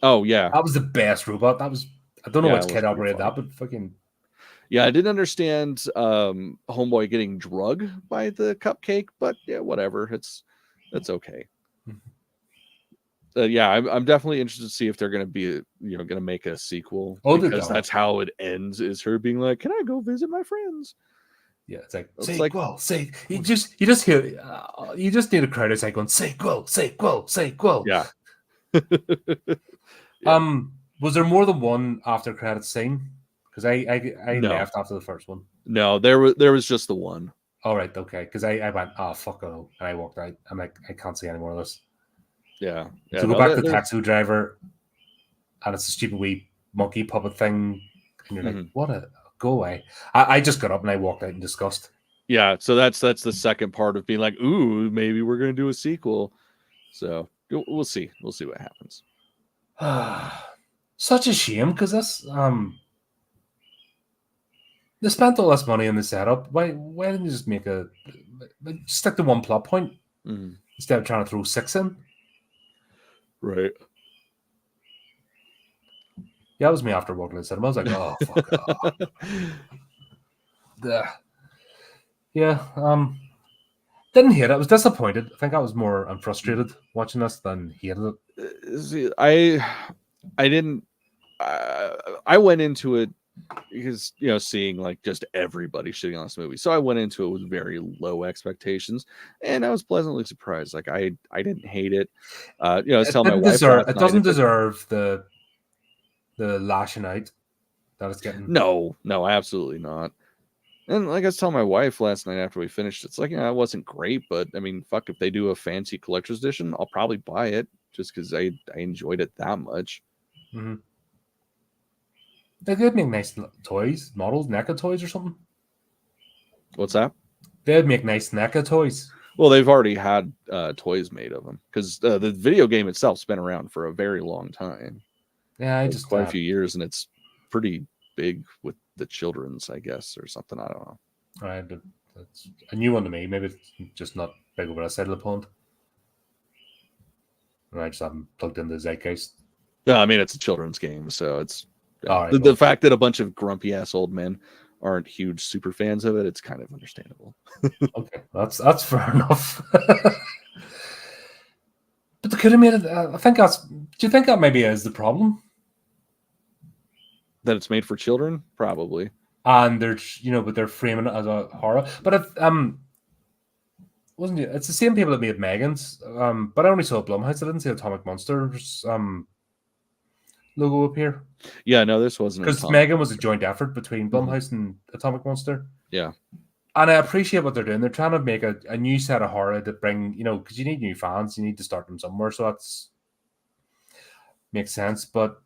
Oh yeah, that was the best robot. That was. I don't know which kid operated that, but fucking. Yeah, I didn't understand Homeboy getting drugged by the cupcake, but yeah, whatever. That's okay. Yeah, I'm definitely interested to see if they're going to be, going to make a sequel. Oh, because that's how it ends, is her being like, "Can I go visit my friends?" Yeah, it's like say. You just hear, you just need a crowd outside going, sequel. Yeah. Was there more than one after credits scene? Because I No. left after the first one. No, there was just the one. All right, okay. Because I went, oh fuck no, and I walked out. I'm like, I can't see any more of this. Yeah. So go back to the taxi driver, and it's a stupid wee monkey puppet thing, and you're like, what a go away. I just got up and I walked out in disgust. Yeah, so that's the second part of being like, ooh, maybe we're gonna do a sequel. So we'll see. We'll see what happens. Such a shame, because that's they spent all this money on the setup. Why didn't you just make stick to one plot point instead of trying to throw 6 in? Right. Yeah, that was me after walking in the cinema. I was like, oh fuck. Yeah. Didn't hate it. I was disappointed. I think I was more frustrated watching this than hated it. See, I didn't. I went into it because seeing like just everybody shitting on this movie, so I went into it with very low expectations, and I was pleasantly surprised. Like I didn't hate it. I was telling my wife it doesn't deserve the lashing out that it's getting. No, absolutely not. And like I was telling my wife last night after we finished, it's like, it wasn't great, but I mean, fuck, if they do a fancy collector's edition, I'll probably buy it just because I enjoyed it that much. Mm-hmm. They did make nice toys, models, NECA toys or something. What's that? They'd make nice NECA toys. Well, they've already had toys made of them because the video game itself's been around for a very long time. Yeah, just quite a few years, and it's pretty big with the children's, I guess, or something. I don't know. Right, but that's a new one to me. Maybe it's just not big over that side of the pond. I just haven't plugged into the zeitgeist. No, I mean, it's a children's game, so it's right, the fact that a bunch of grumpy ass old men aren't huge super fans of it, it's kind of understandable. Okay, that's fair enough. But they could have made it. I think that's. Do you think that maybe is the problem? That it's made for children, probably. And they're but they're framing it as a horror. But if wasn't it? It's the same people that made Megan's. But I only saw Blumhouse. I didn't see Atomic Monsters logo appear. Yeah, no, this wasn't, because Megan was a joint effort between Blumhouse and Atomic Monster. Yeah, and I appreciate what they're doing. They're trying to make a new set of horror to bring, because you need new fans. You need to start them somewhere. So that's makes sense. But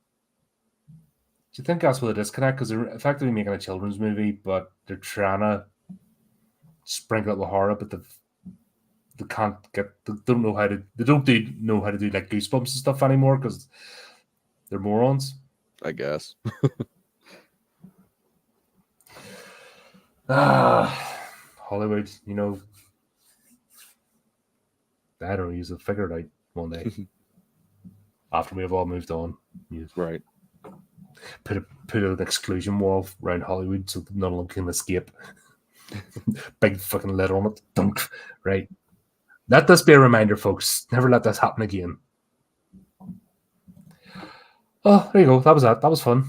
do you think that's where the disconnect? Because they're effectively making a children's movie, but they're trying to sprinkle it with horror, but they can't get. They don't know how to. They don't know how to do like Goosebumps and stuff anymore because they're morons, I guess. Hollywood, I don't know. You'll figure it out one day after we have all moved on. Right. Put an exclusion wall around Hollywood so that none of them can escape. Big fucking letter on it. Don't. Right. Let this be a reminder, folks. Never let this happen again. Oh, there you go. That was that. That was fun.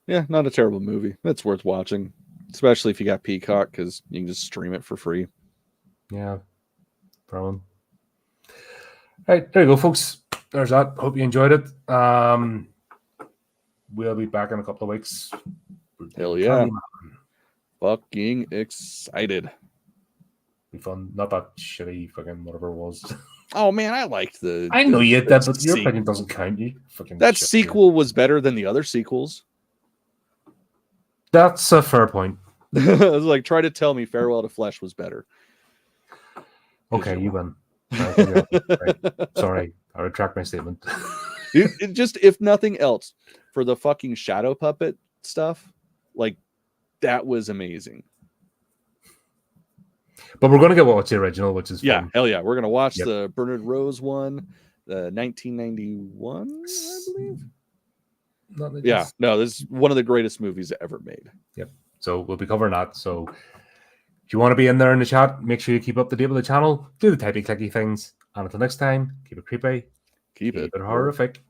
Yeah, not a terrible movie. It's worth watching, especially if you got Peacock, because you can just stream it for free. Yeah. Brilliant. Right, there you go, folks. There's that. Hope you enjoyed it. We'll be back in a couple of weeks. Hell yeah. Fucking excited. Be fun. Not that shitty fucking whatever it was. Oh man, I liked the. I know you did, but your opinion doesn't count. You fucking. That sequel was better than the other sequels. That's a fair point. I was like, try to tell me Farewell to Flesh was better. Okay, you win. Right. Sorry, I retract my statement. It just, if nothing else, for the fucking shadow puppet stuff, like that was amazing. But we're gonna get watch the original, which is fun. Hell yeah. We're gonna watch the Bernard Rose one, the 1991, I believe. Yeah, no, this is one of the greatest movies ever made. Yep. So we'll be covering that. So if you want to be in there in the chat, make sure you keep up to date with the channel, do the typey clicky things, and until next time, keep it creepy, keep it horrific.